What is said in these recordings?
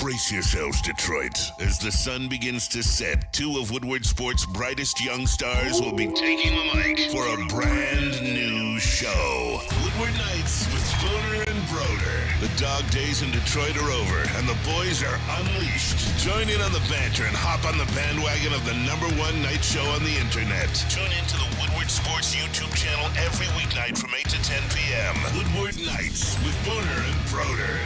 Brace yourselves, Detroit. As the sun begins to set, two of Woodward Sports' brightest young stars will be taking the mic for a brand new show. Woodward Nights with Booner and Broder. The dog days in Detroit are over, and the boys are unleashed. Join in on the banter and hop on the bandwagon of the #1 night show on the internet. Tune into the Woodward Sports YouTube channel every weeknight from 8 to 10 p.m. Woodward Nights with Booner and Broder.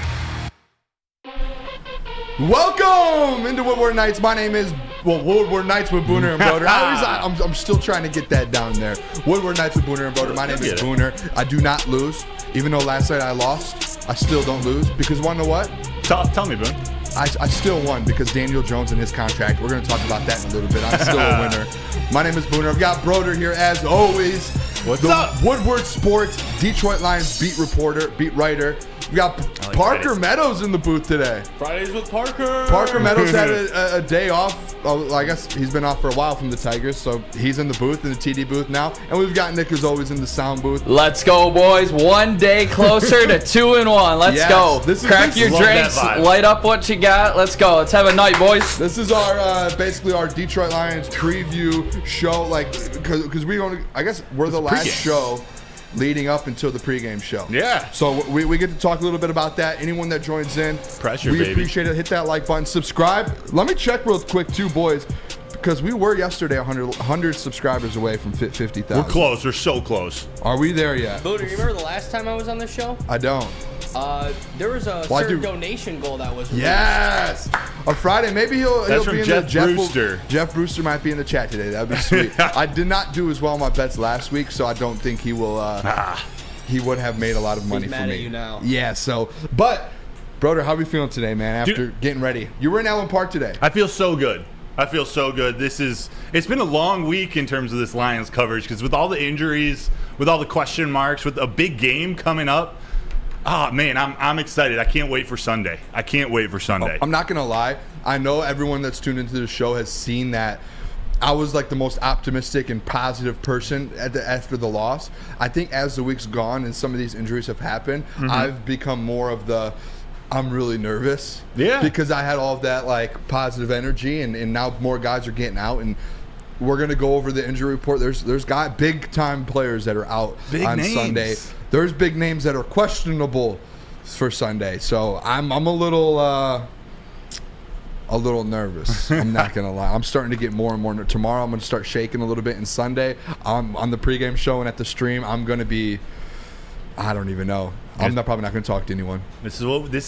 Welcome into Woodward Nights. My name is, Woodward Nights with Booner and Broder. I'm still trying to get that down there. Woodward Nights with Booner and Broder. My name is Booner. I do not lose. Even though last night I lost, I still don't lose. Because want to know what? Tell me, Boone. I still won because Daniel Jones and his contract. We're going to talk about that in a little bit. I'm still a winner. My name is Booner. I've got Broder here as always. What's up? Woodward Sports, Detroit Lions beat writer. We got Parker Meadows in the booth today. Fridays with Parker. Parker Meadows had a day off. I guess he's been off for a while from the Tigers, so he's in the booth, in the TD booth now. And we've got Nick, as always, in the sound booth. Let's go, boys. One day closer to 2-1. Let's go. Crack your drinks. Light up what you got. Let's go. Let's have a night, boys. This is our basically our Detroit Lions preview show, because I guess we're the last show leading up until the pregame show. Yeah. So we get to talk a little bit about that. Anyone that joins in, we appreciate it. Hit that like button. Subscribe. Let me check real quick, too, boys, because we were yesterday 100 subscribers away from 50,000. We're close. We're so close. Are we there yet? Booner, you remember the last time I was on this show? I don't. There was a certain donation goal that was released. Yes! A Friday. Maybe he'll be in Jeff Brewster. Jeff Brewster might be in the chat today. That would be sweet. I did not do as well on my bets last week, so I don't think he will. He would have made a lot of money He's for mad me. at you now. Yeah, but, Broder, how are we feeling today, man, after getting ready? You were in Allen Park today. I feel so good. It's been a long week in terms of this Lions coverage, because with all the injuries, with all the question marks, with a big game coming up, man, I'm excited. I can't wait for Sunday. I'm not going to lie. I know everyone that's tuned into the show has seen that I was like the most optimistic and positive person after the loss. I think as the week's gone and some of these injuries have happened, I've become more of I'm really nervous. Yeah. Because I had all of that like positive energy and now more guys are getting out, and we're going to go over the injury report. There's big time players that are out on Sunday. There's big names that are questionable for Sunday. So I'm a little nervous. I'm not going to lie. I'm starting to get more and more. Tomorrow I'm going to start shaking a little bit, and Sunday on the pregame show and at the stream I'm going to be, I don't even know. I'm probably not going to talk to anyone. This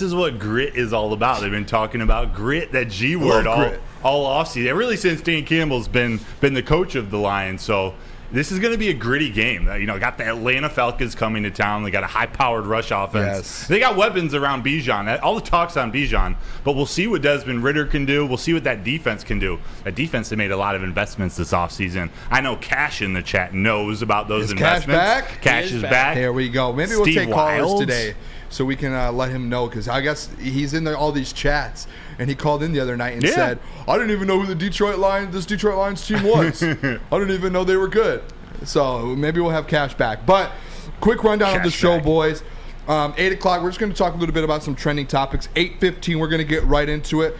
is what grit is all about. They've been talking about grit, that G word all offseason. Really since Dan Campbell's been the coach of the Lions. So this is going to be a gritty game. Got the Atlanta Falcons coming to town. They got a high-powered rush offense. Yes. They got weapons around Bijan. All the talk's on Bijan. But we'll see what Desmond Ridder can do. We'll see what that defense can do. That defense has made a lot of investments this offseason. I know Cash in the chat knows about those investments. Cash back? Cash is back. Here we go. Maybe we'll take callers today so we can let him know, because I guess he's in all these chats. And he called in the other night and said, I didn't even know who this Detroit Lions team was. I didn't even know they were good. So maybe we'll have Cash back. But quick rundown of the show, boys. 8 o'clock, we're just going to talk a little bit about some trending topics. 8:15, we're going to get right into it.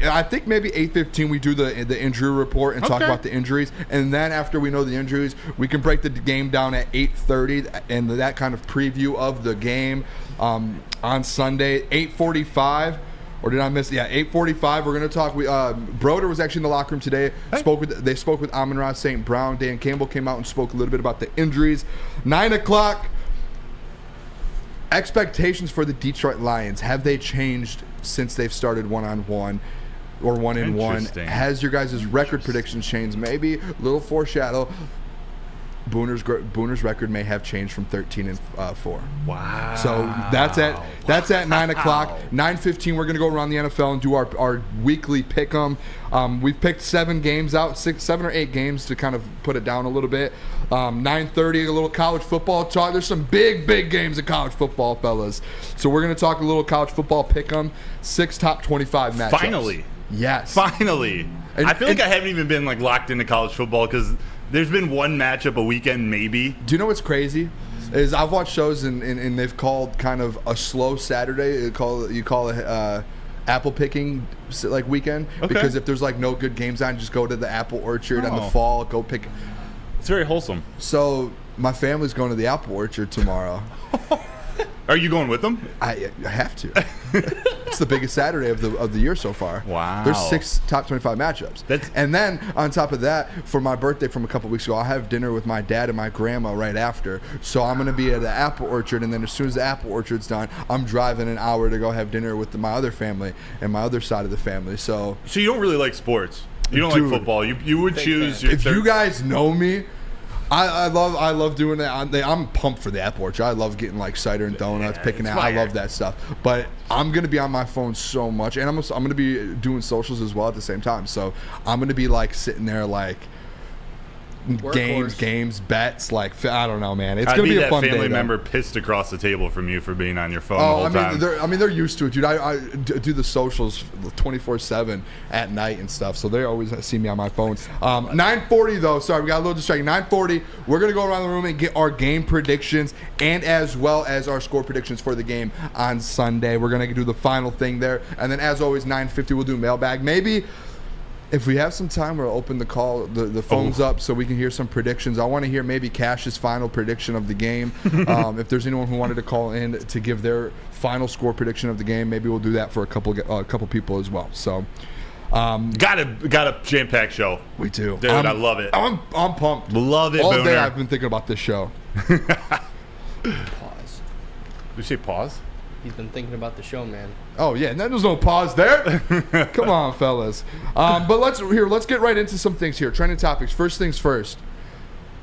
I think maybe 8:15 we do the injury report and talk about the injuries. And then after we know the injuries, we can break the game down at 8:30 and that kind of preview of the game on Sunday. 8:45. Or did I miss? Yeah, 8:45. We're going to talk. Broder was actually in the locker room today. They spoke with Amon-Ra St. Brown. Dan Campbell came out and spoke a little bit about the injuries. 9 o'clock. Expectations for the Detroit Lions. Have they changed since they've started one-on-one or one-in-one? Has your guys' record predictions changed? Maybe a little foreshadow. Booner's record may have changed from 13-4. Wow. So that's at 9 o'clock. 9:15, we're going to go around the NFL and do our weekly pick 'em. We've picked 7 or 8 games to kind of put it down a little bit. 9:30, a little college football talk. There's some big games of college football, fellas. So we're going to talk a little college football pick 'em. 6 top 25 matchups. Finally. Yes. Finally. I feel like I haven't even been locked into college football because there's been one matchup a weekend maybe. Do you know what's crazy? Is I've watched shows and they've called kind of a slow Saturday. You call it apple picking like weekend because if there's like no good games on, just go to the apple orchard in the fall, go pick. It's very wholesome. So my family's going to the apple orchard tomorrow. Are you going with them? I have to. It's the biggest Saturday of the year so far. Wow. There's 6 top 25 matchups. And then on top of that, for my birthday from a couple weeks ago, I'll have dinner with my dad and my grandma right after. So I'm going to be at the apple orchard, and then as soon as the apple orchard's done, I'm driving an hour to go have dinner with my other family and my other side of the family. So you don't really like sports. You don't like football. You would choose. If you guys know me, I love doing that. I'm pumped for the apple orchard. I love getting like cider and donuts, picking out. I love that stuff. But I'm gonna be on my phone so much, and I'm gonna be doing socials as well at the same time. So I'm gonna be like sitting there like games, bets. Like I don't know, man. It's gonna be a fun day. Family member pissed across the table from you for being on your phone the whole time. They're used to it, dude. I do the socials 24/7 at night and stuff, so they always see me on my phone. 9:40 though. Sorry, we got a little distracted. 9:40. We're gonna go around the room and get our game predictions and as well as our score predictions for the game on Sunday. We're gonna do the final thing there, and then as always, 9:50 we'll do mailbag. Maybe. If we have some time, we'll open the phones up so we can hear some predictions. I want to hear maybe Cash's final prediction of the game. If there's anyone who wanted to call in to give their final score prediction of the game, maybe we'll do that for a couple people as well. So, got a jam-packed show. We do, dude. I love it. I'm pumped. Love it. All Booner. day I've been thinking about this show. Pause. Did you say pause? He's been thinking about the show, man. Oh yeah, and there's no pause there. Come on, fellas. But let's get right into some things here. Trending topics. First things first.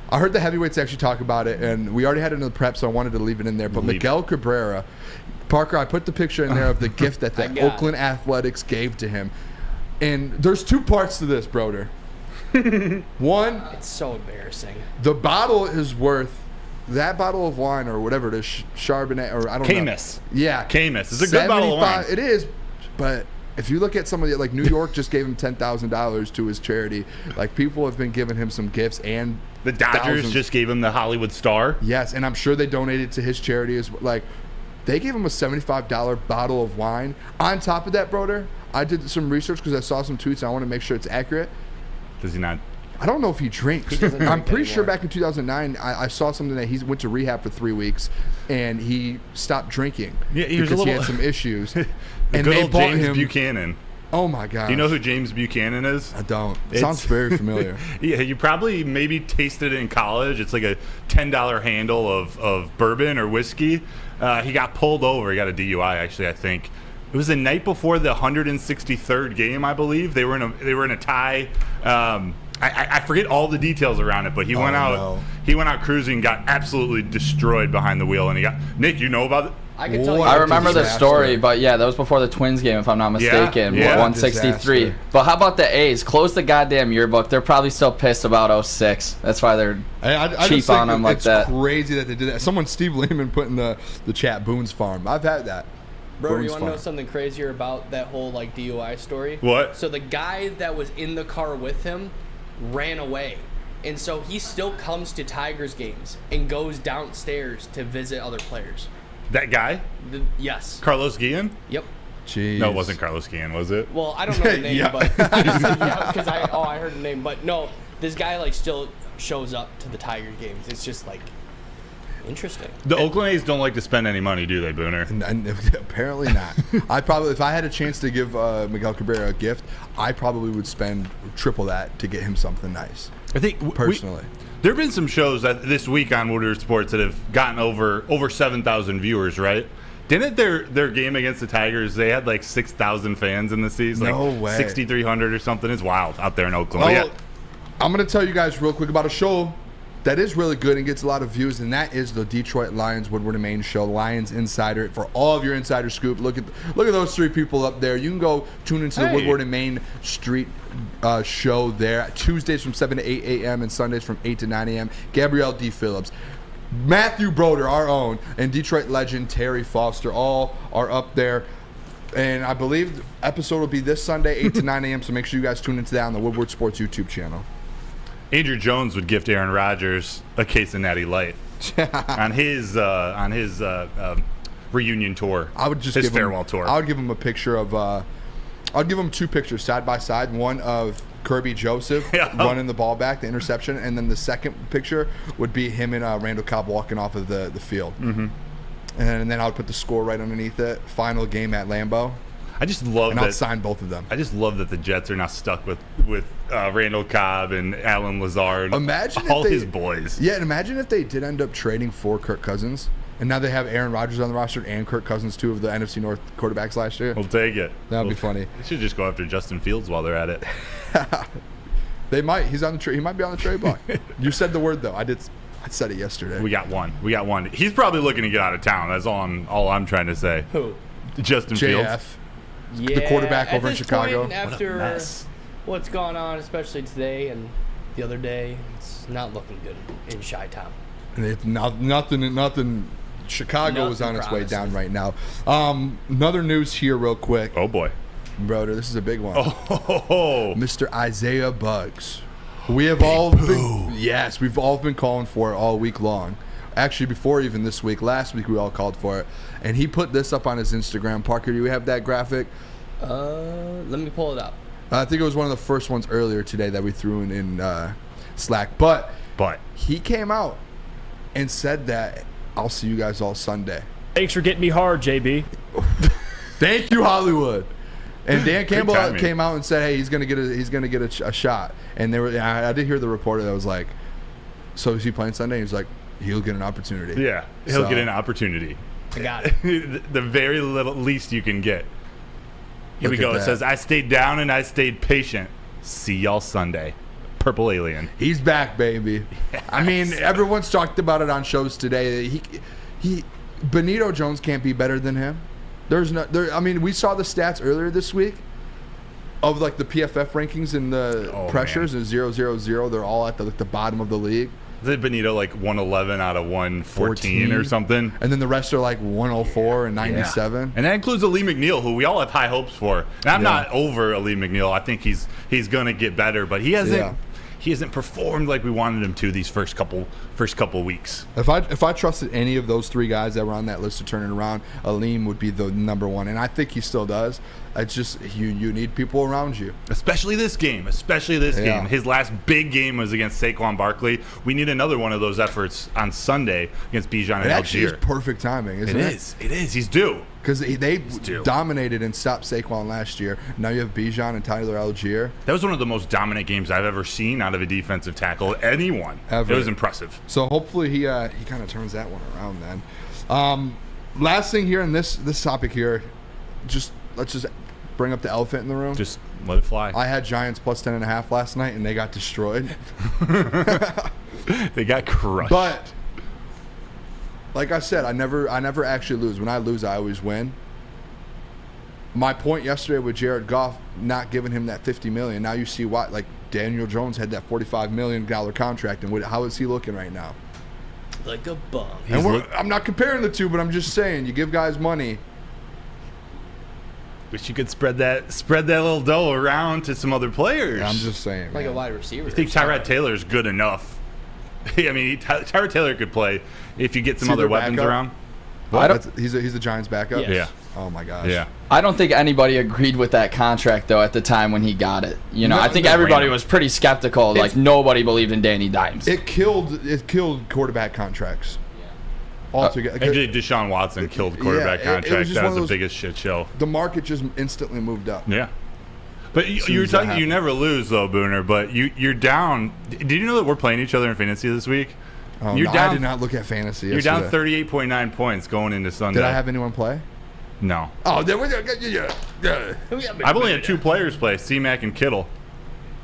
I heard the heavyweights actually talk about it, and we already had it in the prep, so I wanted to leave it in there. But Miguel Cabrera, Parker, I put the picture in there of the gift that the Oakland Athletics gave to him, and there's 2 parts to this, Broder. One, it's so embarrassing. The bottle is worth. That bottle of wine or whatever it is, Chardonnay or I don't know. Camus. Yeah. Camus. It's a good bottle of wine. It is, but if you look at some of the, like New York just gave him $10,000 to his charity. Like people have been giving him some gifts and the Dodgers just gave him the Hollywood Star. Yes, and I'm sure they donated to his charity as well. Like they gave him a $75 bottle of wine. On top of that, Broder, I did some research because I saw some tweets and I want to make sure it's accurate. Does he not? I don't know if he drinks. I'm pretty sure back in 2009, I saw something that he went to rehab for 3 weeks, and he stopped drinking because he had some issues. And good they old bought James him Buchanan. Oh my God! Do you know who James Buchanan is? I don't. It sounds very familiar. Yeah, you probably maybe tasted it in college. It's like a $10 handle of bourbon or whiskey. He got pulled over. He got a DUI, actually, I think. It was the night before the 163rd game, I believe. They were in a tie. I forget all the details around it, but he went out. No. He went out cruising, got absolutely destroyed behind the wheel, and he got. Nick, you know about it? I can tell you. I remember the story, but yeah, that was before the Twins game, if I'm not mistaken. Yeah. 163. But how about the A's? Close the goddamn yearbook. They're probably still pissed about 06. That's why they're cheap on them like that. It's crazy that they did that. Someone, Steve Lehman, put in the chat, Boone's Farm. I've had that. Bro, you want to know something crazier about that whole like DUI story? What? So the guy that was in the car with him ran away, and so he still comes to Tigers games and goes downstairs to visit other players. That guy? Yes. Carlos Guillen? Yep. Jeez. No, it wasn't Carlos Guillen, was it? Well, I don't know the name, but I just said yeah because I heard the name, but no, this guy like still shows up to the Tiger games. It's just like interesting. The Oakland A's don't like to spend any money, do they, Booner? And apparently not. If I had a chance to give Miguel Cabrera a gift, I probably would spend triple that to get him something nice. I think personally, there have been some shows that this week on Woodward Sports that have gotten over 7,000 viewers, right? Didn't their game against the Tigers, they had like 6,000 fans in the seats? No like way. 6,300 or something. It's wild out there in Oakland. Oh, yeah. I'm going to tell you guys real quick about a show that is really good and gets a lot of views, and that is the Detroit Lions Woodward and Main show, Lions Insider. For all of your insider scoop, look at those 3 people up there. You can go tune into the Woodward and Main Street show there. Tuesdays from 7 to 8 a.m. and Sundays from 8 to 9 a.m. Gabrielle D. Phillips, Matthew Broder, our own, and Detroit legend Terry Foster all are up there. And I believe the episode will be this Sunday, 8 to 9 a.m., so make sure you guys tune into that on the Woodward Sports YouTube channel. Andrew Jones would gift Aaron Rodgers a case of Natty Light on his reunion tour. I would just his give farewell him, tour. I would give him a picture of. I'd give him 2 pictures side by side. One of Kirby Joseph running the ball back, the interception, and then the second picture would be him and Randall Cobb walking off of the field. Mm-hmm. And then I would put the score right underneath it. Final game at Lambeau. I just love and that. I'll sign both of them. I just love that the Jets are now stuck with Randall Cobb and Alan Lazard. Imagine all if his boys. Yeah, and imagine if they did end up trading for Kirk Cousins, and now they have Aaron Rodgers on the roster and Kirk Cousins, 2 of the NFC North quarterbacks last year. We'll take it. That would be funny. They should just go after Justin Fields while they're at it. They might. He's on the he might be on the trade block. You said the word though. I said it yesterday. We got one. He's probably looking to get out of town. That's all I'm trying to say. Who? Justin Fields. Yeah, the quarterback over in Chicago. Point, after what's gone on, especially today and the other day, it's not looking good in Chi-Town. It's nothing. Chicago is on its way down right now. Another news here, real quick. Oh boy, Broder, this is a big one. Oh, Mr. Isaiah Buggs. We have all we've all been calling for it all week long. Actually, before even this week, last week we all called for it, and he put this up on his Instagram. Parker, do we have that graphic? Let me pull it up. I think it was one of the first ones earlier today that we threw in Slack. But he came out and said that I'll see you guys all Sunday. Thanks for getting me hard, JB. Thank you, Hollywood. And Dan Campbell came out and said, "Hey, he's gonna get a shot." And I did hear the reporter that was like, "So is he playing Sunday?" He was like, "He'll get an opportunity." Yeah, he'll get an opportunity. I got it. The very least you can get. Here we go. That. It says, "I stayed down and I stayed patient. See y'all Sunday." Purple Alien. He's back, baby. Yes. I mean, everyone's talked about it on shows today. Benito Jones can't be better than him. I mean, we saw the stats earlier this week of like the PFF rankings and the pressures and 0-0-0. They're all at the bottom of the league. Is it Benito like 111 out of 114 or something? And then the rest are like 104 and 97. Yeah. And that includes Ali McNeil, who we all have high hopes for. And I'm not over Ali McNeil. I think he's going to get better, but he hasn't performed like we wanted him to these first couple weeks. If I trusted any of those 3 guys that were on that list to turn it around, Aleem would be the number 1, and I think he still does. It's just you need people around you. Especially this game. Game. His last big game was against Saquon Barkley. We need another one of those efforts on Sunday against Bijan and Algier. It actually is perfect timing, isn't it? It is. He's due. Because they dominated and stopped Saquon last year. Now you have Bijan and Tyler Algier. That was one of the most dominant games I've ever seen out of a defensive tackle. Anyone. Ever. It was impressive. So hopefully he kind of turns that one around then. Last thing here in this topic here, let's just bring up the elephant in the room. Just let it fly. I had Giants plus 10.5 last night, and they got destroyed. They got crushed. But like I said, I never actually lose. When I lose, I always win. My point yesterday with Jared Goff not giving him that $50 million. Now you see why. Like Daniel Jones had that $45 million contract, and how is he looking right now? Like a bum. I'm not comparing the two, but I'm just saying, you give guys money. Wish you could spread that little dough around to some other players. I'm just saying, like a wide receiver. You think Tyrod Taylor's good enough? I mean, Tyrod Taylor could play if you get some other weapons around. He's the Giants' backup? Yes. Yeah. Oh, my gosh. Yeah. I don't think anybody agreed with that contract, though, at the time when he got it. I think everybody was pretty skeptical. Like, nobody believed in Danny Dimes. It killed quarterback contracts. Altogether. And Deshaun Watson killed quarterback contracts. That was the biggest shit show. The market just instantly moved up. Yeah. But you were talking, you never lose, though, Booner, but you're down. Did you know that we're playing each other in fantasy this week? Oh, no, I did not look at fantasy yesterday. You're down 38.9 points going into Sunday. Did I have anyone play? No. Oh, I've only had 2 players play, C-Mac and Kittle.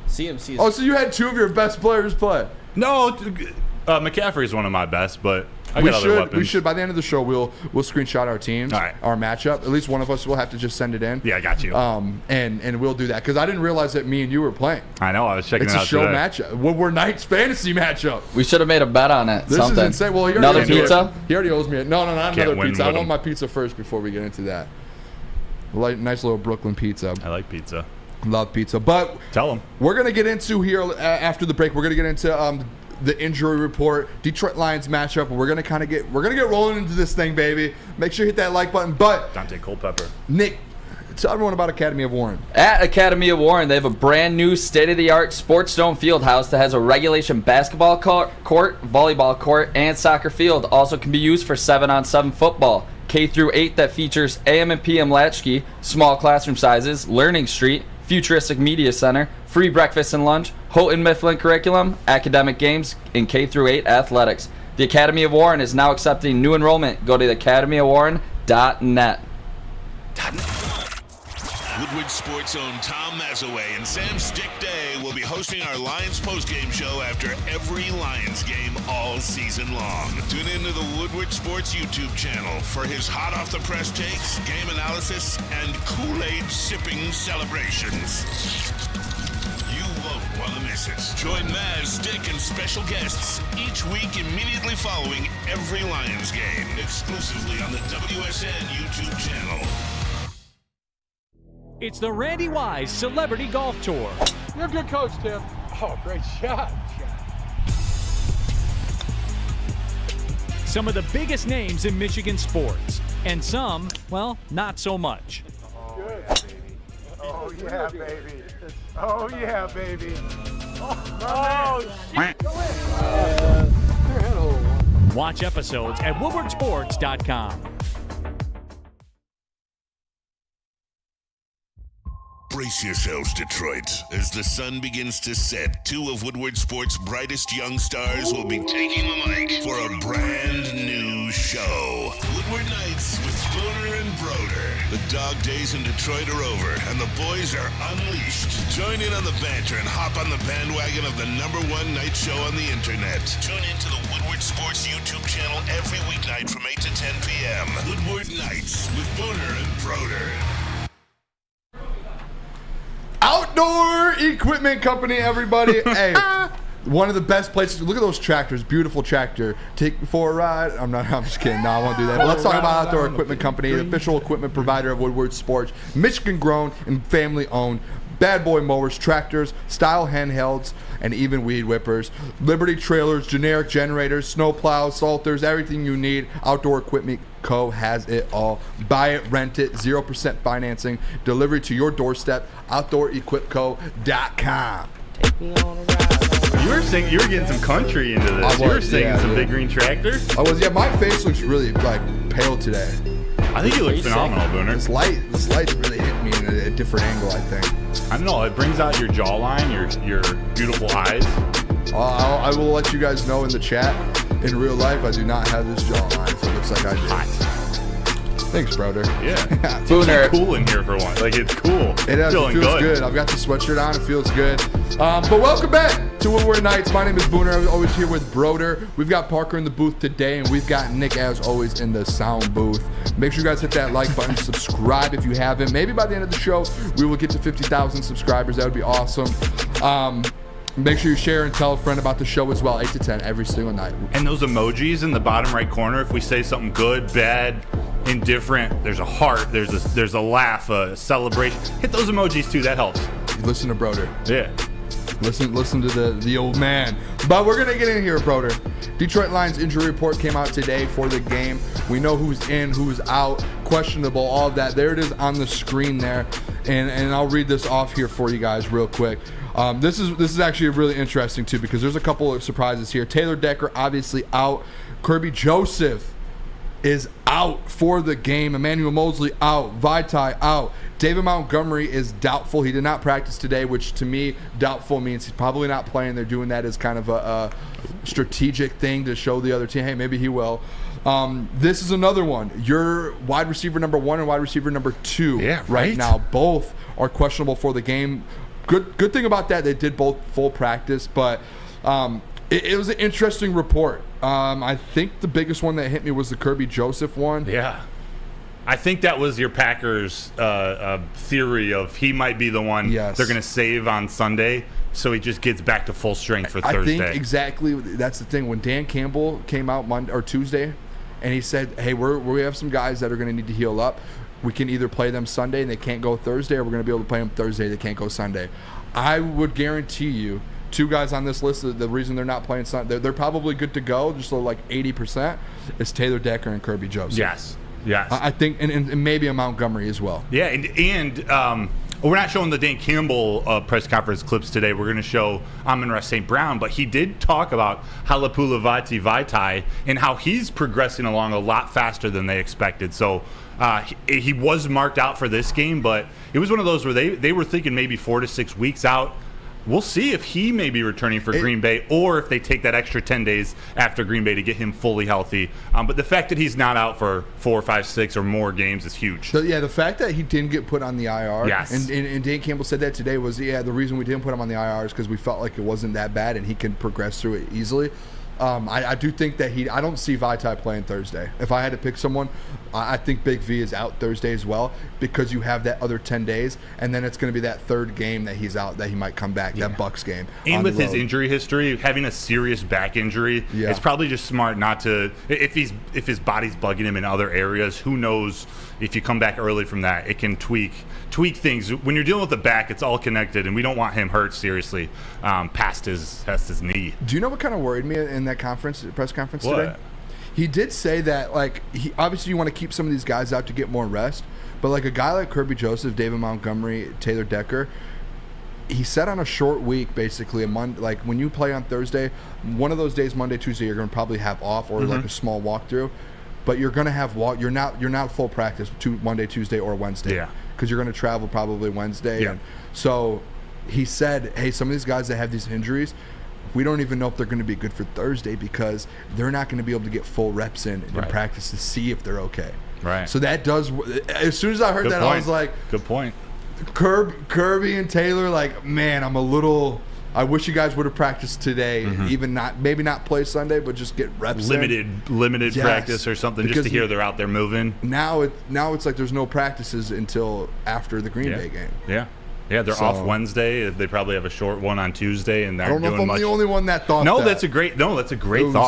CMC. Oh, so you had 2 of your best players play? No, McCaffrey's one of my best, but I got other weapons. We should, by the end of the show, we'll screenshot our teams, all right, our matchup. At least one of us will have to just send it in. Yeah, I got you. And we'll do that because I didn't realize that me and you were playing. I know. I was checking it out today. It's a show today. matchup. Woodward Knights fantasy matchup. We should have made a bet on it. This is insane. Well, another pizza? He already owes me. No, not Can't another pizza. I want him. my pizza first before we get into that. Nice little Brooklyn pizza. I like pizza. Love pizza. But tell them. We're going to get into here after the break. We're going to get into the injury report, Detroit Lions matchup. We're gonna get rolling into this thing, baby. Make sure you hit that like button. But Dante Culpepper. Nick, tell everyone about Academy of Warren. At Academy of Warren, they have a brand new state-of-the-art Sports Dome field house that has a regulation basketball court, volleyball court, and soccer field. Also can be used for 7-on-7 football. K through 8 that features AM and PM latchkey, small classroom sizes, Learning Street, futuristic media center, free breakfast and lunch, Houghton Mifflin curriculum, academic games, and K through 8 athletics. The Academy of Warren is now accepting new enrollment. Go to theacademyofwarren.net. Woodward Sports' own Tom Mazaway and Sam Stick Day will be hosting our Lions postgame show after every Lions game all season long. Tune into the Woodward Sports YouTube channel for his hot-off-the-press takes, game analysis, and Kool-Aid sipping celebrations. You won't want to miss it. Join Maz, Stick, and special guests each week immediately following every Lions game, exclusively on the WSN YouTube channel. It's the Randy Wise Celebrity Golf Tour. You're a good coach, Tim. Oh, great shot. Some of the biggest names in Michigan sports, and some, well, not so much. Oh, yeah, baby. Oh, yeah, baby. Oh, shit. Go in. Watch episodes at woodwardsports.com. Brace yourselves, Detroit. As the sun begins to set, 2 of Woodward Sports' brightest young stars will be taking the mic for a brand new show. Woodward Nights with Booner and Broder. The dog days in Detroit are over, and the boys are unleashed. Join in on the banter and hop on the bandwagon of the #1 night show on the internet. Tune into the Woodward Sports YouTube channel every weeknight from 8 to 10 p.m. Woodward Nights with Booner and Broder. Outdoor Equipment Company, everybody. Hey, one of the best places. Look at those tractors. Beautiful tractor. Take me for a ride. I'm just kidding. No, I won't do that. But let's talk about Outdoor Equipment Company, the official equipment provider of Woodward Sports. Michigan grown and family owned. Bad boy mowers, tractors, style handhelds, and even weed whippers. Liberty trailers, generic generators, snow plows, salters, everything you need. Outdoor Equipment Co. has it all. Buy it, rent it, 0% financing, delivery to your doorstep. OutdoorEquipCo.com. Take me on a ride. You were getting some country into this. You were singing some Big Green Tractor. I was, my face looks really pale today. I think you look phenomenal, Booner. This light's really hitting me in a different angle, I think. I don't know. It brings out your jawline, your beautiful eyes. I will let you guys know in the chat. In real life, I do not have this jawline, so it looks like I do. Hot. Thanks, Broder. Yeah. Booner. It's cool in here for once. Like, it's cool. It feels good. I've got the sweatshirt on. It feels good. But welcome back to Woodward Nights. My name is Booner. I'm always here with Broder. We've got Parker in the booth today, and we've got Nick, as always, in the sound booth. Make sure you guys hit that like button. Subscribe if you haven't. Maybe by the end of the show, we will get to 50,000 subscribers. That would be awesome. Make sure you share and tell a friend about the show as well. 8 to 10 every single night. And those emojis in the bottom right corner, if we say something good, bad, indifferent, there's a heart, there's a laugh, a celebration. Hit those emojis too. That helps. Listen to Broder. Yeah. Listen to the old man. But we're gonna get in here, Broder. Detroit Lions injury report came out today for the game. We know who's in, who's out, questionable, all of that. There it is on the screen there, and I'll read this off here for you guys real quick. This is actually really interesting too, because there's a couple of surprises here. Taylor Decker obviously out. Kirby Joseph is out for the game. Emmanuel Mosley out. Vitae out. David Montgomery is doubtful. He did not practice today, which to me, doubtful means he's probably not playing. They're doing that as kind of a strategic thing to show the other team, hey, maybe he will. This is another one. Your wide receiver number 1 and wide receiver number 2 right now, both are questionable for the game. Good thing about that, they did both full practice, but it was an interesting report. I think the biggest one that hit me was the Kirby Joseph one. Yeah. I think that was your Packers theory of he might be the one they're going to save on Sunday, so he just gets back to full strength for Thursday. I think exactly that's the thing. When Dan Campbell came out Monday or Tuesday, and he said, hey, we have some guys that are going to need to heal up. We can either play them Sunday and they can't go Thursday, or we're going to be able to play them Thursday, they can't go Sunday. I would guarantee you two guys on this list, the reason they're not playing Sunday, they're probably good to go, just like 80%, is Taylor Decker and Kirby Joseph. Yes. I think, and maybe a Montgomery as well. Yeah, and we're not showing the Dan Campbell press conference clips today. We're going to show Amon-Ra St. Brown, but he did talk about Halapoulivaati Vaitai and how he's progressing along a lot faster than they expected. So he was marked out for this game, but it was one of those where they were thinking maybe 4 to 6 weeks out. We'll see if he may be returning for Green Bay or if they take that extra 10 days after Green Bay to get him fully healthy. But the fact that he's not out for 4, 5, 6 or more games is huge. So, the fact that he didn't get put on the IR, yes. and Dan Campbell said that today was, the reason we didn't put him on the IR is because we felt like it wasn't that bad and he can progress through it easily. I do think that I don't see Vaitai playing Thursday. If I had to pick someone, I think Big V is out Thursday as well because you have that other 10 days, and then it's going to be that third game that he's out that he might come back, that Bucs game. And with his injury history, having a serious back injury, it's probably just smart not to. If his body's bugging him in other areas, who knows? If you come back early from that, it can tweak things. When you're dealing with the back, it's all connected, and we don't want him hurt seriously past his knee. Do you know what kind of worried me in that press conference today? He did say that, obviously you want to keep some of these guys out to get more rest, but like a guy like Kirby Joseph, David Montgomery, Taylor Decker, he said on a short week, basically, when you play on Thursday, one of those days, Monday, Tuesday, you're going to probably have off or like a small walkthrough. But you're going to have you're not full practice Monday, Tuesday, or Wednesday. Because you're going to travel probably Wednesday. Yeah. And so he said, hey, some of these guys that have these injuries, we don't even know if they're going to be good for Thursday because they're not going to be able to get full reps in practice to see if they're okay. Right. So that does. As soon as I heard that, I was like, good point. Kirby and Taylor, man, I'm a little. I wish you guys would have practiced today, even maybe not play Sunday, but just get reps limited practice or something, because just to hear they're out there moving. Now it's like there's no practices until after the Green Bay game. Yeah, they're off Wednesday. They probably have a short one on Tuesday, and they're doing much. I don't know if I'm the only one that thought. No, that. that's a great thought,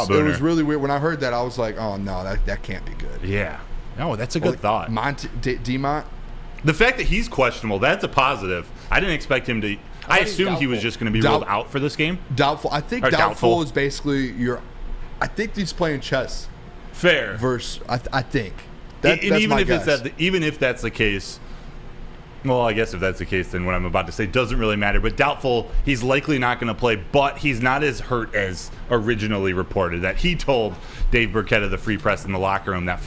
Booner. It was really weird when I heard that. I was like, oh no, that can't be good. Yeah, no, that's a good thought. Demont. The fact that he's questionable, that's a positive. I didn't expect him to. I assumed he was just going to be ruled out for this game. Doubtful. I think doubtful is basically I think he's playing chess. Fair. I think. That's even if guess. Even if that's the case, well, I guess if that's the case, then what I'm about to say doesn't really matter. But doubtful, he's likely not going to play, but he's not as hurt as originally reported. That he told Dave Burkett of the Free Press in the locker room a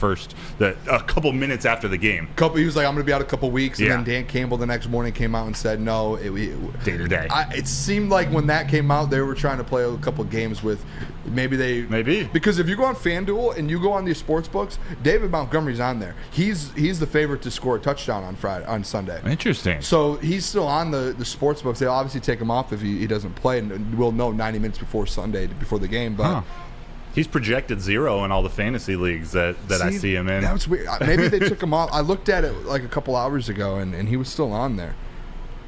couple minutes after the game. He was like, I'm going to be out a couple weeks. And then Dan Campbell the next morning came out and said, no. Day to day. It seemed like when that came out, they were trying to play a couple games with Maybe. Because if you go on FanDuel and you go on these sports books, David Montgomery's on there. He's the favorite to score a touchdown on Sunday. Interesting. So he's still on the sports books. They obviously take him off if he doesn't play, and we'll know 90 minutes before Sunday, before the game. But he's projected 0 in all the fantasy leagues that I see him in. That was weird. Maybe they took him off. I looked at it like a couple hours ago, and he was still on there.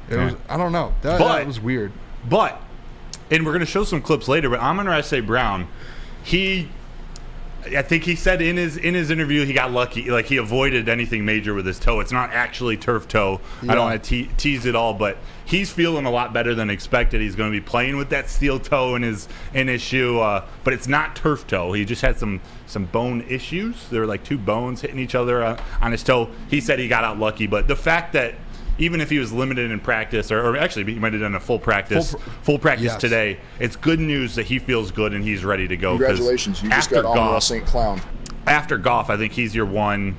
I don't know. That was weird. But, and we're going to show some clips later, but Amon-Ra St. Brown, I think he said in his interview he got lucky. Like, he avoided anything major with his toe. It's not actually turf toe. I don't want to tease it all, but he's feeling a lot better than expected. He's going to be playing with that steel toe in his shoe, but it's not turf toe. He just had some bone issues. There were like 2 bones hitting each other on his toe. He said he got out lucky, but the fact that even if he was limited in practice, or actually he might have done a full practice today, it's good news that he feels good and he's ready to go. Congratulations, you just got Amon-Ra St. Clown. After Goff, I think he's your one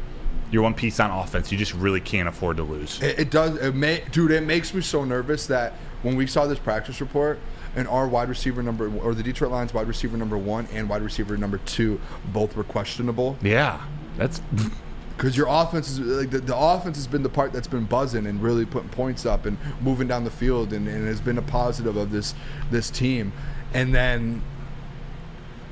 piece on offense. You just really can't afford to lose. It does. It makes me so nervous that when we saw this practice report and our wide receiver the Detroit Lions wide receiver number 1 and wide receiver number 2 both were questionable. Yeah, that's. Because your offense is the offense has been the part that's been buzzing and really putting points up and moving down the field and has been a positive of this team, and then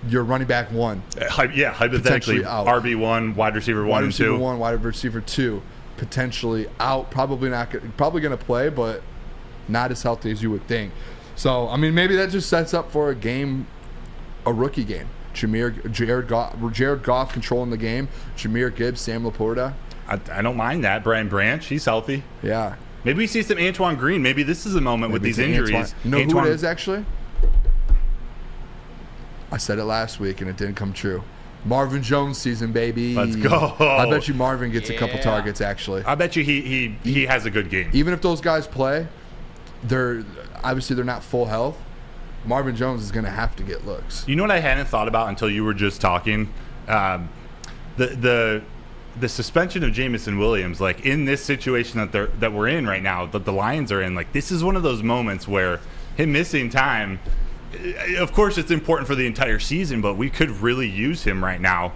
your running back 1, hypothetically RB1, wide receiver 1 and 2, wide receiver 2, potentially out, probably going to play, but not as healthy as you would think. So I mean, maybe that just sets up for a rookie game. Jared Goff controlling the game. Jahmyr Gibbs, Sam Laporta. I don't mind that. Brian Branch, he's healthy. Yeah. Maybe we see some Antoine Green. Maybe this is a moment with these injuries. Know who it is, actually? I said it last week, and it didn't come true. Marvin Jones season, baby. Let's go. I bet you Marvin gets a couple targets, actually. I bet you he has a good game. Even if those guys play, they're not full health. Marvin Jones is going to have to get looks. You know what I hadn't thought about until you were just talking? The suspension of Jamison Williams, like in this situation that we're in right now, that the Lions are in, like this is one of those moments where him missing time, of course it's important for the entire season, but we could really use him right now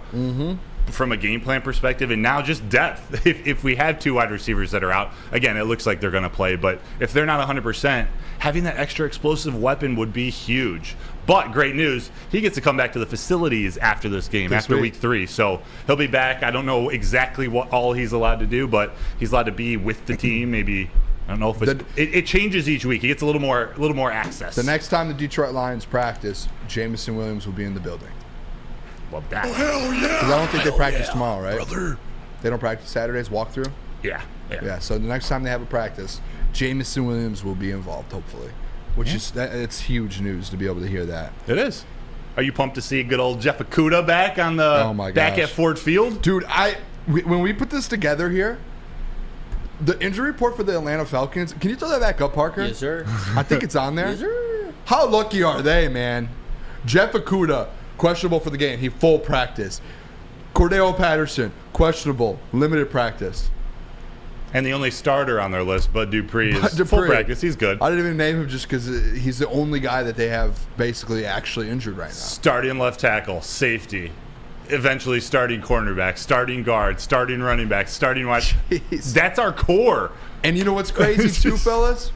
from a game plan perspective, and now just depth. If we have 2 wide receivers that are out, again, it looks like they're going to play, but if they're not 100%, having that extra explosive weapon would be huge. But great news, he gets to come back to the facilities after this game, after week 3. So he'll be back. I don't know exactly what all he's allowed to do, but he's allowed to be with the team. Maybe, I don't know if it changes each week. He gets a little more access. The next time the Detroit Lions practice, Jamison Williams will be in the building. Love that. Oh, hell yeah. Because I don't think they practice tomorrow, right? Brother. They don't practice Saturdays, walkthrough? Yeah. So the next time they have a practice, Jamison Williams will be involved, hopefully. Which is it's huge news to be able to hear that. It is. Are you pumped to see good old Jeff Okudah back on the back at Ford Field? Dude, when we put this together here, the injury report for the Atlanta Falcons, can you throw that back up, Parker? Yes, sir. I think it's on there. Yes, sir. How lucky are they, man? Jeff Okudah, questionable for the game. He full practice. Cordell Patterson, questionable, limited practice. And the only starter on their list, Bud Dupree, is full practice. He's good. I didn't even name him just because he's the only guy that they have basically actually injured right now. Starting left tackle, safety, eventually starting cornerback, starting guard, starting running back, starting wide. That's our core. And you know what's crazy too, fellas?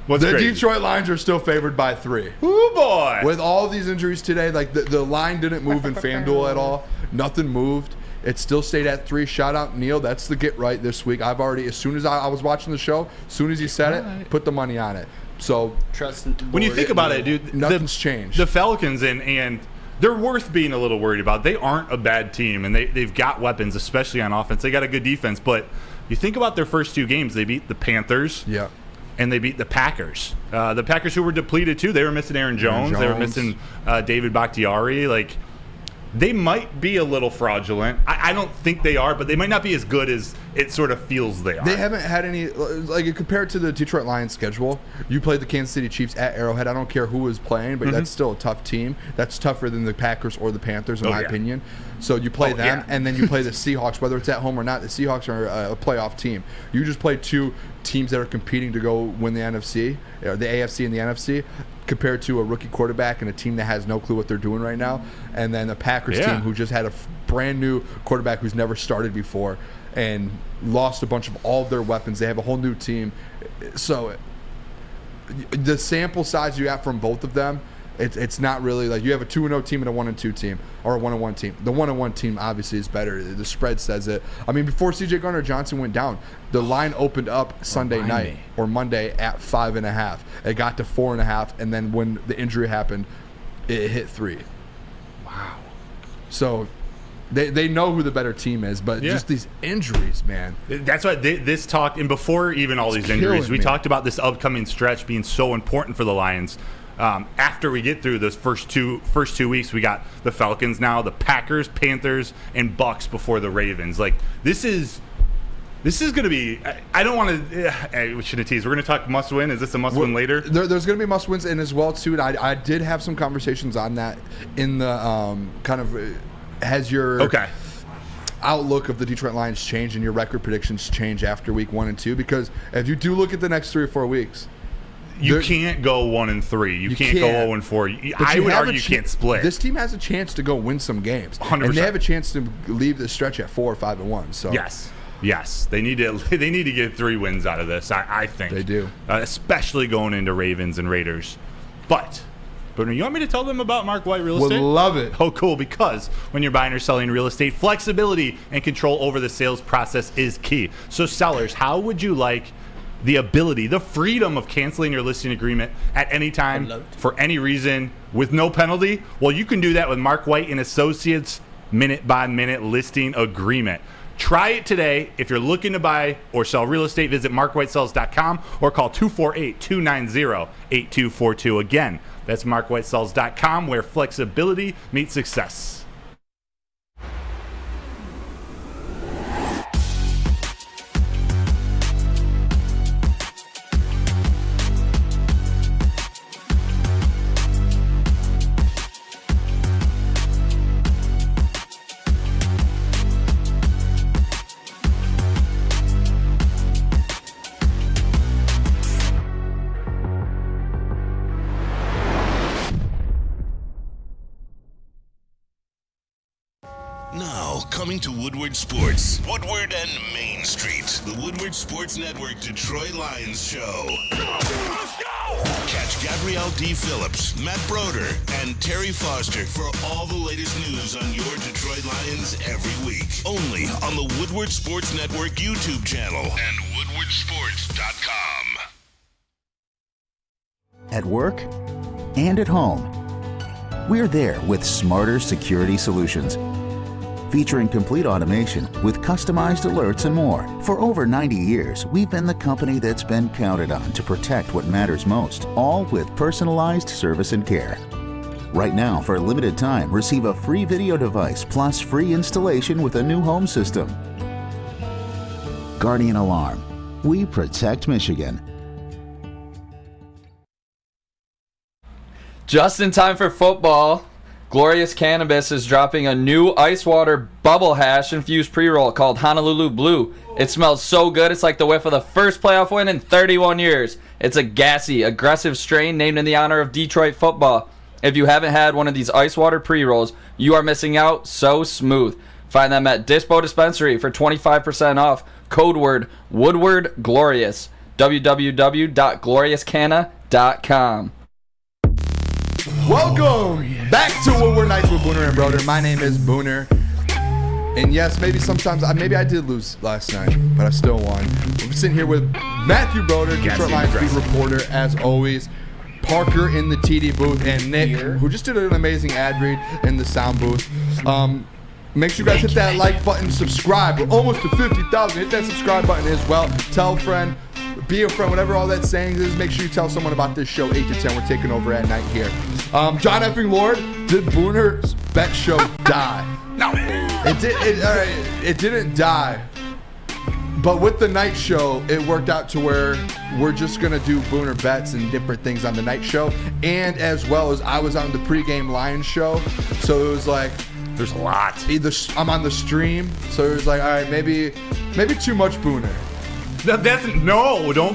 What's crazy? Detroit Lions are still favored by 3. Ooh, boy. With all these injuries today, like the line didn't move in FanDuel at all. Nothing moved. It still stayed at 3. Shout out Neil. That's the get right this week. I've already, as soon as I was watching the show, as soon as he said it, put the money on it. So Trust. When you think about it, dude, nothing's changed. The Falcons and they're worth being a little worried about. They aren't a bad team, and they've got weapons, especially on offense. They got a good defense, but you think about their first 2 games. They beat the Panthers. Yeah. And they beat the Packers. The Packers, who were depleted too. They were missing Aaron Jones. They were missing David Bakhtiari. Like, they might be a little fraudulent. I don't think they are, but they might not be as good as it sort of feels they are. They haven't had any, like, compared to the Detroit Lions schedule, you played the Kansas City Chiefs at Arrowhead. I don't care who was playing, but that's still a tough team. That's tougher than the Packers or the Panthers, in my opinion. So you play them, and then you play the Seahawks, whether it's at home or not. The Seahawks are a playoff team. You just play 2 teams that are competing to go win the NFC, or the AFC and the NFC, compared to a rookie quarterback and a team that has no clue what they're doing right now, and then a Packers team who just had a brand new quarterback who's never started before and lost a bunch of all of their weapons. They have a whole new team. So the sample size you got from both of them, it's not really like you have a 2-0 team and a 1-2 team, or a 1-1 team. The 1-1 team obviously is better. The spread says it. I mean, before C.J. Gardner-Johnson went down, the line opened up Sunday night or Monday at 5.5. It got to 4.5, and then when the injury happened, it hit 3. Wow. So they know who the better team is, but just these injuries, man. That's why this talk, and before even all these injuries, we talked about this upcoming stretch being so important for the Lions. After we get through those first two weeks, we got the Falcons now, the Packers, Panthers, and Bucks before the Ravens. Like, this is going to be. I don't want to. We shouldn't tease. We're going to talk must win. Is this a must win later? There's going to be must wins in as well too. And I did have some conversations on that in the kind of has your outlook of the Detroit Lions changed and your record predictions change after week 1 and 2? Because if you do look at the next 3 or 4 weeks. You can't go 1-3. You can't go 0-4. I would argue you can't split. This team has a chance to go win some games, 100%. And they have a chance to leave the stretch at 4 or 5-1. So yes, they need to get 3 wins out of this. I think they do, especially going into Ravens and Raiders. But Booner, you want me to tell them about Mark White Real Estate? Would love it. Oh, cool, because when you're buying or selling real estate, flexibility and control over the sales process is key. So sellers, how would you like the ability, the freedom of canceling your listing agreement at any time for any reason with no penalty? Well, you can do that with Mark White and Associates minute-by-minute listing agreement. Try it today. If you're looking to buy or sell real estate, visit markwhitesells.com or call 248-290-8242. Again, That's markwhitesells.com, where flexibility meets success. Now, coming to Woodward Sports, Woodward and Main Street, the Woodward Sports Network Detroit Lions Show. Let's go! Catch Gabrielle D. Phillips, Matt Broder, and Terry Foster for all the latest news on your Detroit Lions every week. Only on the Woodward Sports Network YouTube channel and woodwardsports.com. At work and at home, we're there with smarter security solutions. Featuring complete automation with customized alerts and more. For over 90 years, we've been the company that's been counted on to protect what matters most, all with personalized service and care. Right now, for a limited time, receive a free video device plus free installation with a new home system. Guardian Alarm. We protect Michigan. Just in time for football, Glorious Cannabis is dropping a new ice water bubble hash infused pre-roll called Honolulu Blue. It smells so good, it's like the whiff of the first playoff win in 31 years. It's a gassy, aggressive strain named in the honor of Detroit football. If you haven't had one of these ice water pre-rolls, you are missing out. So smooth. Find them at Dispo Dispensary for 25% off. Code word Woodward Glorious. www.gloriouscanna.com. Welcome back to Woodward Nights with Booner and Broder. My name is Booner. And yes, maybe sometimes, maybe I did lose last night, but I still won. We're sitting here with Matthew Broder, Detroit Lions beat reporter, as always. Parker in the TD booth, and Nick, who just did an amazing ad read in the sound booth. Make sure you guys hit that like button, subscribe. We're almost to 50,000. Hit that subscribe button as well. Tell a friend. Be a friend, whatever all that saying is. Make sure you tell someone about this show, 8 to 10. We're taking over at night here. John effing Lord, did Booner's bet show die? No. It didn't die. But with the night show, it worked out to where we're just going to do Booner bets and different things on the night show. And as well as I was on the pregame Lions show. So it was like, there's a lot. I'm on the stream. So it was like, all right, maybe too much Booner. Don't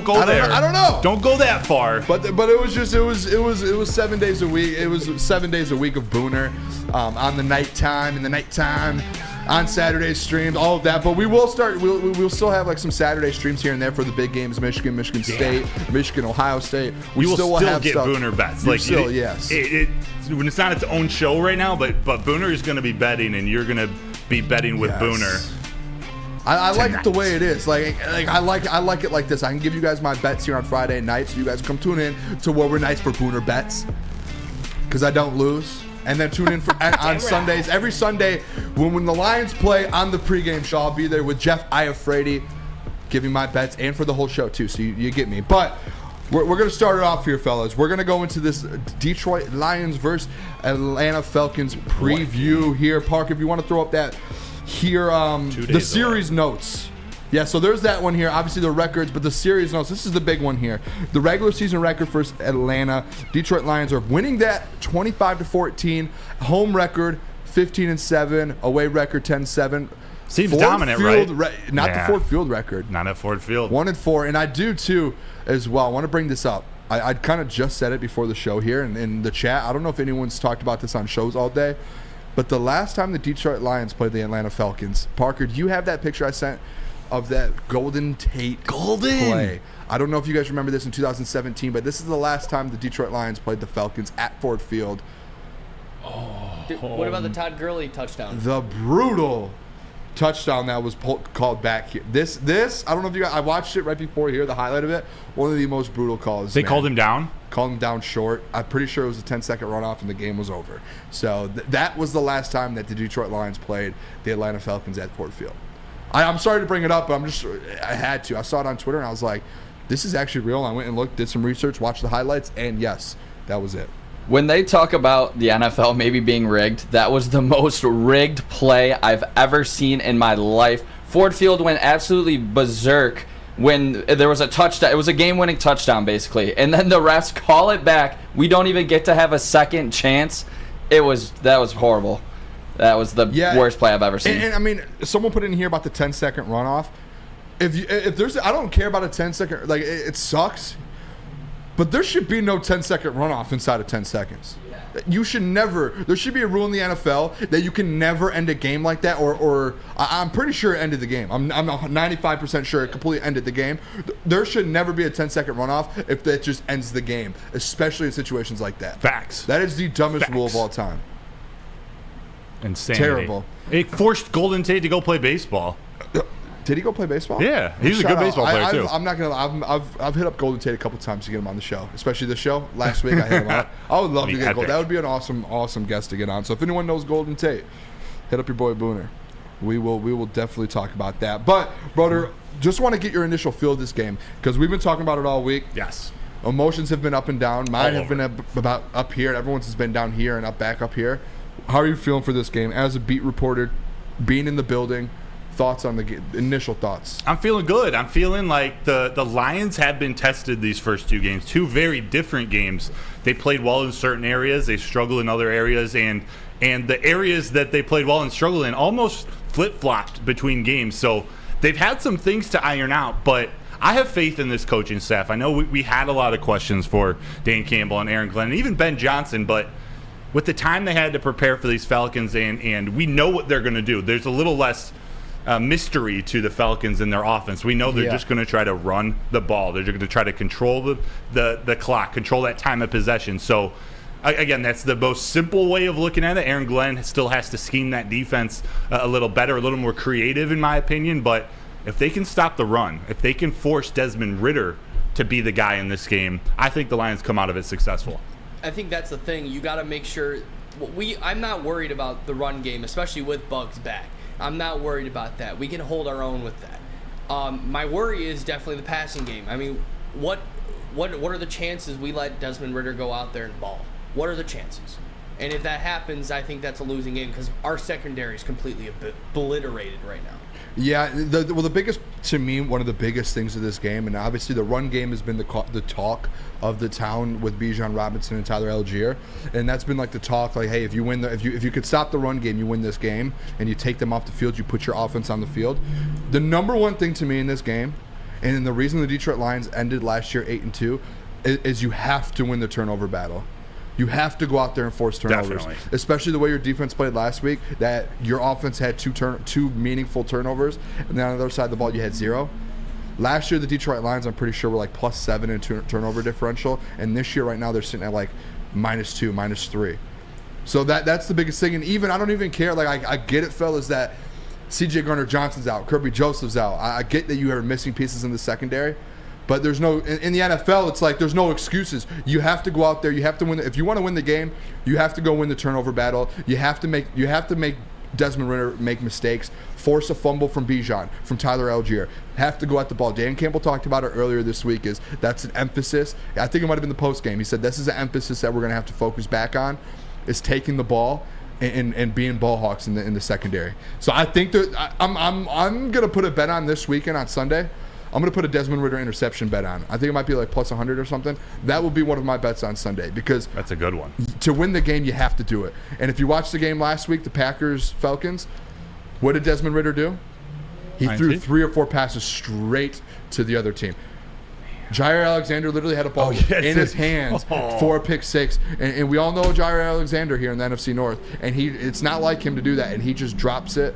go there. I don't know. Don't go that far. But it was just it was 7 days a week. It was 7 days a week of Booner, on the nighttime, on Saturday streams, all of that. But we will start. We'll still have like some Saturday streams here and there for the big games: Michigan State, Michigan, Ohio State. We will still have get stuff. Booner bets. Yes. When it's not its own show right now, but Booner is going to be betting, and you're going to be betting with Booner. I like it the way it is. Like I like it like this. I can give you guys my bets here on Friday night, so you guys come tune in to Woodward Nights for Booner bets, because I don't lose. And then tune in on Sundays. Every Sunday when the Lions play on the pregame show, I'll be there with Jeff Iafrady, giving my bets, and for the whole show too. So you get me. But we're going to start it off here, fellas. We're going to go into this Detroit Lions versus Atlanta Falcons preview here. Park, if you want to throw up that. Here, the series notes. Yeah, so there's that one here. Obviously the records, but the series notes. This is the big one here. The regular season record for Atlanta. Detroit Lions are winning that 25-14. Home record 15-7. Away record 10-7. Seems dominant, right? Not the Ford Field record. Not at Ford Field. 1-4, and I do too as well. I want to bring this up. I kind of just said it before the show here in the chat. I don't know if anyone's talked about this on shows all day. But the last time the Detroit Lions played the Atlanta Falcons, Parker, do you have that picture I sent of that Golden Tate play? I don't know if you guys remember this in 2017, but this is the last time the Detroit Lions played the Falcons at Ford Field. Dude, what about the Todd Gurley touchdown? The brutal touchdown that was called back here. This I don't know if you guys, I watched it right before here, the highlight of it. One of the most brutal calls. They called him down? Called him down short. I'm pretty sure it was a 10-second runoff and the game was over. So that was the last time that the Detroit Lions played the Atlanta Falcons at Ford Field. I'm sorry to bring it up, but I had to. I saw it on Twitter and I was like, this is actually real. I went and looked, did some research, watched the highlights, and yes, that was it. When they talk about the NFL maybe being rigged, that was the most rigged play I've ever seen in my life. Ford Field went absolutely berserk when there was a touchdown. It was a game-winning touchdown, basically. And then the refs call it back. We don't even get to have a second chance. That was horrible. That was the worst play I've ever seen. And I mean, someone put in here about the 10-second runoff. If there's, I don't care about a 10-second. Like, it sucks. But there should be no 10-second runoff inside of 10 seconds. You should never. There should be a rule in the NFL that you can never end a game like that. Or I'm pretty sure it ended the game. I'm 95% sure it completely ended the game. There should never be a 10-second runoff if that just ends the game, especially in situations like that. Facts. That is the dumbest rule of all time. Insanity. Terrible. It forced Golden Tate to go play baseball. Did he go play baseball? Yeah, he's a good baseball player too. I'm not gonna. I've hit up Golden Tate a couple times to get him on the show, especially this show. Last week I hit him up. I would love to get Golden. That would be an awesome guest to get on. So if anyone knows Golden Tate, hit up your boy Booner. We will definitely talk about that. But Broder, just want to get your initial feel of this game because we've been talking about it all week. Yes. Emotions have been up and down. Mine have been about up here. Everyone's has been down here and back up here. How are you feeling for this game as a beat reporter, being in the building? Thoughts on the initial thoughts? I'm feeling good. I'm feeling like the Lions have been tested these first two games. Two very different games. They played well in certain areas. They struggled in other areas. And the areas that they played well and struggled in almost flip-flopped between games. So they've had some things to iron out. But I have faith in this coaching staff. I know we had a lot of questions for Dan Campbell and Aaron Glenn and even Ben Johnson. But with the time they had to prepare for these Falcons and we know what they're going to do, there's a little less mystery to the Falcons in their offense. We know they're just going to try to run the ball. They're going to try to control the clock, control that time of possession. So, again, that's the most simple way of looking at it. Aaron Glenn still has to scheme that defense a little better, a little more creative, in my opinion. But if they can stop the run, if they can force Desmond Ridder to be the guy in this game, I think the Lions come out of it successful. I think that's the thing. You got to make sure. I'm not worried about the run game, especially with Bugs back. I'm not worried about that. We can hold our own with that. My worry is definitely the passing game. I mean, what are the chances we let Desmond Ridder go out there and ball? What are the chances? And if that happens, I think that's a losing game because our secondary is completely obliterated right now. Yeah, the biggest, to me, one of the biggest things of this game, and obviously the run game has been the talk of the town with Bijan Robinson and Tyler Algier, and that's been like the talk, like, hey, if you could stop the run game, you win this game, and you take them off the field, you put your offense on the field. The number one thing to me in this game, and the reason the Detroit Lions ended last year 8-2, is you have to win the turnover battle. You have to go out there and force turnovers. Definitely. Especially the way your defense played last week, that your offense had two meaningful turnovers, and then on the other side of the ball you had 0. Last year the Detroit Lions, I'm pretty sure, were like +7 in turnover differential, and this year right now they're sitting at like -2, -3. So that's the biggest thing. And even I don't even care. Like I get it, fellas, that C.J. Gardner-Johnson's out, Kirby Joseph's out. I get that you are missing pieces in the secondary. But there's no in the NFL. It's like there's no excuses. You have to go out there. You have to win. If you want to win the game, you have to go win the turnover battle. You have to make Desmond Ridder make mistakes. Force a fumble from Bijan, from Tyler Algier. Have to go at the ball. Dan Campbell talked about it earlier this week. That's an emphasis. I think it might have been the post game. He said this is an emphasis that we're going to have to focus back on. Is taking the ball and being ball hawks in the secondary. So I think that I'm going to put a bet on this weekend on Sunday. I'm going to put a Desmond Ridder interception bet on. I think it might be like +100 or something. That will be one of my bets on Sunday because that's a good one. To win the game, you have to do it. And if you watched the game last week, the Packers-Falcons, what did Desmond Ridder do? He threw 3 or 4 passes straight to the other team. Jair Alexander literally had a ball in his hands for a pick 6. And we all know Jair Alexander here in the NFC North. And it's not like him to do that. And he just drops it.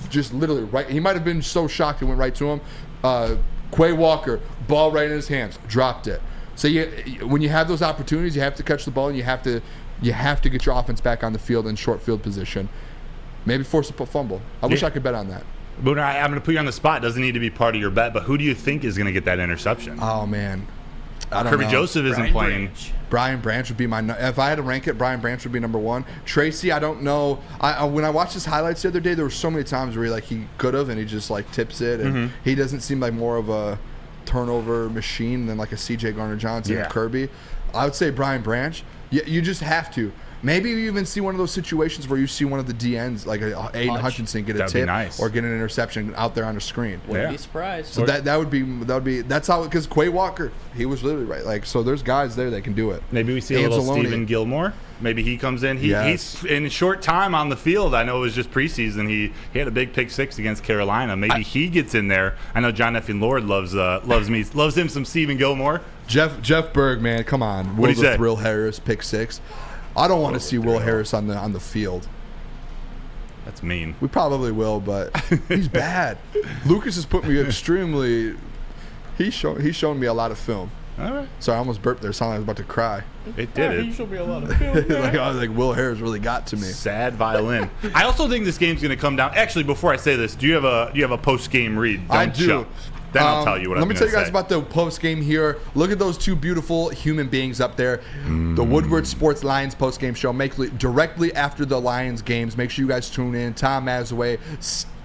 Just literally right. He might have been so shocked it went right to him. Quay Walker, ball right in his hands, dropped it. So when you have those opportunities, you have to catch the ball and you have to get your offense back on the field in short field position. Maybe force a fumble. I wish I could bet on that. Booner, I'm going to put you on the spot. It doesn't need to be part of your bet, but who do you think is going to get that interception? Oh, man. I don't Kirby know. Joseph isn't playing. Brian Branch would be if I had to rank it, Brian Branch would be number 1. Tracy, I don't know. When I watched his highlights the other day, there were so many times where he could have, and he just tips it, and he doesn't seem like more of a turnover machine than like a C.J. Gardner-Johnson or Kirby. I would say Brian Branch, You just have to. Maybe you even see one of those situations where you see one of the DNs, like Aiden Hutchinson, get a That'd be tip nice. or get an interception out there on the screen. Wouldn't be surprised. So that would be that's how, because Quay Walker, he was literally right. Like, so there's guys there that can do it. Maybe we see a little Stephen Gilmore. Maybe he comes in. He's in a short time on the field. I know it was just preseason. He had a big pick 6 against Carolina. Maybe he gets in there. I know John Effing Lord loves him some Stephen Gilmore. Jeff Berg, man, come on. What do you say? Will Harris pick 6. I don't want to see Will Harris on the field. That's mean. We probably will, but he's bad. Lucas has put me extremely. He's shown me a lot of film. All right. So I almost burped there. Sounded like I was about to cry. It did. He showed me a lot of film. I was like, Will Harris really got to me. Sad violin. I also think this game's going to come down. Actually, before I say this, do you have a post game read? I do. Jump. Then I'll tell you what I'm Let going to say. me tell you guys about the post game here. Look at those two beautiful human beings up there. The Woodward Sports Lions post game show, directly after the Lions games. Make sure you guys tune in. Tom Mazaway,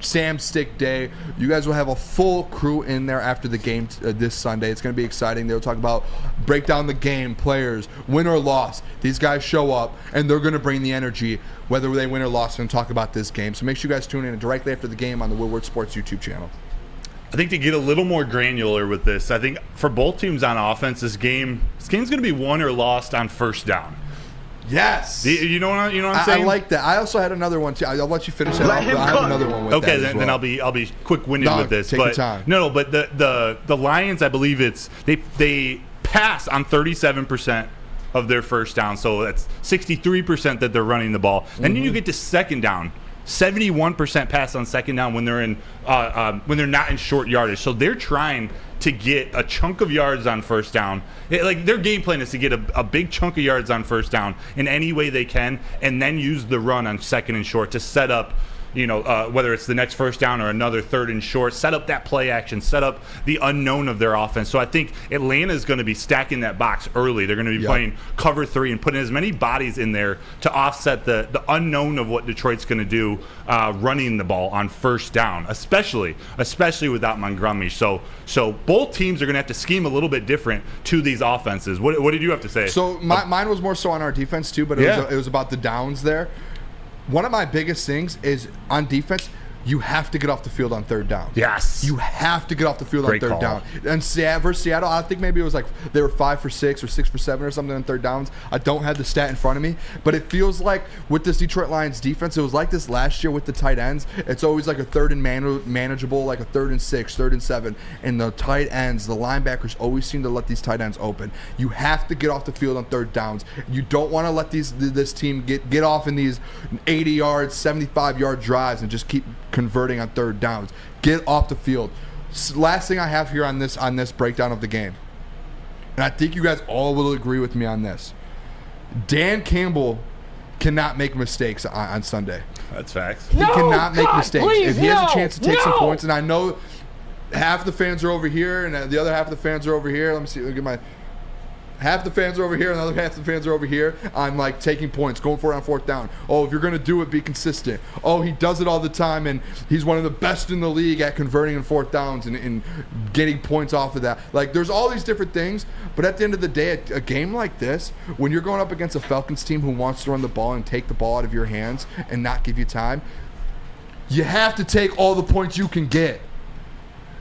Sam Stick Day. You guys will have a full crew in there after the game this Sunday. It's going to be exciting. They'll talk about, break down the game, players, win or loss. These guys show up, and they're going to bring the energy, whether they win or loss, and talk about this game. So make sure you guys tune in directly after the game on the Woodward Sports YouTube channel. I think to get a little more granular with this, I think for both teams on offense, this game's going to be won or lost on first down. Yes. You know what I'm saying? I like that. I also had another one too. I'll let you finish that off, but I have another one with okay, that. then I'll be quick-winded with this. Take but your time. No, but the Lions, I believe they pass on 37% of their first down, so that's 63% that they're running the ball. Then you get to second down. 71% pass on second down when they're not in short yardage. So they're trying to get a chunk of yards on first down. Their game plan is to get a big chunk of yards on first down in any way they can, and then use the run on second and short to set up, whether it's the next first down or another third and short, set up that play action, set up the unknown of their offense. So I think Atlanta's going to be stacking that box early. They're going to be playing cover 3 and putting as many bodies in there to offset the unknown of what Detroit's going to do running the ball on first down, especially without Montgomery. So both teams are going to have to scheme a little bit different to these offenses. What did you have to say? So mine was more so on our defense too, but it was about the downs there. One of my biggest things is on defense, you have to get off the field on third down. Yes. You have to get off the field Great on third call. down. And versus Seattle, I think maybe it was like they were 5 for 6 or 6 for 7 or something on third downs. I don't have the stat in front of me, but it feels like with this Detroit Lions defense, it was like this last year with the tight ends. It's always like a third and manageable, like a 3rd and 6, 3rd and 7. And the tight ends, the linebackers always seem to let these tight ends open. You have to get off the field on third downs. You don't want to let this team get off in these 80-yard, 75-yard drives and just keep converting on third downs. Get off the field. Last thing I have here on this breakdown of the game, and I think you guys all will agree with me on this. Dan Campbell cannot make mistakes on Sunday. That's facts. He cannot make mistakes. If he has a chance to take some points, and I know half the fans are over here and the other half of the fans are over here. Let me see. Let me get my... Half the fans are over here and the other half of the fans are over here. I'm like taking points, going for it on fourth down. Oh, if you're going to do it, be consistent. Oh, he does it all the time, and he's one of the best in the league at converting in fourth downs and getting points off of that. Like, there's all these different things, but at the end of the day, a game like this, when you're going up against a Falcons team who wants to run the ball and take the ball out of your hands and not give you time, you have to take all the points you can get.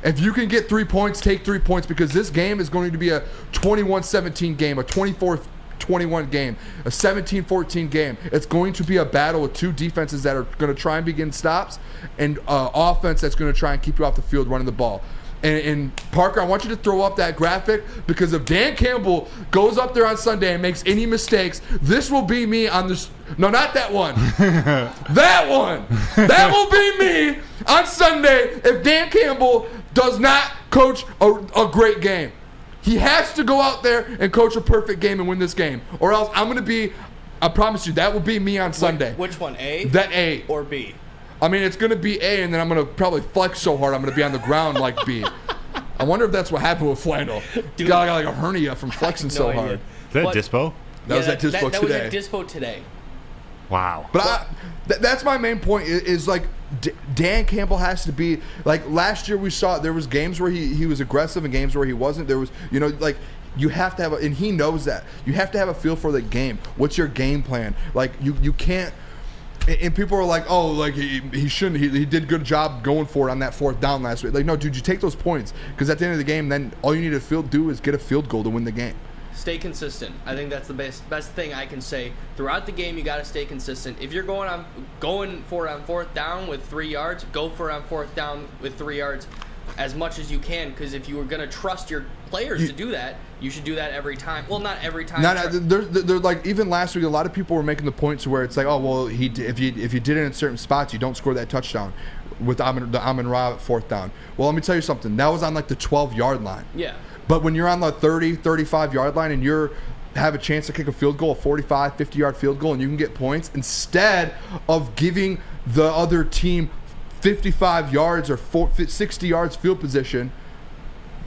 If you can get 3 points, take 3 points, because this game is going to be a 21-17 game, a 24-21 game, a 17-14 game. It's going to be a battle with two defenses that are going to try and begin stops and offense that's going to try and keep you off the field running the ball. And Parker, I want you to throw up that graphic, because if Dan Campbell goes up there on Sunday and makes any mistakes, this will be me on this. No, not that one. That one. That will be me on Sunday if Dan Campbell does not coach a great game. He has to go out there and coach a perfect game and win this game, or else I'm going to be, I promise you, that will be me on Sunday. Which one, A? That A. Or B? I mean, it's going to be A, and then I'm going to probably flex so hard I'm going to be on the ground like B. I wonder if that's what happened with Flannel. Dude, got like a hernia from flexing so hard. Is that Dispo? That was at Dispo that today. was at Dispo today. Wow. But that's my main point is like Dan Campbell has to be, like last year we saw there was games where he was aggressive and games where he wasn't. There was, like you have to have, and he knows that. You have to have a feel for the game. What's your game plan? Like, you can't, and people are like, oh, like he shouldn't, he did a good job going for it on that 4th down last week. Like, no, dude, you take those points, because at the end of the game, then all you need to do is get a field goal to win the game. Stay consistent. I think that's the best thing I can say. Throughout the game, you got to stay consistent. If you're going for it on 4th down with 3 yards, go for it on 4th down with 3 yards as much as you can, because if you were going to trust your players to do that, you should do that every time. Well, not every time. They're like, even last week, a lot of people were making the points where it's like, oh, well, if you did it in certain spots, you don't score that touchdown with the Amon-Ra at 4th down. Well, let me tell you something. That was on like the 12-yard line. Yeah. But when you're on the 30, 35-yard line and you have a chance to kick a field goal, a 45, 50-yard field goal, and you can get points, instead of giving the other team 55 yards or 60 yards field position,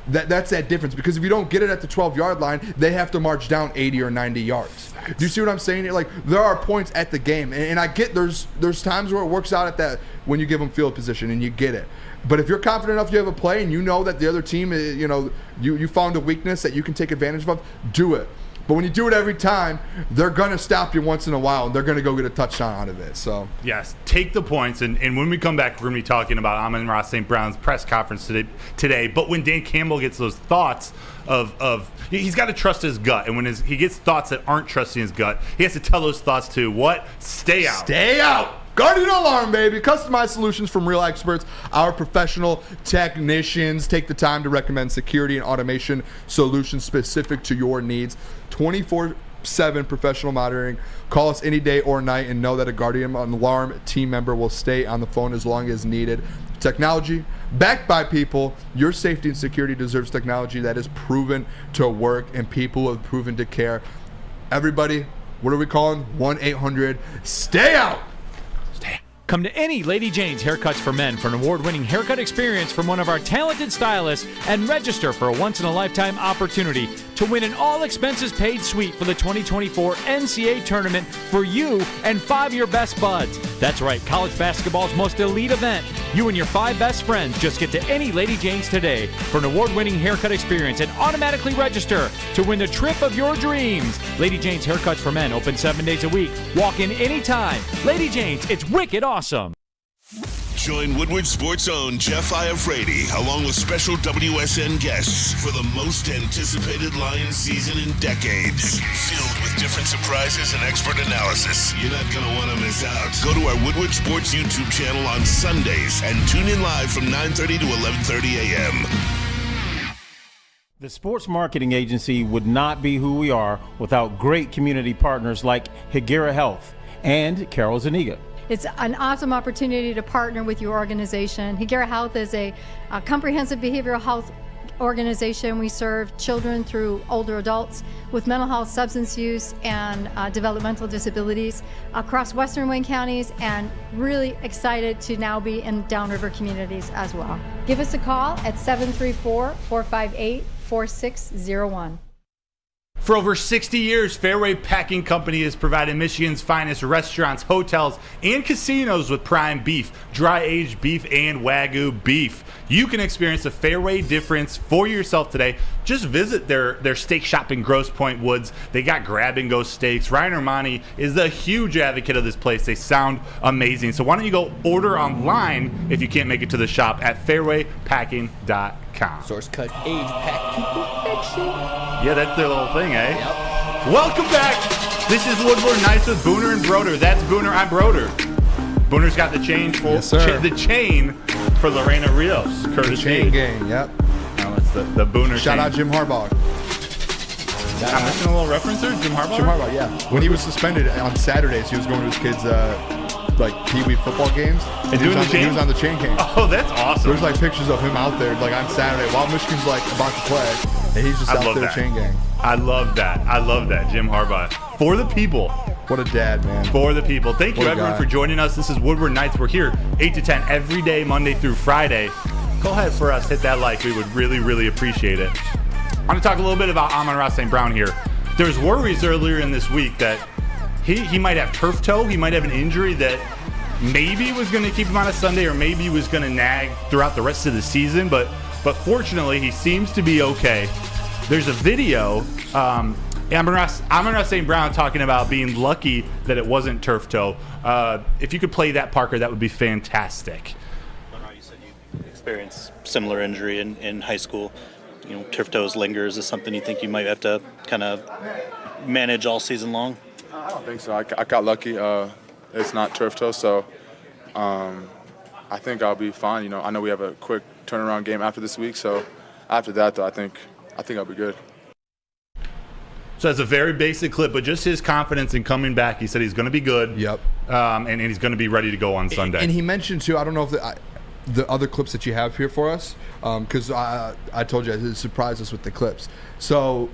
that's that difference. Because if you don't get it at the 12-yard line, they have to march down 80 or 90 yards. Do you see what I'm saying? Like, there are points at the game, and I get there's times where it works out at that when you give them field position and you get it. But if you're confident enough you have a play and you know that the other team, you found a weakness that you can take advantage of, do it. But when you do it every time, they're going to stop you once in a while, and they're going to go get a touchdown out of it. So yes, take the points. And when we come back, we're going to be talking about Amon-Ra St. Brown's press conference today. But when Dan Campbell gets those thoughts of he's got to trust his gut. And when he gets thoughts that aren't trusting his gut, he has to tell those thoughts to what? Stay out. Stay out. Guardian Alarm, baby. Customized solutions from real experts. Our professional technicians take the time to recommend security and automation solutions specific to your needs. 24/7 professional monitoring. Call us any day or night and know that a Guardian Alarm team member will stay on the phone as long as needed. Technology backed by people. Your safety and security deserves technology that is proven to work and people who have proven to care. Everybody, what are we calling? 1-800-STAY-OUT. Come to any Lady Jane's Haircuts for Men for an award-winning haircut experience from one of our talented stylists and register for a once-in-a-lifetime opportunity to win an all-expenses-paid suite for the 2024 NCAA tournament for you and 5 of your best buds. That's right, college basketball's most elite event. You and your 5 best friends just get to any Lady Jane's today for an award-winning haircut experience and automatically register to win the trip of your dreams. Lady Jane's Haircuts for Men, open 7 days a week. Walk in anytime. Lady Jane's, it's wicked awesome. Join Woodward Sports' own Jeff Iafrate along with special WSN guests for the most anticipated Lions season in decades. Filled with different surprises and expert analysis. You're not going to want to miss out. Go to our Woodward Sports YouTube channel on Sundays and tune in live from 9:30 to 11:30 a.m. The sports marketing agency would not be who we are without great community partners like Higuera Health and Carol Zaniga. It's an awesome opportunity to partner with your organization. Higuera Health is a comprehensive behavioral health organization. We serve children through older adults with mental health, substance use, and developmental disabilities across Western Wayne counties, and really excited to now be in downriver communities as well. Give us a call at 734-458-4601. For over 60 years, Fairway Packing Company has provided Michigan's finest restaurants, hotels, and casinos with prime beef, dry-aged beef, and Wagyu beef. You can experience the Fairway difference for yourself today. Just visit their steak shop in Grosse Pointe Woods. They got grab-and-go steaks. Ryan Ermanni is a huge advocate of this place. They sound amazing. So why don't you go order online if you can't make it to the shop at fairwaypacking.com. Source cut, age, pack to perfection. Yeah, that's their little thing, eh? Yep. Welcome back. This is Woodward Nights with Booner and Broder. That's Booner, I'm Broder. Booner's got the chain for the chain for Lorena Rios. Curtis Chain gang, yep. No, it's the Booner Shout chain. out Jim Harbaugh. I'm missing a little reference there, Jim Harbaugh? Jim Harbaugh, yeah. When he was suspended on Saturdays, he was going to his kids' Pee-wee football games. And he was on the chain gang. Oh, that's awesome. There's like pictures of him out there like on Saturday while Michigan's like about to play, and he's just out there chain gang. I love that. Jim Harbaugh. For the people. What a dad, man. For the people. Thank you, everyone, for joining us. This is Woodward Nights. We're here 8 to 10 every day, Monday through Friday. Go ahead for us. Hit that like. We would really, really appreciate it. I want to talk a little bit about Amon-Ra St. Brown here. There's worries earlier in this week that he might have turf toe. He might have an injury that maybe was going to keep him on a Sunday, or maybe was going to nag throughout the rest of the season. But fortunately, he seems to be okay. there's a video. Amon-Ra St. Brown talking about being lucky that it wasn't turf toe. If you could play that, Parker, that would be fantastic. You said you experienced similar injury in high school. Turf toes lingers. Is this something you think you might have to kind of manage all season long? I don't think so. I got lucky. It's not turf toe, so I think I'll be fine. I know we have a quick turnaround game after this week, so after that, though, I think I'll be good. So that's a very basic clip, but just his confidence in coming back. He said he's going to be good. Yep. And he's going to be ready to go on Sunday. And he mentioned, too, I don't know if the other clips that you have here for us, because I told you it surprised us with the clips. So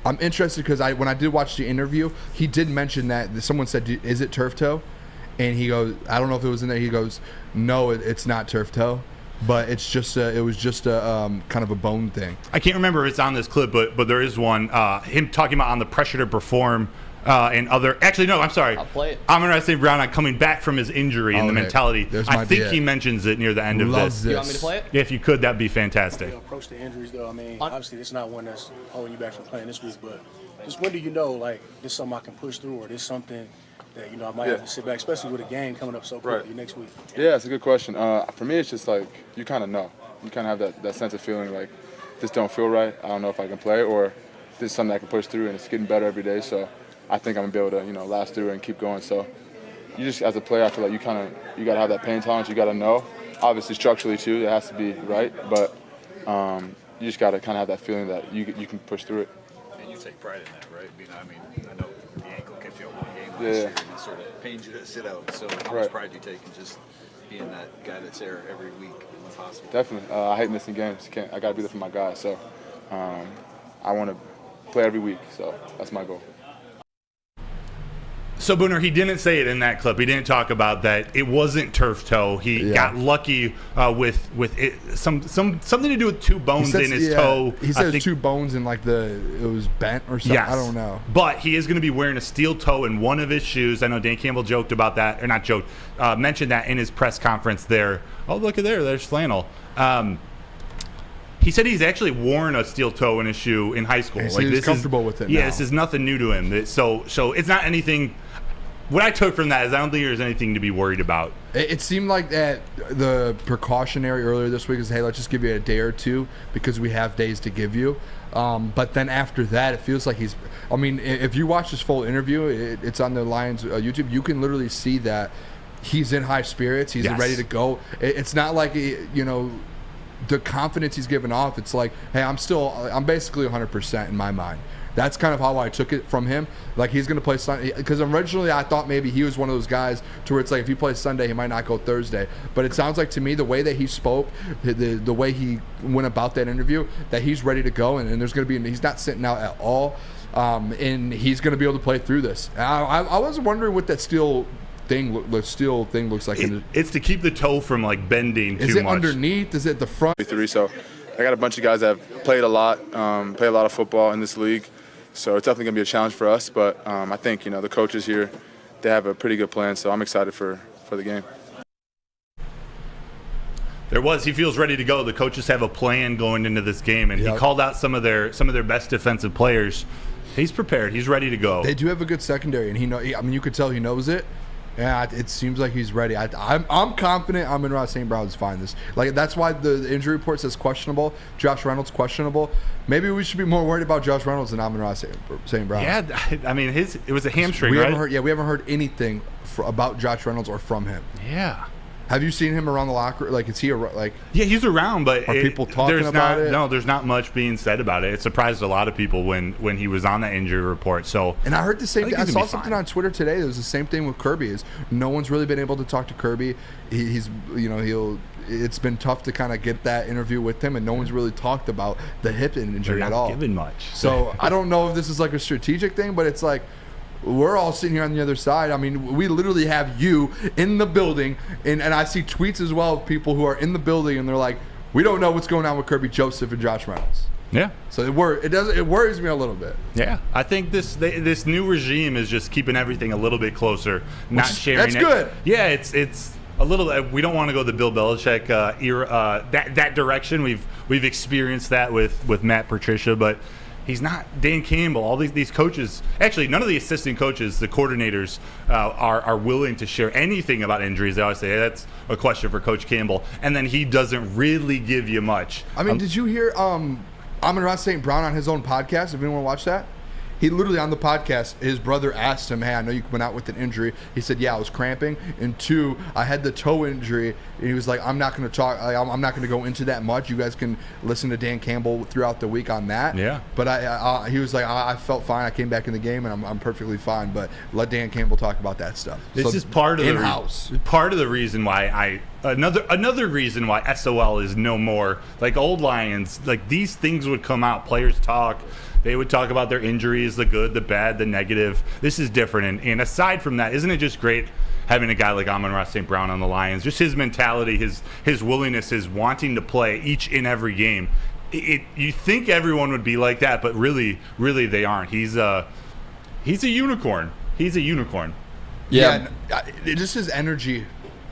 I'm interested because when I did watch the interview, he did mention that someone said, is it turf toe? And he goes, I don't know if it was in there. He goes, no, it's not turf toe. But it was just a kind of a bone thing. I can't remember if it's on this clip, but there is one. Him talking about on the pressure to perform and other. Actually, no, I'm sorry. I'll play it. Amon-Ra St. Brown on coming back from his injury and the mentality. I think he mentions it near the end of this. You want me to play it? If you could, that'd be fantastic. Approach the injuries, though. I mean, obviously, it's not one that's holding you back from playing this week, but just when do you know, like, this is something I can push through, or this is something that I might have to sit back, especially with a game coming up so quickly next week? Yeah, it's a good question. For me, it's just like you kind of know. You kind of have that sense of feeling like this don't feel right. I don't know if I can play, or this is something I can push through, and it's getting better every day. So I think I'm gonna be able to last through and keep going. So you just, as a player, I feel like you gotta have that pain tolerance. You gotta know. Obviously, structurally too, it has to be right, but you just gotta kind of have that feeling that you can push through it. And you take pride in that, right? I know the ankle kept you out one game last year, and it sort of pains you to sit out. So how much pride do you take in just being that guy that's there every week when possible? Definitely. I hate missing games. I got to be there for my guys. So I want to play every week. So that's my goal. So, Booner, he didn't say it in that clip. He didn't talk about that. It wasn't turf toe. He got lucky with it, something to do with two bones in his toe. He says two bones and it was bent or something. Yes. I don't know. But he is going to be wearing a steel toe in one of his shoes. I know Dan Campbell joked about that, or not joked, mentioned that in his press conference there. Oh, look at there. There's flannel. He said he's actually worn a steel toe in his shoe in high school. He's comfortable with it now. Yeah, this is nothing new to him. So it's not anything. What I took from that is I don't think there's anything to be worried about. It seemed like that the precautionary earlier this week is, hey, let's just give you a day or two because we have days to give you. But then after that, it feels like if you watch this full interview, it's on the Lions YouTube, you can literally see that he's in high spirits. He's ready to go. It's not like, the confidence he's given off. It's like, hey, I'm basically 100% in my mind. That's kind of how I took it from him. Like, he's going to play Sunday. Because originally I thought maybe he was one of those guys to where it's like if he plays Sunday, he might not go Thursday. But it sounds like to me, the way that he spoke, the way he went about that interview, that he's ready to go. And there's going to be, he's not sitting out at all. And he's going to be able to play through this. I was wondering what that steel thing looks like. It's to keep the toe from bending too much. Is it underneath? Is it the front? So I got a bunch of guys that have played a lot of football in this league. So it's definitely going to be a challenge for us, but I think, the coaches here, they have a pretty good plan, so I'm excited for the game. He feels ready to go. The coaches have a plan going into this game, and he called out some of their best defensive players. He's prepared. He's ready to go. They do have a good secondary, and you could tell he knows it. Yeah, it seems like he's ready. I'm confident Amon-Ra St. Brown is fine. That's why the injury report says questionable. Josh Reynolds questionable. Maybe we should be more worried about Josh Reynolds than Amon-Ra St. Brown. Yeah, it was a hamstring, we haven't heard anything about Josh Reynolds or from him. Yeah. Have you seen him around the locker? Is he Yeah, he's around, but are people talking about it? No, there's not much being said about it. It surprised a lot of people when he was on the injury report. So, and I heard the same thing. I saw something on Twitter today. It was the same thing with Kirby. Is no one's really been able to talk to Kirby. It's been tough to kind of get that interview with him, and no one's really talked about the hip injury at all. Given much. So I don't know if this is a strategic thing, but it's like, we're all sitting here on the other side. I mean, we literally have you in the building, and I see tweets as well of people who are in the building, and they're like, we don't know what's going on with Kirby Joseph and Josh Reynolds. Yeah. So it worries me a little bit. Yeah. I think this new regime is just keeping everything a little bit closer, not sharing. That's good. Yeah, it's a little. We don't want to go the Bill Belichick era, that direction. We've experienced that with Matt Patricia, but he's not Dan Campbell. All these coaches, actually, none of the assistant coaches, the coordinators, are willing to share anything about injuries. They always say, hey, that's a question for Coach Campbell, and then he doesn't really give you much. I mean, did you hear Amon-Ra St. Brown on his own podcast? If anyone watched that? He literally, on the podcast, his brother asked him, hey, I know you went out with an injury. He said, yeah, I was cramping. And 2, I had the toe injury. And he was like, I'm not going to talk. I'm not going to go into that much. You guys can listen to Dan Campbell throughout the week on that. Yeah. But he was like, I felt fine. I came back in the game, and I'm perfectly fine. But let Dan Campbell talk about that stuff. This is part of in-house. Part of the reason why another reason why SOL is no more. Like old Lions, like these things would come out. Players talk. They would talk about their injuries, the good, the bad, the negative. This is different. And aside from that, isn't it just great having a guy like Amon-Ra St. Brown on the Lions? Just his mentality, his willingness, his wanting to play each and every game. You think everyone would be like that, but really they aren't. He's a unicorn. He's a unicorn. Yeah, just his energy.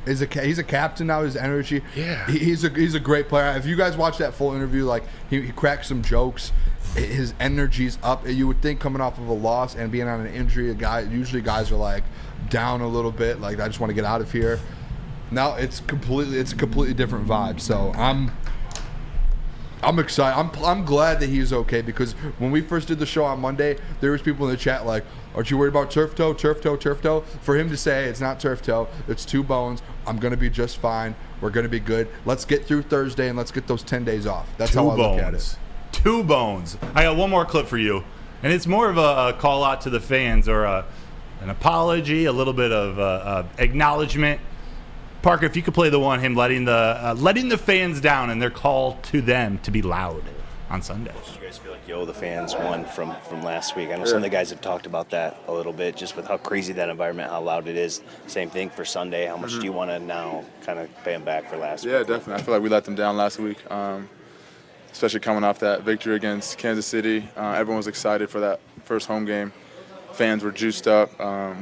He's a captain now. His energy. Yeah. He's a great player. If you guys watch that full interview, like he cracks some jokes. His energy's up. You would think coming off of a loss and being on an injury, usually guys are like down a little bit, like I just want to get out of here. Now it's a completely different vibe. So I'm excited. I'm glad that he's okay, because when we first did the show on Monday, there was people in the chat like, aren't you worried about turf toe? For him to say it's not turf toe, it's 2 bones. I'm gonna be just fine. We're gonna be good. Let's get through Thursday and let's get those 10 days off. That's how I look at it. 2 bones. I got one more clip for you, and it's more of a call out to the fans, or an apology, a little bit of acknowledgement. Parker, if you could play the one, him letting the fans down and their call to them to be loud on Sunday. You guys feel like you owe the fans one from last week? I know some of the guys have talked about that a little bit, just with how crazy that environment, how loud it is. Same thing for Sunday. How much do you want to now kind of pay them back for last week? Yeah, definitely. I feel like we let them down last week. Especially coming off that victory against Kansas City. Everyone was excited for that first home game. Fans were juiced up.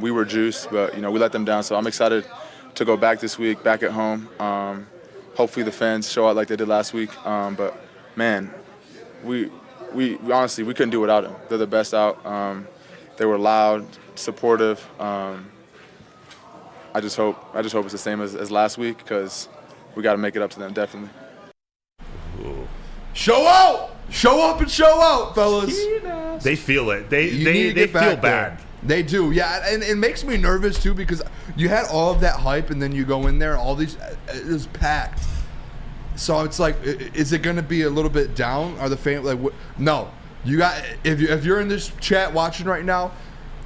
We were juiced, but we let them down. So I'm excited to go back this week, back at home. Hopefully the fans show out like they did last week. But man, we honestly couldn't do without them. They're the best out. They were loud, supportive. I just hope it's the same as last week, because we got to make it up to them, definitely. Show out! Show up and show out, fellas. They feel it. They feel bad. They do, yeah, and it makes me nervous too, because you had all of that hype, and then you go in there, all these, it was packed. So it's like, is it going to be a little bit down? Are the fans like, no? You got, if you're in this chat watching right now,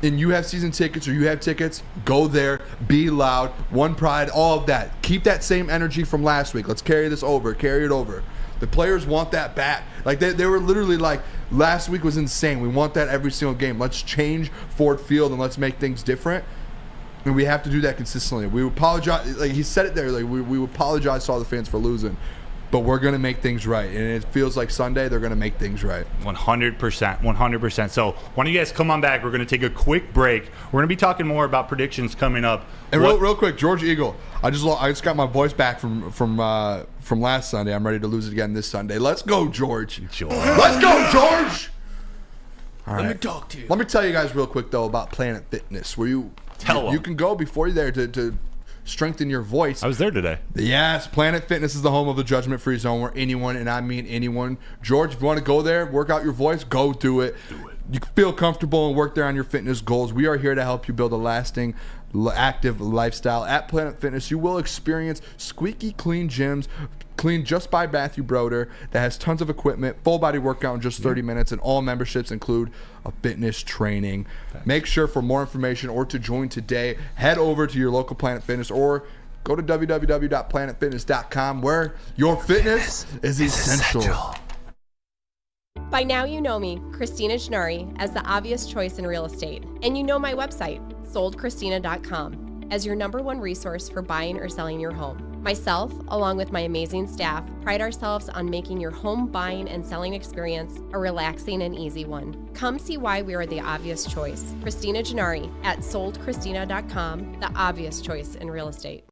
and you have season tickets or you have tickets, go there, be loud, one pride, all of that. Keep that same energy from last week. Let's carry it over. The players want that back. Like they were literally like, last week was insane. We want that every single game. Let's change Ford Field and let's make things different. And we have to do that consistently. We apologize. Like he said it there. Like we apologize to all the fans for losing, but we're gonna make things right. And it feels like Sunday they're gonna make things right. 100%. So why don't you guys come on back? We're gonna take a quick break. We're gonna be talking more about predictions coming up. And real quick, George Eagle. I just got my voice back from last Sunday. I'm ready to lose it again this Sunday. Let's go, George. Let's go, George. All right. Let me talk to you. Let me tell you guys real quick though about Planet Fitness, where you can go before you're there to strengthen your voice. I was there today. Yes, Planet Fitness is the home of the judgment-free zone, where anyone, and I mean anyone, George, if you want to go there, work out your voice, go do it. You can feel comfortable and work there on your fitness goals. We are here to help you build a lasting, active lifestyle. At Planet Fitness, you will experience squeaky clean gyms, cleaned just by Matthew Broder, that has tons of equipment, full body workout in just 30 minutes, and all memberships include a fitness training. Thanks. Make sure for more information or to join today, head over to your local Planet Fitness or go to www.planetfitness.com, where your fitness is essential. By now you know me, Christina Gennari, as the obvious choice in real estate. And you know my website, soldchristina.com, as your #1 resource for buying or selling your home. Myself, along with my amazing staff, pride ourselves on making your home buying and selling experience a relaxing and easy one. Come see why we are the obvious choice. Christina Gennari at soldchristina.com, the obvious choice in real estate.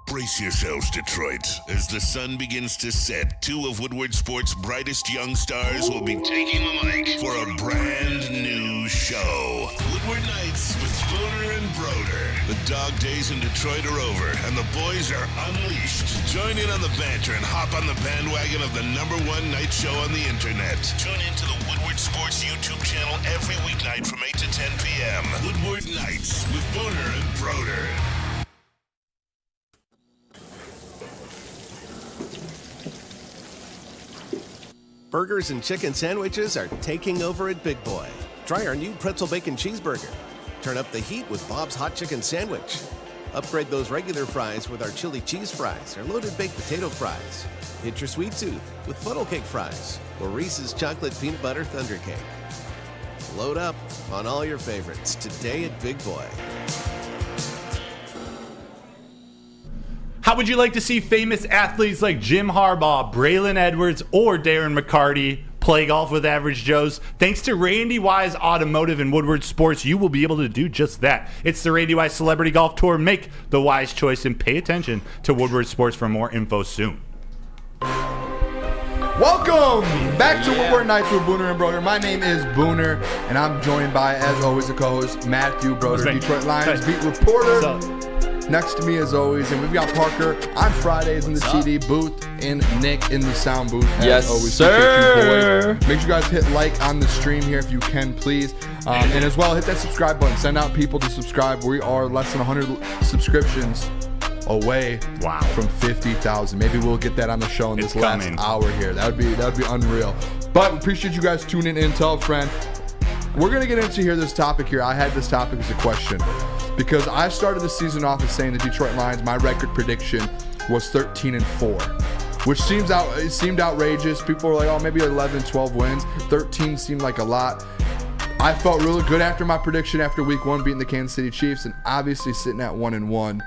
Brace yourselves, Detroit. As the sun begins to set, two of Woodward Sports' brightest young stars will be taking the mic for a brand new show. Woodward Nights with Booner and Broder. The dog days in Detroit are over, and the boys are unleashed. Join in on the banter and hop on the bandwagon of the #1 night show on the internet. Tune into the Woodward Sports YouTube channel every weeknight from 8 to 10 p.m. Woodward Nights with Booner and Broder. Burgers and chicken sandwiches are taking over at Big Boy. Try our new pretzel bacon cheeseburger. Turn up the heat with Bob's Hot Chicken Sandwich. Upgrade those regular fries with our chili cheese fries or loaded baked potato fries. Hit your sweet tooth with funnel cake fries or Reese's chocolate peanut butter thunder cake. Load up on all your favorites today at Big Boy. How would you like to see famous athletes like Jim Harbaugh, Braylon Edwards, or Darren McCarty play golf with Average Joes? Thanks to Randy Wise Automotive and Woodward Sports, you will be able to do just that. It's the Randy Wise Celebrity Golf Tour. Make the wise choice and pay attention to Woodward Sports for more info soon. Welcome back to Woodward Nights with Booner and Broder. My name is Booner, and I'm joined by, as always, the co-host Matthew Broder, Detroit Lions beat reporter. Next to me, as always, and we've got Parker on Fridays in the TD booth and Nick in the sound booth. Yes, always, sir. Make sure you guys hit like on the stream here if you can, please. And as well, hit that subscribe button. Send out people to subscribe. We are less than 100 subscriptions away from 50,000. Maybe we'll get that on the show in this last hour here. That would be unreal. But we appreciate you guys tuning in. Tell a friend. We're gonna get into this topic here. I had this topic as a question because I started the season off as saying the Detroit Lions. My record prediction was 13-4, which seemed outrageous. People were like, "Oh, maybe 11, 12 wins." 13 seemed like a lot. I felt really good after my prediction after Week 1 beating the Kansas City Chiefs, and obviously sitting at 1-1.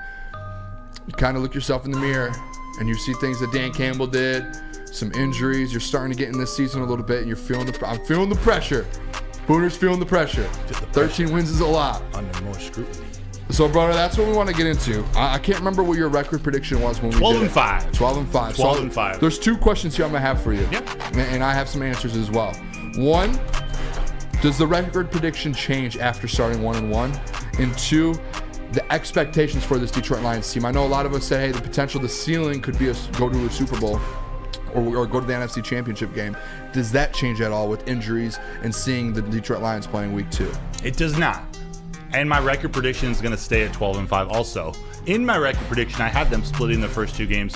You kind of look yourself in the mirror and you see things that Dan Campbell did, some injuries. You're starting to get in this season a little bit, and you're I'm feeling the pressure. Booner's feeling the pressure. 13 wins is a lot. Under more scrutiny. So, brother, that's what we want to get into. I can't remember what your record prediction was when we did 12-5. 12-5. 12-5. There's two questions here I'm going to have for you. Yep. And I have some answers as well. One, does the record prediction change after starting 1-1? And two, the expectations for this Detroit Lions team. I know a lot of us say, hey, the potential, the ceiling could be go to a Super Bowl or go to the NFC Championship game. Does that change at all with injuries and seeing the Detroit Lions playing Week 2? It does not. And my record prediction is going to stay at 12-5 also. In my record prediction, I had them splitting the first two games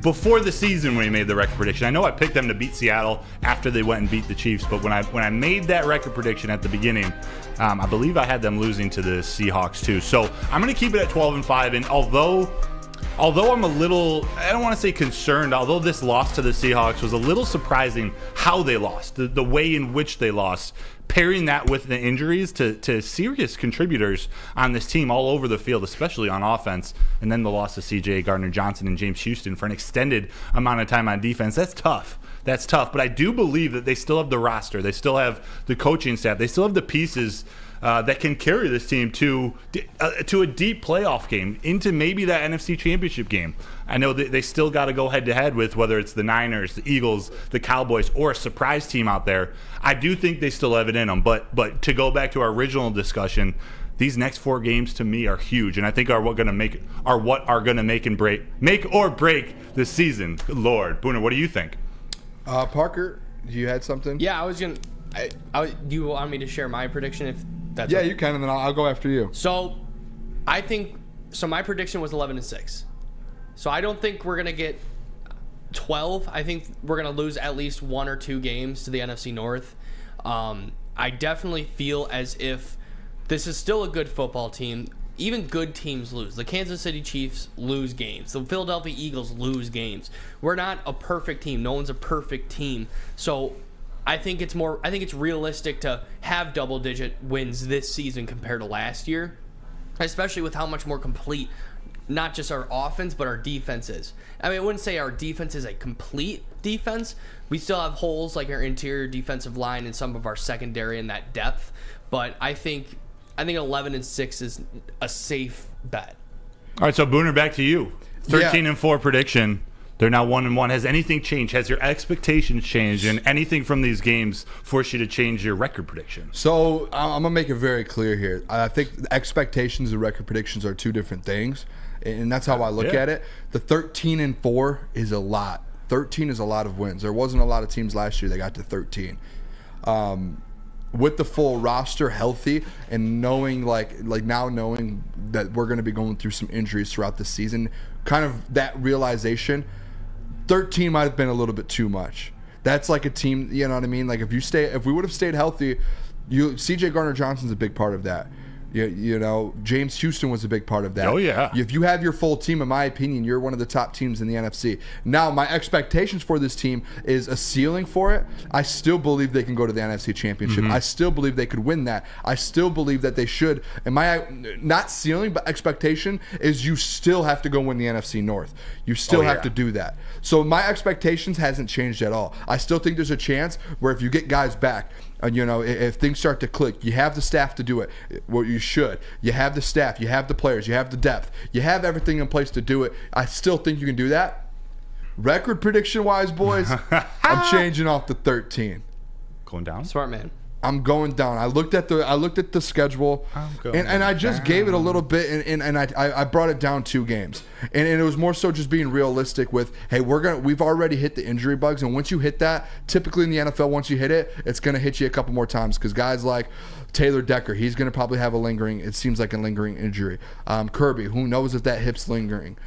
before the season when we made the record prediction. I know I picked them to beat Seattle after they went and beat the Chiefs, but when I made that record prediction at the beginning, I believe I had them losing to the Seahawks too. So I'm going to keep it at 12-5, and although I'm a little, I don't want to say concerned, although this loss to the Seahawks was a little surprising how they lost, the way in which they lost, pairing that with the injuries to serious contributors on this team all over the field, especially on offense, and then the loss to C.J. Gardner-Johnson and James Houston for an extended amount of time on defense. That's tough. But I do believe that they still have the roster. They still have the coaching staff. They still have the pieces that can carry this team to a deep playoff game, into maybe that NFC Championship game. I know that they still got to go head-to-head with whether it's the Niners, the Eagles, the Cowboys, or a surprise team out there. I do think they still have it in them. But to go back to our original discussion, these next 4 games to me are huge, and I think are what are going to make or break this season. Good Lord, Booner, what do you think? Parker, you had something? Yeah, I was gonna. Do you want me to share my prediction? If that's you can, and then I'll go after you. So, I think my prediction was 11-6. So I don't think we're gonna get 12. I think we're gonna lose at least 1 or 2 games to the NFC North. I definitely feel as if this is still a good football team. Even good teams lose. The Kansas City Chiefs lose games. The Philadelphia Eagles lose games. We're not a perfect team. No one's a perfect team. So I think it's realistic to have double-digit wins this season compared to last year, especially with how much more complete not just our offense but our defense is. I mean, I wouldn't say our defense is a complete defense. We still have holes like our interior defensive line and some of our secondary in that depth, but I think 11-6 is a safe bet. All right, so Booner, back to you. 13-4 prediction. They're now 1-1. Has anything changed? Has your expectations changed? And anything from these games force you to change your record prediction? So I'm going to make it very clear here. I think expectations and record predictions are two different things. And that's how I look at it. The 13-4 is a lot. 13 is a lot of wins. There wasn't a lot of teams last year that got to 13. With the full roster healthy and knowing knowing that we're going to be going through some injuries throughout the season, kind of that realization, 13 might have been a little bit too much. That's like a team, you know what I mean? Like if we would have stayed healthy, CJ Gardner-Johnson's a big part of that. You know, James Houston was a big part of that. Oh, yeah. If you have your full team, in my opinion, you're one of the top teams in the NFC. Now, my expectations for this team is a ceiling for it. I still believe they can go to the NFC Championship. I still believe they could win that. I still believe that they should. And my, not ceiling, but expectation is you still have to go win the NFC North. You still have to do that. So my expectations hasn't changed at all. I still think there's a chance where if you get guys back, you know, if things start to click, you have the staff to do it. Well, you should. You have the staff. You have the players. You have the depth. You have everything in place to do it. I still think you can do that. Record prediction-wise, boys, I'm changing off the 13. Going down? Smart man. I'm going down. I looked at the schedule, and I just gave it a little bit, and I brought it down 2 games, and it was more so just being realistic with, hey, we've already hit the injury bugs, and once you hit that, typically in the NFL, once you hit it, it's gonna hit you a couple more times because guys like Taylor Decker, he's gonna probably have a lingering injury. Kirby, who knows if that hip's lingering.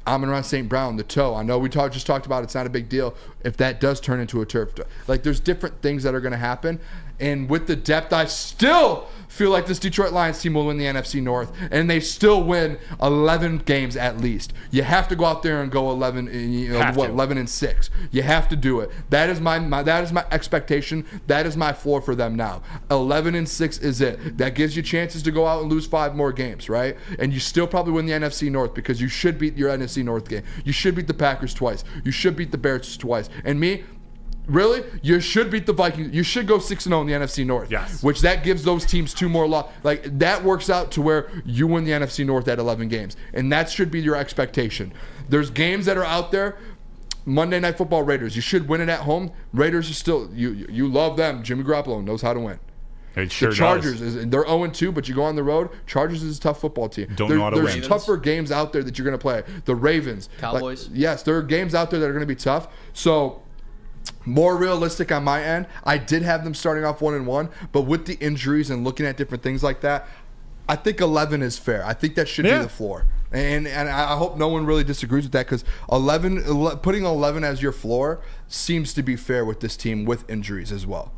Amon-Ra St. Brown, the toe. I know we just talked about it's not a big deal if that does turn into a turf. Like, there's different things that are going to happen. And with the depth, I still feel like this Detroit Lions team will win the NFC North. And they still win 11 games at least. You have to go out there and go 11-6. You have to do it. That is my expectation. That is my floor for them now. 11-6 is it. That gives you chances to go out and lose 5 more games, right? And you still probably win the NFC North because you should beat your NFC North game. You should beat the Packers twice. You should beat the Bears twice. And me, really, you should beat the Vikings. You should go 6-0 in the NFC North. Yes. Which that gives those teams 2 more losses. Like, that works out to where you win the NFC North at 11 games. And that should be your expectation. There's games that are out there. Monday Night Football, Raiders. You should win it at home. Raiders are still, you love them. Jimmy Garoppolo knows how to win. It sure the Chargers, does. They're 0-2, but you go on the road. Chargers is a tough football team. There's tougher games out there that you're going to play. The Ravens. Cowboys. Yes, there are games out there that are going to be tough. So, more realistic on my end. I did have them starting off 1-1, but with the injuries and looking at different things like that, I think 11 is fair. I think that should be the floor. And I hope no one really disagrees with that because putting 11 as your floor seems to be fair with this team with injuries as well.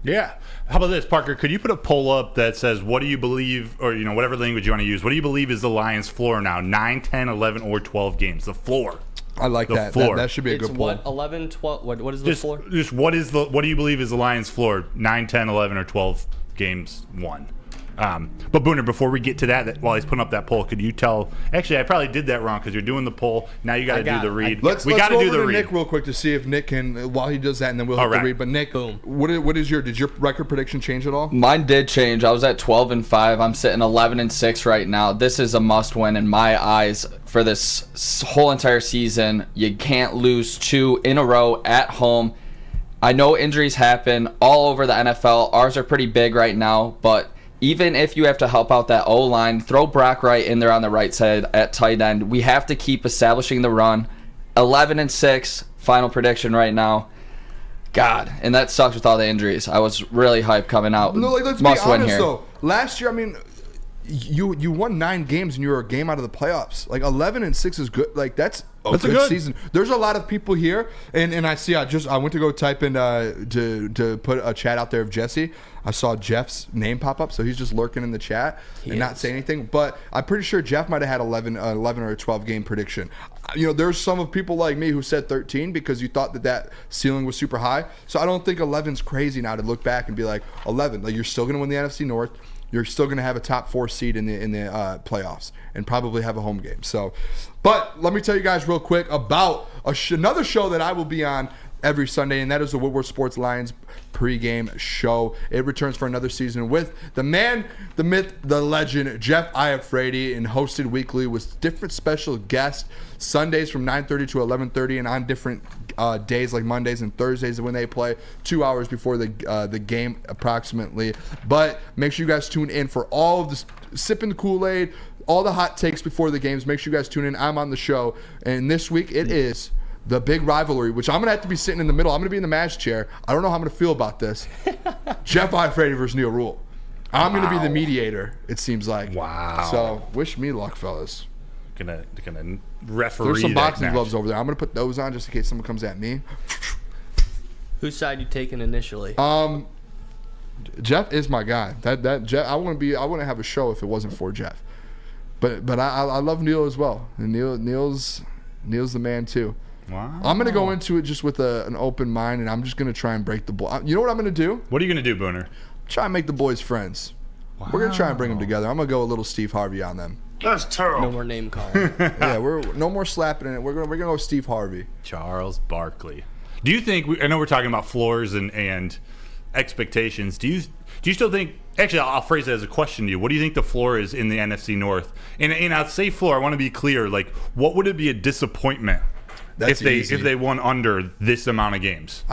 Yeah. How about this, Parker? Could you put a poll up that says, what do you believe, or whatever language you want to use, what do you believe is the Lions' floor now? 9, 10, 11, or 12 games? The floor. I like the that. Floor. That should be a good poll. What, 11, 12? What is the floor? Just what do you believe is the Lions' floor? 9, 10, 11, or 12 games won? But Booner, before we get to that, while he's putting up that poll, could you tell? Actually, I probably did that wrong because you're doing the poll. Now you got to do the read. Let's go over to Nick real quick to see if Nick can, while he does that, and then we'll hit the read. But Nick, did your record prediction change at all? Mine did change. I was at 12-5. I'm sitting 11-6 right now. This is a must-win in my eyes for this whole entire season. You can't lose 2 in a row at home. I know injuries happen all over the NFL. Ours are pretty big right now, but even if you have to help out that O-line, throw Brock Wright in there on the right side at tight end. We have to keep establishing the run. 11-6, final prediction right now. God, and that sucks with all the injuries. I was really hyped coming out. No, let's be honest though. Last year, I mean, you won 9 games and you were a game out of the playoffs. Like 11-6 is good. Like that's a good season. There's a lot of people here, and I see. I went to go type in to put a chat out there of Jesse. I saw Jeff's name pop up, so he's just lurking in the chat and not saying anything. But I'm pretty sure Jeff might have had 11 or a 12 game prediction. There's some of people like me who said 13 because you thought that ceiling was super high. So I don't think 11's crazy now to look back and be like 11. Like you're still going to win the NFC North. You're still going to have a top 4 seed in the playoffs and probably have a home game. So, but let me tell you guys real quick about another show that I will be on every Sunday, and that is the Woodward Sports Lions pregame show. It returns for another season with the man, the myth, the legend, Jeff Iafrate, and hosted weekly with different special guests, Sundays from 9:30 to 11:30, and on different days like Mondays and Thursdays when they play, 2 hours before the game approximately. But make sure you guys tune in for all of this, sipping the Kool-Aid, all the hot takes before the games. Make sure you guys tune in. I'm on the show, and this week it is the big rivalry, which I'm going to have to be sitting in the middle. I'm going to be in the match chair. I don't know how I'm going to feel about this. Jeff Iafrate versus Neil Rule. I'm going to be the mediator, it seems like. Wow. So wish me luck, fellas. Gonna referee. There's some that boxing match. gloves over there. I'm going to put those on just in case someone comes at me. Whose side you taking initially? Jeff is my guy. That Jeff. I wouldn't have a show if it wasn't for Jeff. But I love Neil as well. And Neil's the man too. Wow. I'm going to go into it just with an open mind, and I'm just going to try and break the boy. You know what I'm going to do? What are you going to do, Booner? Try and make the boys friends. Wow. We're going to try and bring them together. I'm going to go a little Steve Harvey on them. That's terrible. No more name calling. Yeah, we're no more slapping in it. We're gonna go Steve Harvey. Charles Barkley. Do you think? I know we're talking about floors and expectations. Do you still think? Actually, I'll phrase it as a question to you. What do you think the floor is in the NFC North? And I'll say floor. I want to be clear. Like, what would it be a disappointment if they won under this amount of games?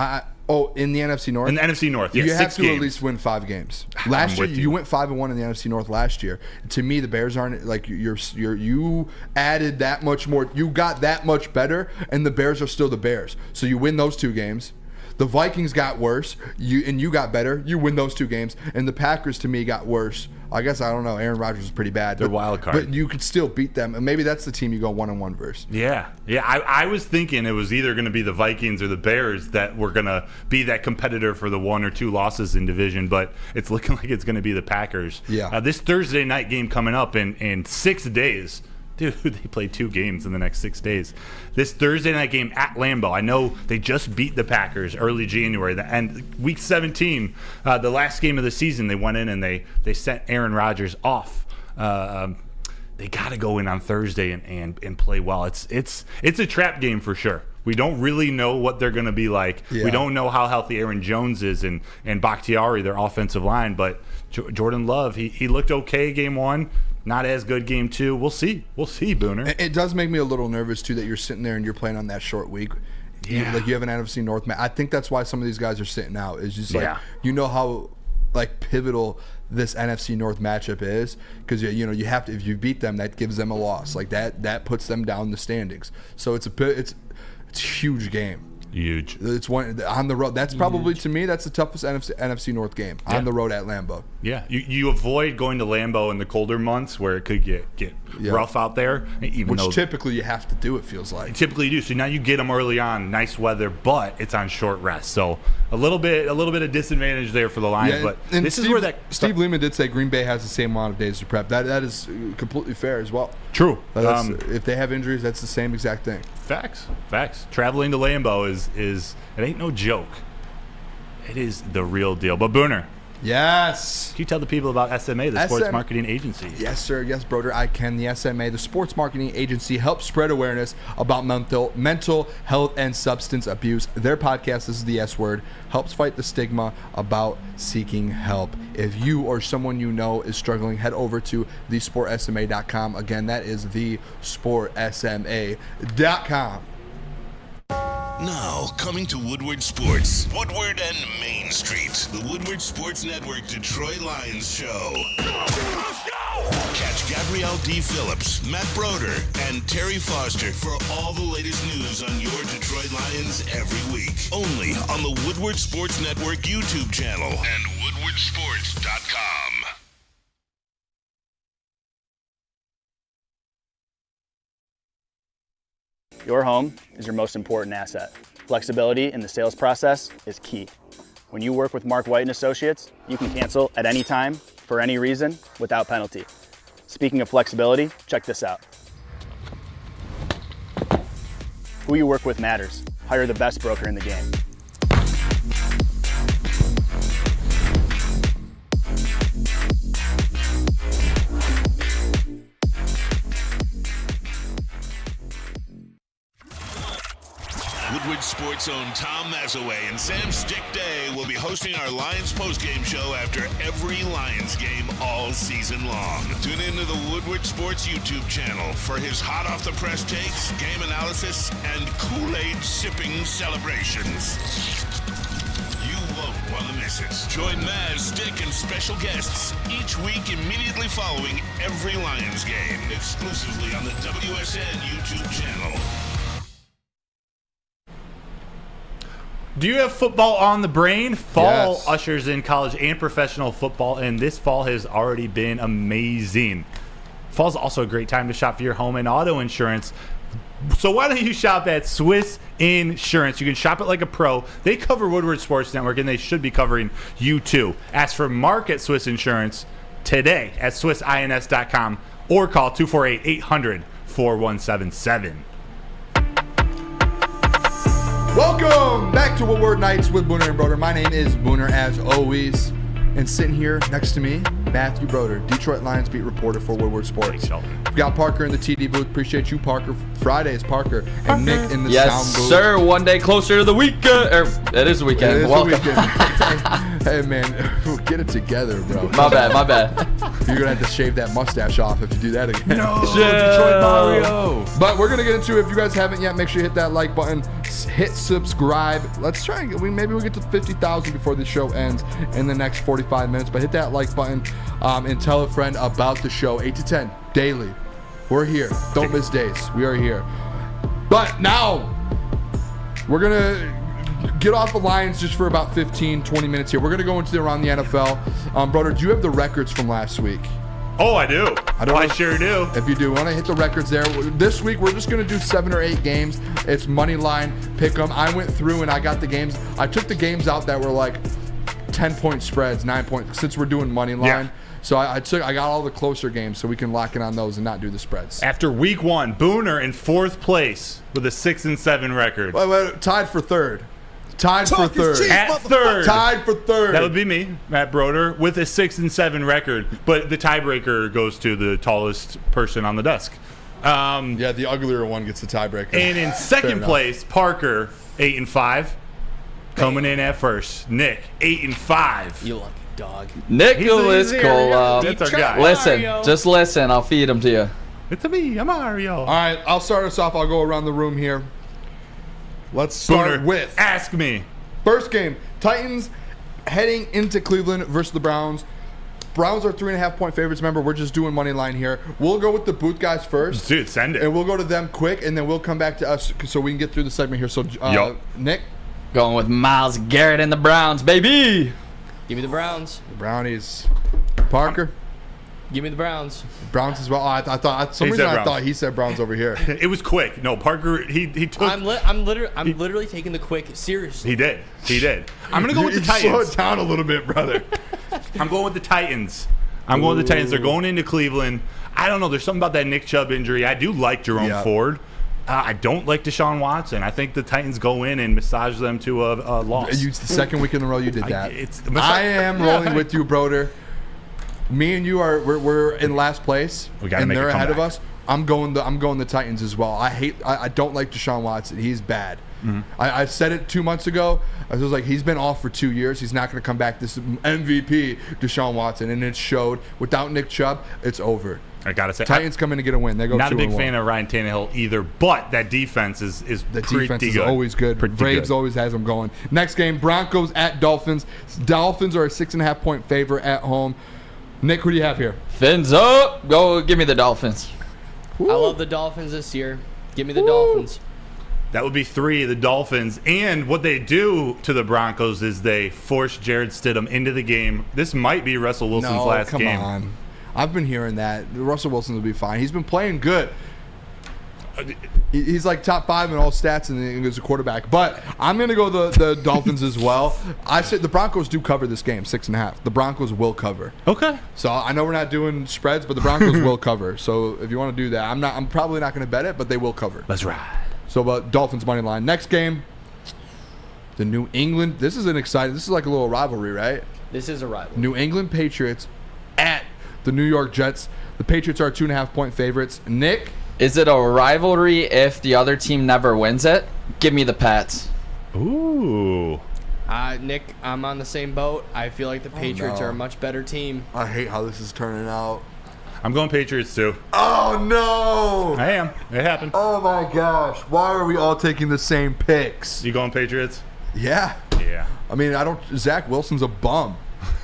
In the NFC North? In the NFC North, yes. You have to games. at least win 5 games. Last year, you went 5-1 in the NFC North last year. To me, the Bears aren't like you added that much more. You got that much better, and the Bears are still the Bears. So you win those 2 games. The Vikings got worse, you got better. You win those 2 games, and the Packers to me got worse. I guess I don't know. Aaron Rodgers is pretty bad. They're wild card, but you could still beat them, and maybe that's the team you go 1-1 versus. Yeah. I was thinking it was either going to be the Vikings or the Bears that were going to be that competitor for the 1 or 2 losses in division, but it's looking like it's going to be the Packers. Yeah. This Thursday night game coming up in 6 days. Dude, they play 2 games in the next 6 days. This Thursday night game at Lambeau, I know they just beat the Packers early January. And week 17, the last game of the season, they went in and they sent Aaron Rodgers off. They got to go in on Thursday and play well. It's a trap game for sure. We don't really know what they're going to be like. Yeah. We don't know how healthy Aaron Jones is and Bakhtiari, their offensive line. But Jordan Love, he looked okay game 1. Not as good game 2. We'll see. Booner. It does make me a little nervous too that you're sitting there and you're playing on that short week. Yeah. Like you have an NFC North match. I think that's why some of these guys are sitting out. Is just like you know how like pivotal this NFC North matchup is, because you have to, if you beat them, that gives them a loss. Like that puts them down the standings. So it's a huge game. Huge. It's one on the road. That's probably to me that's the toughest NFC North game on the road at Lambeau. Yeah, you avoid going to Lambeau in the colder months where it could get rough out there. Which typically you have to do. It feels like typically you do. So now you get them early on, nice weather, but it's on short rest. So a little bit of disadvantage there for the Lions. Yeah, but and this Steve, is where Steve Lehman did say Green Bay has the same amount of days to prep. That is completely fair as well. True. If they have injuries, that's the same exact thing. Facts. Traveling to Lambeau is it ain't no joke. It is the real deal. But Booner. Yes. Can you tell the people about SMA, the sports marketing agency? Yes, sir. Yes, Broder. I can. The SMA, the sports marketing agency, helps spread awareness about mental health and substance abuse. Their podcast, This is the S Word, helps fight the stigma about seeking help. If you or someone you know is struggling, head over to thesportsma.com. Again, that is thesportsma.com. Now, coming to Woodward Sports, Woodward and Main Street, the Woodward Sports Network Detroit Lions show. Let's go! Catch Gabrielle D. Phillips, Matt Broder, and Terry Foster for all the latest news on your Detroit Lions every week. Only on the Woodward Sports Network YouTube channel and woodwardsports.com. Your home is your most important asset. Flexibility in the sales process is key. When you work with Mark White & Associates, you can cancel at any time, for any reason, without penalty. Speaking of flexibility, check this out. Who you work with matters. Hire the best broker in the game. Woodward Sports' own Tom Mazaway and Sam Stick Day will be hosting our Lions postgame show after every Lions game all season long. Tune into the Woodward Sports YouTube channel for his hot-off-the-press takes, game analysis, and Kool-Aid sipping celebrations. You won't want to miss it. Join Maz, Stick, and special guests each week immediately following every Lions game, exclusively on the WSN YouTube channel. Do you have football on the brain? Fall Yes. ushers in college and professional football, and this fall has already been amazing. Fall's also a great time to shop for your home and auto insurance. So why don't you shop at Swiss Insurance? You can shop it like a pro. They cover Woodward Sports Network, and they should be covering you too. Ask for Mark at Swiss Insurance today at swissins.com or call 248-800-4177. Welcome back to Woodward Nights with Booner and Broder. My name is Booner, as always. And sitting here next to me, Matthew Broder, Detroit Lions beat reporter for Woodward Sports. We've got Parker in the TD booth. Appreciate you, Parker. Fridays, Parker. And Nick in the sound booth. Yes, sir. One day closer to the weekend. It is the weekend. It is Welcome. the weekend. Hey, man, get it together, bro. My bad. You're going to have to shave that mustache off if you do that again. No, Detroit Mario. But we're going to get into it. If you guys haven't yet, make sure you hit that like button. Hit subscribe. Let's try and maybe we'll get to 50,000 before the show ends in the next 45 minutes. But hit that like button and tell a friend about the show. 8 to 10 daily. We're here. Don't miss days. We are here. But now we're going to get off the Lions just for about 15, 20 minutes here. We're going to go into around the NFL. Broder, do you have the records from last week? Oh, I do. I sure do. If you do, want to hit the records there. This week, we're just going to do 7 or 8 games. It's money line, pick 'em. I went through and I got the games. I took the games out that were like 10-point spreads, 9 points, since we're doing money line. Yeah. So I got all the closer games so we can lock in on those and not do the spreads. After week 1, Booner in 4th place with a 6-7 record. Wait, tied for third. Tied for third. Tied for third. That would be me, Matt Broder, with a 6-7 record. But the tiebreaker goes to the tallest person on the desk. Yeah, the uglier one gets the tiebreaker. And in second place, Parker, 8-5, coming in at first. Nick, 8-5. You lucky dog. Nicholas Cola. That's our guy. Listen, just listen. I'll feed him to you. It's me. I'm Mario. All right, I'll start us off. I'll go around the room here. Let's start Booner, with ask me. First game, Titans heading into Cleveland versus the Browns. Browns are 3.5-point favorites. Remember, we're just doing money line here. We'll go with the booth guys first. Dude, send it. And we'll go to them quick, and then we'll come back to us so we can get through the segment here. So, Nick? Going with Myles Garrett and the Browns, baby. Give me the Browns. The Brownies. Parker? Give me the Browns. Browns as well. I thought he said Browns over here. It was quick. No, Parker. He took. I'm literally taking the quick seriously. He did. I'm gonna go with the Titans. Slow it down a little bit, brother. I'm going with the Titans. They're going into Cleveland. I don't know. There's something about that Nick Chubb injury. I do like Jerome Ford. I don't like Deshaun Watson. I think the Titans go in and massage them to a loss. It's the second week in a row you did that. I am rolling with you, Broder. Me and you we're in last place, and they're ahead of us. I'm going the Titans as well. I don't like Deshaun Watson. He's bad. Mm-hmm. I said it 2 months ago. I was like, he's been off for 2 years. He's not going to come back. This MVP, Deshaun Watson, and it showed. Without Nick Chubb, it's over. I gotta say, Titans come in to get a win. They go not a big 2-1. fan of Ryan Tannehill either, but that defense is the pretty defense is good. always good. Braves always has them going. Next game, Broncos at Dolphins. Dolphins are a 6.5-point favorite at home. Nick, who do you have here? Fins up. Go, give me the Dolphins. I love the Dolphins this year. Give me the Dolphins. That would be 3 of the Dolphins. And what they do to the Broncos is they force Jared Stidham into the game. This might be Russell Wilson's last game. Come on. I've been hearing that. Russell Wilson will be fine. He's been playing good. He's like top 5 in all stats and as a quarterback. But I'm going to go the Dolphins as well. I said the Broncos do cover this game, 6.5. The Broncos will cover. Okay. So I know we're not doing spreads, but the Broncos will cover. So if you want to do that, I'm probably not going to bet it, but they will cover. That's right. So Dolphins money line. Next game, the New England. This is like a little rivalry, right? This is a rivalry. New England Patriots at the New York Jets. The Patriots are 2.5-point favorites. Nick, Is it a rivalry if the other team never wins it? Give me the Pats. Ooh. Nick, I'm on the same boat. I feel like the Patriots are a much better team. I hate how this is turning out. I'm going Patriots too. Oh no! I am. It happened. Oh my gosh! Why are we all taking the same picks? You going Patriots? Yeah. Yeah. I mean, Zach Wilson's a bum.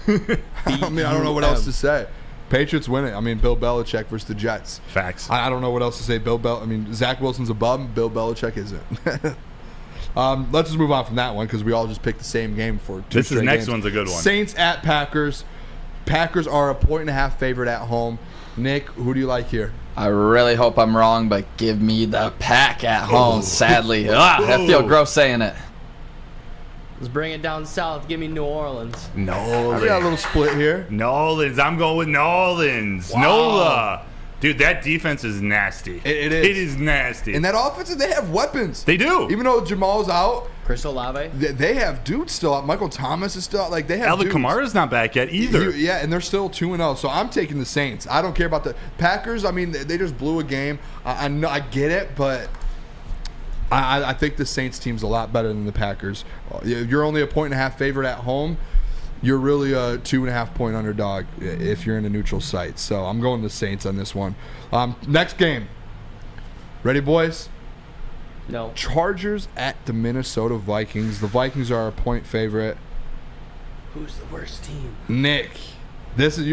I don't know what else to say. Patriots win it. I mean, Bill Belichick versus the Jets. Facts. I don't know what else to say. Zach Wilson's a bum. Bill Belichick isn't. Let's just move on from that one because we all just picked the same game for two straight games. Next one's a good one. Saints at Packers. Packers are a 1.5 favorite at home. Nick, who do you like here? I really hope I'm wrong, but give me the Pack at home, sadly. I feel gross saying it. Let's bring it down south. Give me New Orleans. We got a little split here. Nolans. I'm going with Nolans. Wow. Nola. Dude, that defense is nasty. It is. It is nasty. And that offense, they have weapons. They do. Even though Jamal's out. Chris Olave. They have dudes still out. Michael Thomas is still out. Like, they have Alvin dudes. Kamara's not back yet either. Yeah, and they're still 2-0. So I'm taking the Saints. I don't care about the Packers. I mean, they just blew a game. I know, I get it, but I think the Saints team's a lot better than the Packers. You're only a 1.5 favorite at home. You're really a 2.5 point underdog if you're in a neutral site. So I'm going the Saints on this one. Next game. Ready, boys? No. Chargers at the Minnesota Vikings. The Vikings are a point favorite. Who's the worst team? Nick, this is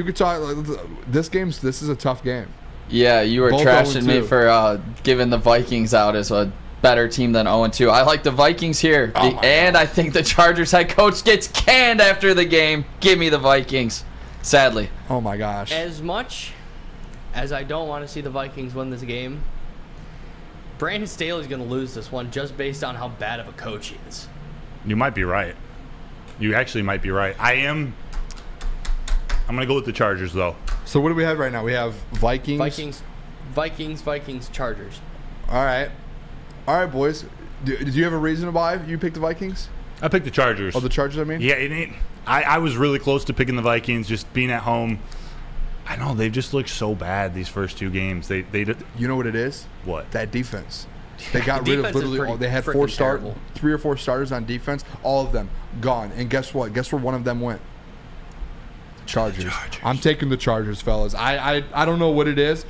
this is a tough game. Yeah, you were Both trashing 0-2. me for giving the Vikings out as a better team than 0-2. I like the Vikings here. And I think the Chargers head coach gets canned after the game. Give me the Vikings, sadly. Oh, my gosh. As much as I don't want to see the Vikings win this game, Brandon Staley's going to lose this one just based on how bad of a coach he is. You might be right. You actually might be right. I'm going to go with the Chargers, though. So what do we have right now? We have Vikings. Vikings, Chargers. All right, boys. Did you have a reason why you picked the Vikings? I picked the Chargers. Oh, the Chargers, I mean? Yeah, it ain't. I was really close to picking the Vikings, just being at home. I know, they've just looked so bad these first two games. They You know what it is? What? That defense. They got rid of literally they had 3 or 4 starters on defense, all of them gone. And guess what? Guess where one of them went? The Chargers. I'm taking the Chargers, fellas. I don't know what it is.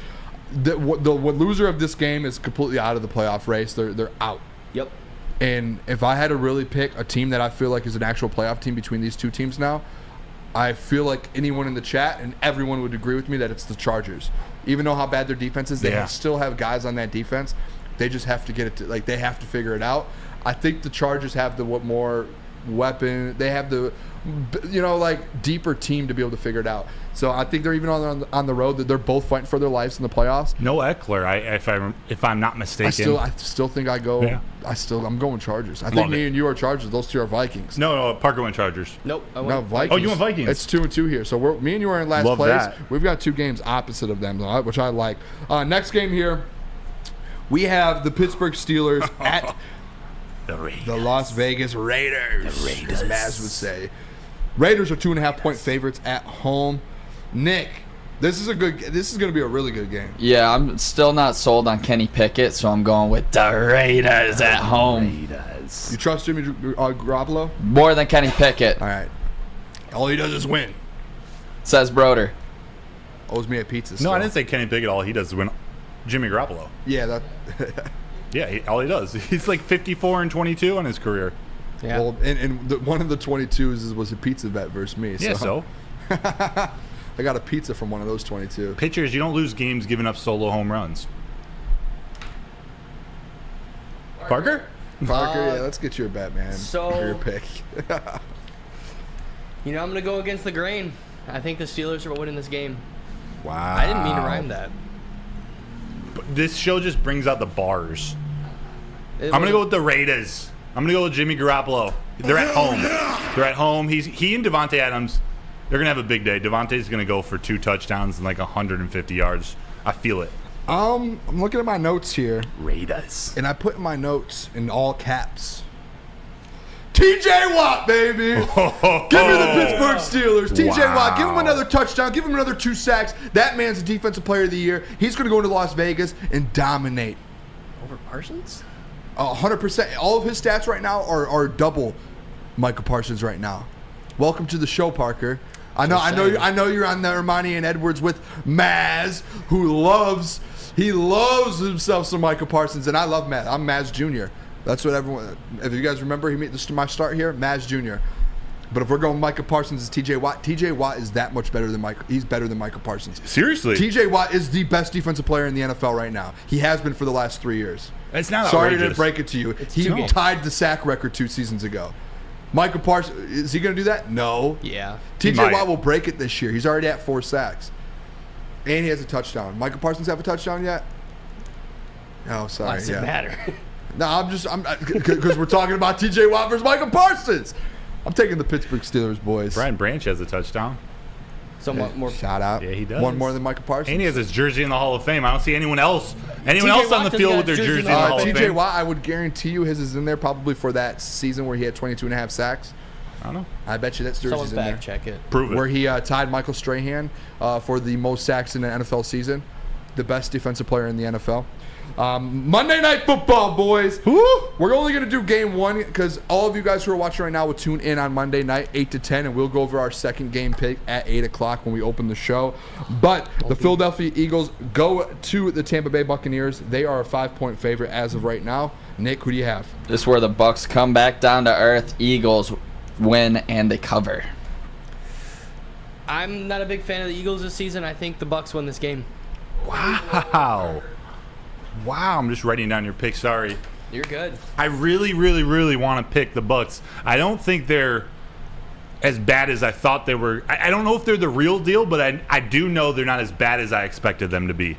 The loser of this game is completely out of the playoff race. They're out. Yep. And if I had to really pick a team that I feel like is an actual playoff team between these two teams now, I feel like anyone in the chat and everyone would agree with me that it's the Chargers. Even though how bad their defense is, they still have guys on that defense. They just have to get it they have to figure it out. I think the Chargers have the more weapon. They have the deeper team to be able to figure it out. So I think they're even on the road that they're both fighting for their lives in the playoffs. No Eckler, if I'm not mistaken. I still think I go. Yeah. I'm going Chargers. I think me and you are Chargers. Those two are Vikings. No, Parker went Chargers. Nope. No, Vikings. Oh, you went Vikings. It's 2-2 here. So me and you are in last Love place. that. We've got 2 games opposite of them, which I like. Next game here, we have the Pittsburgh Steelers at the Las Vegas Raiders. The Raiders, as Maz would say. Raiders are 2.5 point favorites at home. Nick, this is going to be a really good game. Yeah, I'm still not sold on Kenny Pickett, so I'm going with the Raiders at home. You trust Jimmy Garoppolo? More than Kenny Pickett. All right. All he does is win. Says Broder. Owes me a pizza. No, still. I didn't say Kenny Pickett. All he does is win. Jimmy Garoppolo. Yeah, that. Yeah, all he does. He's like 54-22 on his career. Yeah. Well, and one of the 22s was a pizza bet versus me. Yeah, so. I got a pizza from one of those 22. Pitchers, you don't lose games giving up solo home runs. Parker? Yeah, let's get you a bet, man. So, your pick. I'm going to go against the grain. I think the Steelers are winning this game. Wow. I didn't mean to rhyme that. But this show just brings out the bars. I'm going to go with the Raiders. I'm going to go with Jimmy Garoppolo. They're at home. They're at home. He and Devontae Adams, they're going to have a big day. Devontae's going to go for 2 touchdowns and like 150 yards. I feel it. I'm looking at my notes here. Raiders. And I put in my notes in all caps. 2 TJ Watt, baby. Give me the Pittsburgh Steelers. TJ Watt, give him another touchdown. Give him another 2 sacks. That man's a defensive player of the year. He's going to go into Las Vegas and dominate. Over Parsons? 100%. All of his stats right now are double Michael Parsons right now. Welcome to the show, Parker. I know you're on the Ermanni and Edwards with Maz, who loves himself some Michael Parsons, and I love Maz. I'm Maz Jr. That's what everyone. If you guys remember, my start here, Maz Jr. But if we're going Michael Parsons as TJ Watt, TJ Watt is that much better than Michael. He's better than Michael Parsons. Seriously, TJ Watt is the best defensive player in the NFL right now. He has been for the last 3 years. It's not Sorry outrageous. to break it to you. He tied the sack record 2 seasons ago. Michael Parsons, is he going to do that? No. Yeah. TJ Watt will break it this year. He's already at 4 sacks. And he has a touchdown. Michael Parsons have a touchdown yet? Oh, sorry. Why does it matter? No, I'm because we're talking about TJ Watt versus Michael Parsons. I'm taking the Pittsburgh Steelers, boys. Brian Branch has a touchdown. Somewhat more. Shout out. Yeah, he does. One more than Michael Parsons. And he has his jersey in the Hall of Fame. I don't see anyone else on the field with their jersey in the Hall of Fame. TJ Watt, I would guarantee you his is in there probably for that season where he had 22.5 sacks. I don't know. I bet you that jersey's in there. Someone fact check it. Prove it. Where he tied Michael Strahan for the most sacks in an NFL season. The best defensive player in the NFL. Monday Night Football, boys. We're only going to do game 1 because all of you guys who are watching right now will tune in on Monday night, 8 to 10, and we'll go over our second game pick at 8 o'clock when we open the show. But the Philadelphia Eagles go to the Tampa Bay Buccaneers. They are a 5-point favorite as of right now. Nick, who do you have? This is where the Bucs come back down to earth. Eagles win and they cover. I'm not a big fan of the Eagles this season. I think the Bucs win this game. Wow, I'm just writing down your pick. Sorry. You're good. I really, really, really want to pick the Bucs. I don't think they're as bad as I thought they were. I don't know if they're the real deal, but I do know they're not as bad as I expected them to be.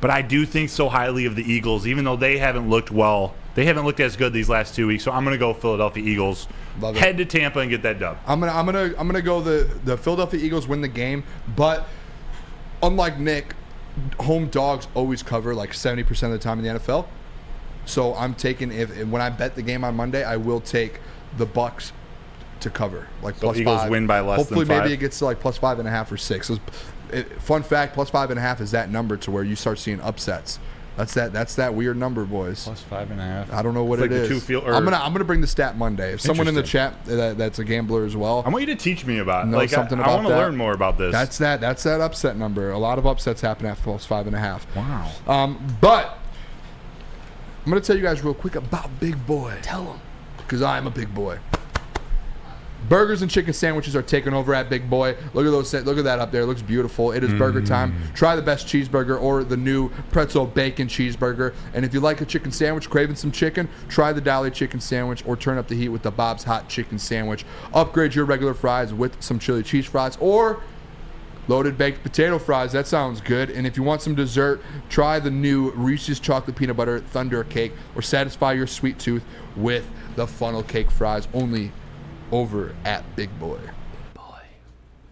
But I do think so highly of the Eagles, even though they haven't looked well. They haven't looked as good these last 2 weeks. So I'm going to go Philadelphia Eagles. Love it. Head to Tampa and get that dub. I'm gonna go the Philadelphia Eagles win the game, but unlike Nick, home dogs always cover like 70% of the time in the NFL. So I'm taking when I bet the game on Monday, I will take the Bucs to cover like So plus Eagles 5. win by less Hopefully than 5. maybe it gets to like plus 5.5 or 6. Fun fact: plus 5.5 is that number to where you start seeing upsets. That's that weird number, boys. Plus 5.5. I don't know what It's it like the is. 2 field- or- I'm gonna bring the stat Monday. If someone in the chat Interesting. that's a gambler as well, I want you to teach me about it. know something I about want to that. learn more about this. That's that upset number. A lot of upsets happen at plus 5.5. Wow. But I'm gonna tell you guys real quick about Big Boy. Tell them. Because I'm a big boy. Burgers and chicken sandwiches are taking over at Big Boy. Look at those. Look at that up there. It looks beautiful. It is burger time. Try the best cheeseburger or the new pretzel bacon cheeseburger. And if you like a chicken sandwich, craving some chicken, try the Dolly chicken sandwich or turn up the heat with the Bob's Hot Chicken Sandwich. Upgrade your regular fries with some chili cheese fries or loaded baked potato fries. That sounds good. And if you want some dessert, try the new Reese's Chocolate Peanut Butter Thunder Cake or satisfy your sweet tooth with the funnel cake fries. Only over at Big Boy.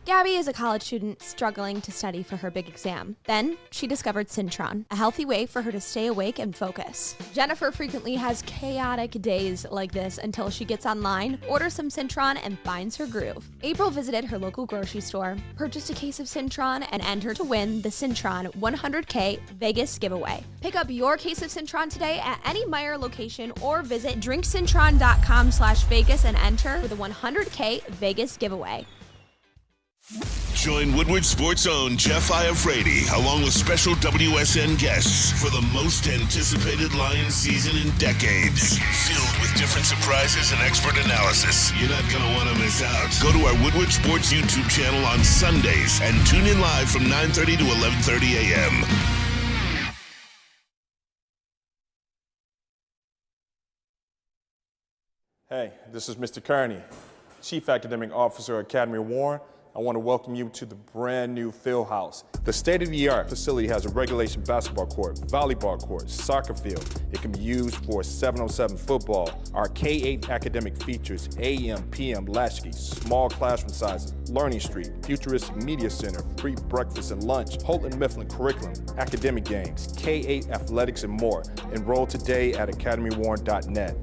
Gabby is a college student struggling to study for her big exam. Then she discovered Syntron, a healthy way for her to stay awake and focus. Jennifer frequently has chaotic days like this until she gets online, orders some Syntron, and finds her groove. April visited her local grocery store, purchased a case of Syntron, and entered to win the Syntron 100K Vegas giveaway. Pick up your case of Syntron today at any Meijer location or visit drinksyntron.com/Vegas and enter for the 100K Vegas giveaway. Join Woodward Sports' own Jeff Iafrate along with special WSN guests for the most anticipated Lions season in decades. Filled with different surprises and expert analysis. You're not going to want to miss out. Go to our Woodward Sports YouTube channel on Sundays and tune in live from 9:30 to 11:30 a.m. Hey, this is Mr. Kearney, Chief Academic Officer, Academy Warren. I want to welcome you to the brand new field house. The state-of-the-art facility has a regulation basketball court, volleyball court, soccer field. It can be used for 7-on-7 football. Our K-8 academic features AM, PM, latchkey, small classroom sizes, learning street, futuristic media center, free breakfast and lunch, Holton Mifflin curriculum, academic games, K-8 athletics, and more. Enroll today at academywarren.net.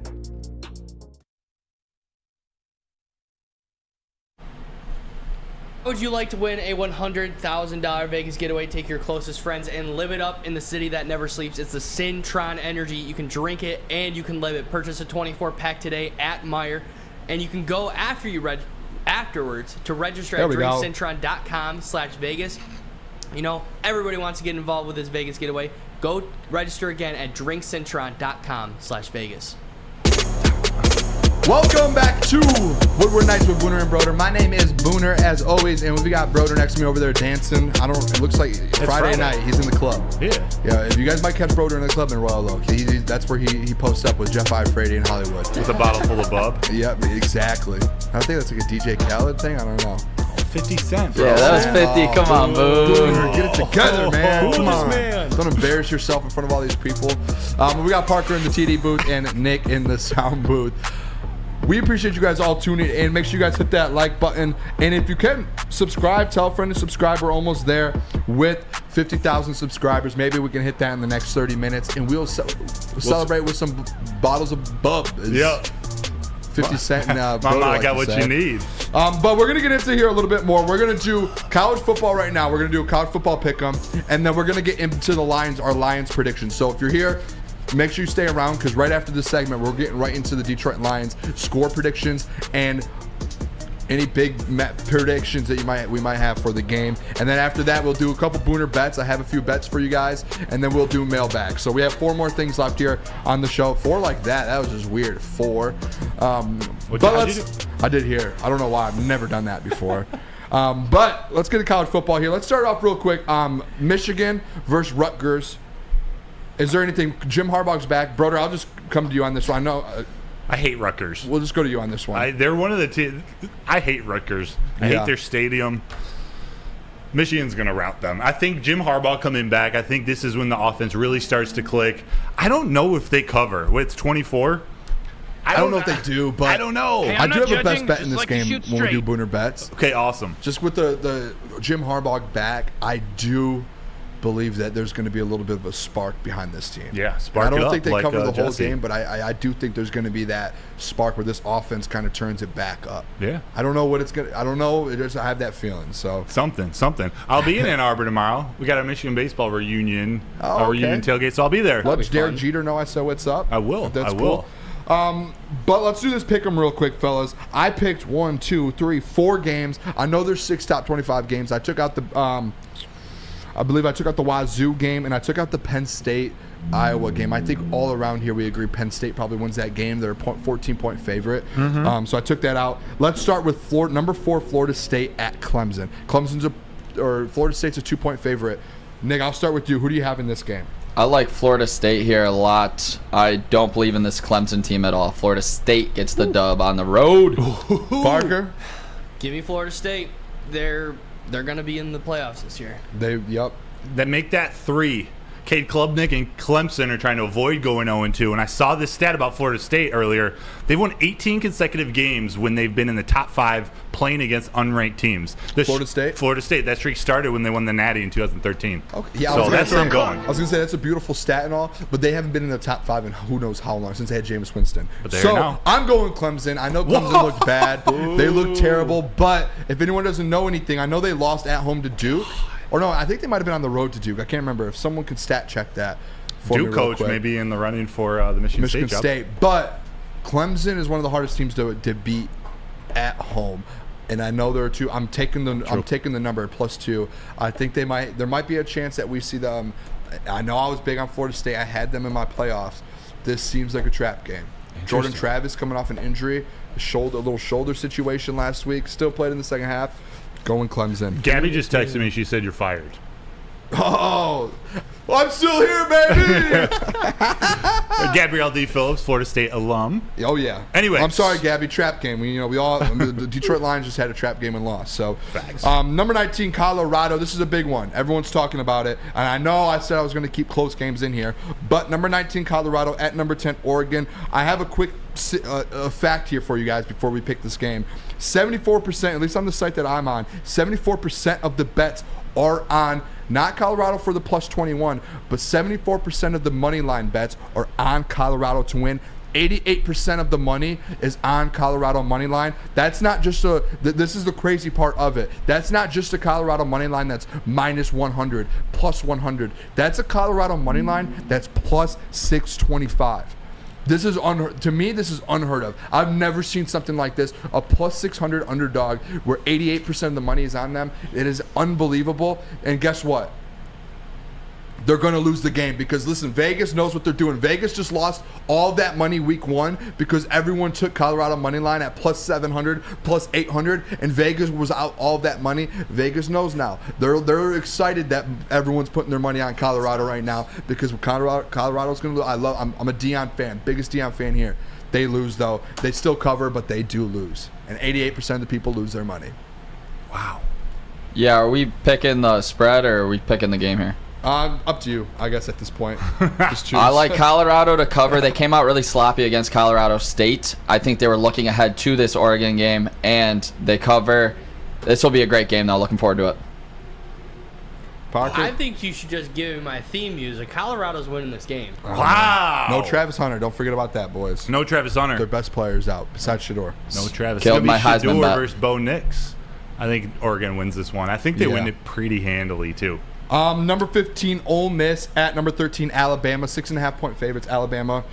Would you like to win a $100,000 Vegas getaway? Take your closest friends and live it up in the city that never sleeps. It's the Cintron Energy. You can drink it and you can live it. Purchase a 24-pack today at Meijer, and you can go after you afterwards to register at drinkcintron.com/Vegas. You know, everybody wants to get involved with this Vegas getaway. Go register again at drinkcintron.com/Vegas. Welcome back to Woodward Nights with Booner and Broder. My name is Booner, as always, and we got Broder next to me over there dancing. It looks like Friday night. He's in the club. Yeah. If you guys might catch Broder in the club in Royal Oak, that's where he posts up with Jeff Ifrady in Hollywood. With a bottle full of bub. Yep, exactly. I think that's like a DJ Khaled thing. I don't know. 50 Cent, bro. Yeah, that was 50. Come on, Booner. Get it together, man. Come on. Man. Don't embarrass yourself in front of all these people. We got Parker in the TD booth and Nick in the sound booth. We appreciate you guys all tuning in. Make sure you guys hit that like button. And if you can, subscribe. Tell a friend to subscribe. We're almost there with 50,000 subscribers. Maybe we can hit that in the next 30 minutes. And we'll celebrate with some bottles of bub. Yep. 50 Cent and Mama, I got what you need. But we're going to get into here a little bit more. We're going to do college football right now. We're going to do a college football pick'em. And then we're going to get into our Lions predictions. So if you're here, make sure you stay around, because right after this segment, we're getting right into the Detroit Lions score predictions and any big predictions that we might have for the game. And then after that, we'll do a couple Booner bets. I have a few bets for you guys, and then we'll do mailbag. So we have 4 more things left here on the show. 4 like that. That was just weird. 4. I did here. I don't know why. I've never done that before. But let's get to college football here. Let's start off real quick. Michigan versus Rutgers. Is there anything? Jim Harbaugh's back. Broder, I'll just come to you on this one. I know. I hate Rutgers. We'll just go to you on this one. They're one of the teams. I hate Rutgers. I hate their stadium. Michigan's going to rout them. I think Jim Harbaugh coming back, I think this is when the offense really starts to click. I don't know if they cover. It's 24. I don't know if they do, but I don't know. Hey, I do have a best bet in this game when we do Booner bets. Okay, awesome. Just with the Jim Harbaugh back, I do believe that there's going to be a little bit of a spark behind this team. Yeah, spark. I don't think they cover the whole game, but I do think there's going to be that spark where this offense kind of turns it back up. Yeah. I don't know what it's going to. I don't know. I have that feeling. So something. I'll be in Ann Arbor tomorrow. We got a Michigan baseball reunion. Reunion tailgate, so I'll be there. Let Derek Jeter know I said what's up. I will. That's cool. But let's do this pick'em real quick, fellas. I picked 1, 2, 3, 4 games. I know there's 6 top 25 games. I took out the I believe I took out the Wazoo game, and I took out the Penn State-Iowa game. I think all around here we agree Penn State probably wins that game. They're a 14-point favorite. So I took that out. Let's start with number 4, Florida State at Clemson. Florida State's a 2-point favorite. Nick, I'll start with you. Who do you have in this game? I like Florida State here a lot. I don't believe in this Clemson team at all. Florida State gets the dub on the road. Parker? Give me Florida State. They're going to be in the playoffs this year. That make that 3. Cade Klubnik and Clemson are trying to avoid going 0-2. And I saw this stat about Florida State earlier. They've won 18 consecutive games when they've been in the top 5 playing against unranked teams. Florida State? Florida State. That streak started when they won the Natty in 2013. Okay. Yeah, so that's where I'm going. I was going to say that's a beautiful stat and all, but they haven't been in the top 5 in who knows how long, since they had Jameis Winston. But now. I'm going Clemson. I know Clemson looked bad. They looked terrible, but if anyone doesn't know anything, I know they lost at home to Duke. Or no, I think they might have been on the road to Duke. I can't remember. If someone could stat check that for Duke me coach may be in the running for the Michigan State job. But Clemson is one of the hardest teams to beat at home. And I know there are 2. I'm taking the number +2. I think there might be a chance that we see them. I know I was big on Florida State. I had them in my playoffs. This seems like a trap game. Jordan Travis coming off an injury, a little shoulder situation last week. Still played in the second half. Going Clemson. Gabby just texted me. She said you're fired. Oh, I'm still here, baby. Gabrielle D. Phillips, Florida State alum. Oh yeah. Anyway, I'm sorry, Gabby. Trap game. We all the Detroit Lions just had a trap game and lost. So, facts. Number 19, Colorado. This is a big one. Everyone's talking about it, and I know I said I was going to keep close games in here, but number 19, Colorado at number 10, Oregon. I have a quick fact here for you guys before we pick this game. 74%, at least on the site that I'm on, 74% of the bets are on not Colorado for the +21, but 74% of the money line bets are on Colorado to win. 88% of the money is on Colorado money line. That's not just this is the crazy part of it. That's not just a Colorado money line that's minus 100, plus 100. That's a Colorado money line that's plus 625. This is to me, this is unheard of. I've never seen something like this. A plus 600 underdog where 88% of the money is on them. It is unbelievable. And guess what? They're going to lose the game because, listen, Vegas knows what they're doing. Vegas just lost all that money week 1 because everyone took Colorado money line at plus 700, plus 800, and Vegas was out all of that money. Vegas knows now. They're excited that everyone's putting their money on Colorado right now because Colorado's going to lose. I'm a Deion fan, biggest Deion fan here. They lose, though. They still cover, but they do lose. And 88% of the people lose their money. Wow. Yeah, are we picking the spread or are we picking the game here? Up to you, I guess, at this point. Just choose. I like Colorado to cover. They came out really sloppy against Colorado State. I think they were looking ahead to this Oregon game, and they cover. This will be a great game, though. Looking forward to it. Parker? I think you should just give me my theme music. Colorado's winning this game. Wow. No Travis Hunter. Don't forget about that, boys. No Travis Hunter. Their best players out, besides Shedeur. No Travis. Killed my Heisman Shedeur bet. versus Bo Nix. I think Oregon wins this one. I think they win it pretty handily, too. Number 15, Ole Miss at number 13, Alabama. 6.5-point favorites, Alabama.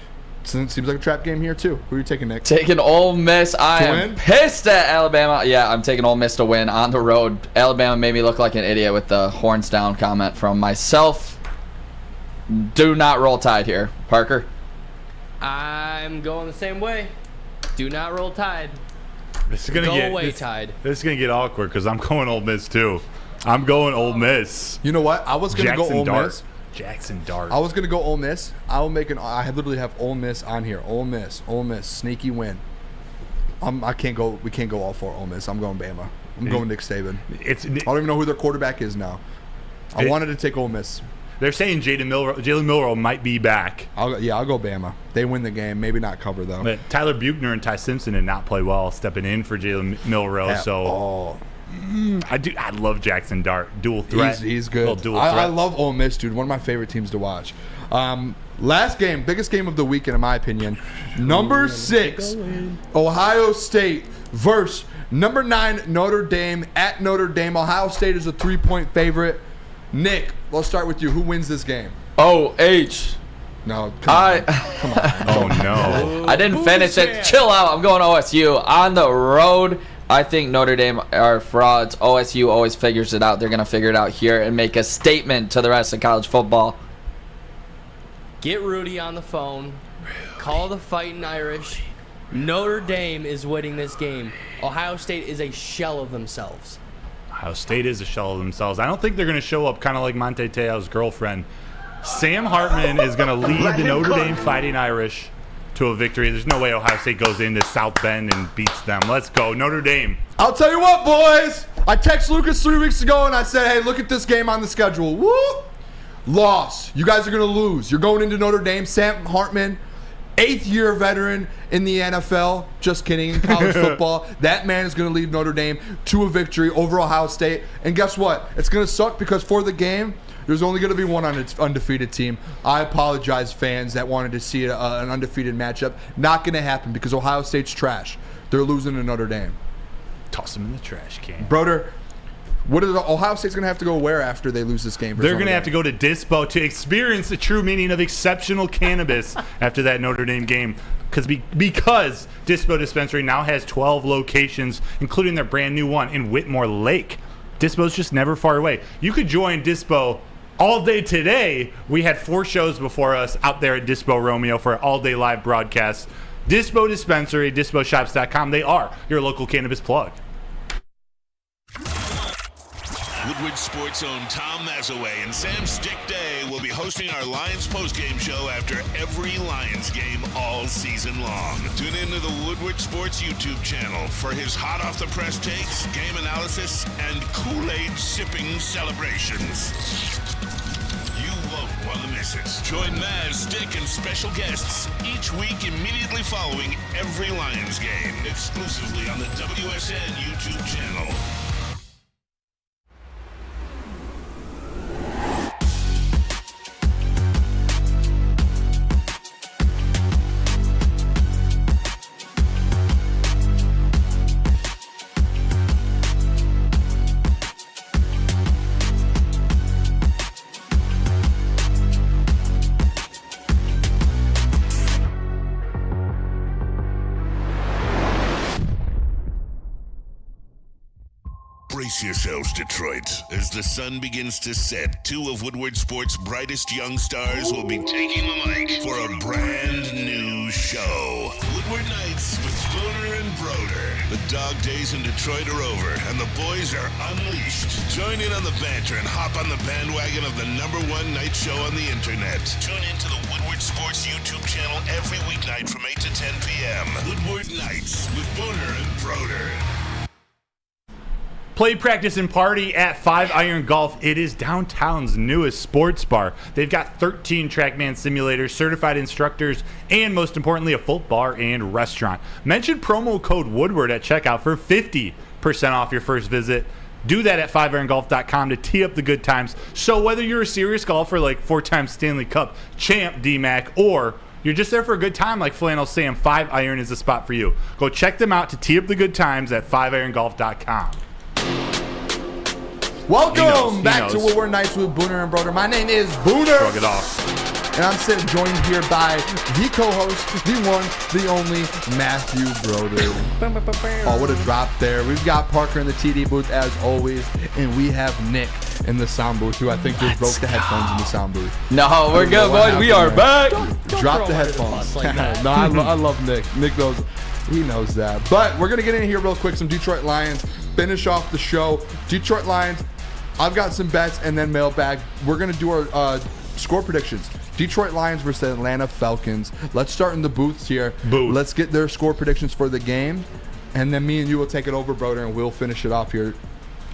Seems like a trap game here, too. Who are you taking, Nick? Taking Ole Miss. I am win? pissed at Alabama. Yeah, I'm taking Ole Miss to win on the road. Alabama made me look like an idiot with the horns down comment from myself. Do not roll Tide here. Parker? I'm going the same way. Do not roll Tide. This is gonna Go get away, Tide. This is gonna get awkward because I'm going Ole Miss too. I'm going Ole Miss. You know what? I was gonna go Ole Miss. Jackson Dart. I was gonna go Ole Miss. I literally have Ole Miss on here. Ole Miss, sneaky win. I can't go. We can't go all for Ole Miss. I'm going Bama. I'm going Nick Saban. I don't even know who their quarterback is now. I wanted to take Ole Miss. They're saying Jalen Milroe might be back. I'll go Bama. They win the game. Maybe not cover, though. But Tyler Buchner and Ty Simpson did not play well stepping in for Jalen Milroe. I love Jackson Dart. Dual threat. He's good. I love Ole Miss, dude. One of my favorite teams to watch. Last game, biggest game of the weekend, in my opinion. Number 6, Ohio State versus number 9, Notre Dame at Notre Dame. Ohio State is a 3-point favorite. Nick, let's start with you. Who wins this game? O-H. No, come on. Oh, no. I didn't finish it. Chill out. I'm going OSU. On the road, I think Notre Dame are frauds. OSU always figures it out. They're going to figure it out here and make a statement to the rest of college football. Get Rudy on the phone. Call the Fighting Irish. Notre Dame is winning this game. Ohio State is a shell of themselves. Ohio State is a shell of themselves. I don't think they're going to show up kind of like Monte Teo's girlfriend. Sam Hartman is going to lead the Notre Dame Fighting Irish to a victory. There's no way Ohio State goes into South Bend and beats them. Let's go, Notre Dame. I'll tell you what, boys. I texted Lucas 3 weeks ago, and I said, hey, look at this game on the schedule. Woo! Loss. You guys are going to lose. You're going into Notre Dame. Sam Hartman, 8th-year veteran in the NFL. Just kidding. In college football. That man is going to lead Notre Dame to a victory over Ohio State. And guess what? It's going to suck because for the game, there's only going to be one undefeated team. I apologize, fans that wanted to see an undefeated matchup. Not going to happen because Ohio State's trash. They're losing to Notre Dame. Toss them in the trash can. Broder, what is Ohio State's going to have to go where after they lose this game? They're going to have to go to Dispo to experience the true meaning of exceptional cannabis after that Notre Dame game. Because Dispo Dispensary now has 12 locations, including their brand new one in Whitmore Lake. Dispo's just never far away. You could join Dispo all day today. We had 4 shows before us out there at Dispo Romeo for an all-day live broadcast. Dispo Dispensary, DispoShops.com. They are your local cannabis plug. Woodward Sports' own Tom Mazaway and Sam Stick Day will be hosting our Lions postgame show after every Lions game all season long. Tune into the Woodward Sports YouTube channel for his hot-off-the-press takes, game analysis, and Kool-Aid sipping celebrations. You won't want to miss it. Join Maz, Stick, and special guests each week immediately following every Lions game, exclusively on the WSN YouTube channel. Brace yourselves, Detroit. As the sun begins to set, two of Woodward Sports' brightest young stars will be taking the mic for a brand new show. Woodward Nights with Booner and Broder. The dog days in Detroit are over, and the boys are unleashed. Join in on the banter and hop on the bandwagon of the #1 night show on the internet. Tune into the Woodward Sports YouTube channel every weeknight from 8 to 10 p.m. Woodward Nights with Booner and Broder. Play, practice, and party at 5 Iron Golf. It is downtown's newest sports bar. They've got 13 TrackMan simulators, certified instructors, and most importantly, a full bar and restaurant. Mention promo code Woodward at checkout for 50% off your first visit. Do that at 5irongolf.com to tee up the good times. So whether you're a serious golfer like 4-time Stanley Cup champ D-Mac, or you're just there for a good time like Flannel Sam, 5 Iron is the spot for you. Go check them out to tee up the good times at 5irongolf.com. Welcome back to Woodward Nights with Booner and Broder. My name is Booner. Shrug it off. And I'm sitting joined here by the co-host, the one, the only, Matthew Broder. Oh, what a drop there. We've got Parker in the TD booth as always, and we have Nick in the sound booth, who I think just broke the headphones in the sound booth. No, we're good, boys. We are back. Drop the headphones. Like that. No, I love Nick. Nick knows. He knows that. But we're going to get in here real quick. Some Detroit Lions. Finish off the show. Detroit Lions. I've got some bets and then mailbag. We're going to do our score predictions. Detroit Lions versus Atlanta Falcons. Let's start in the booths here. Let's get their score predictions for the game. And then me and you will take it over, Broder, and we'll finish it off here.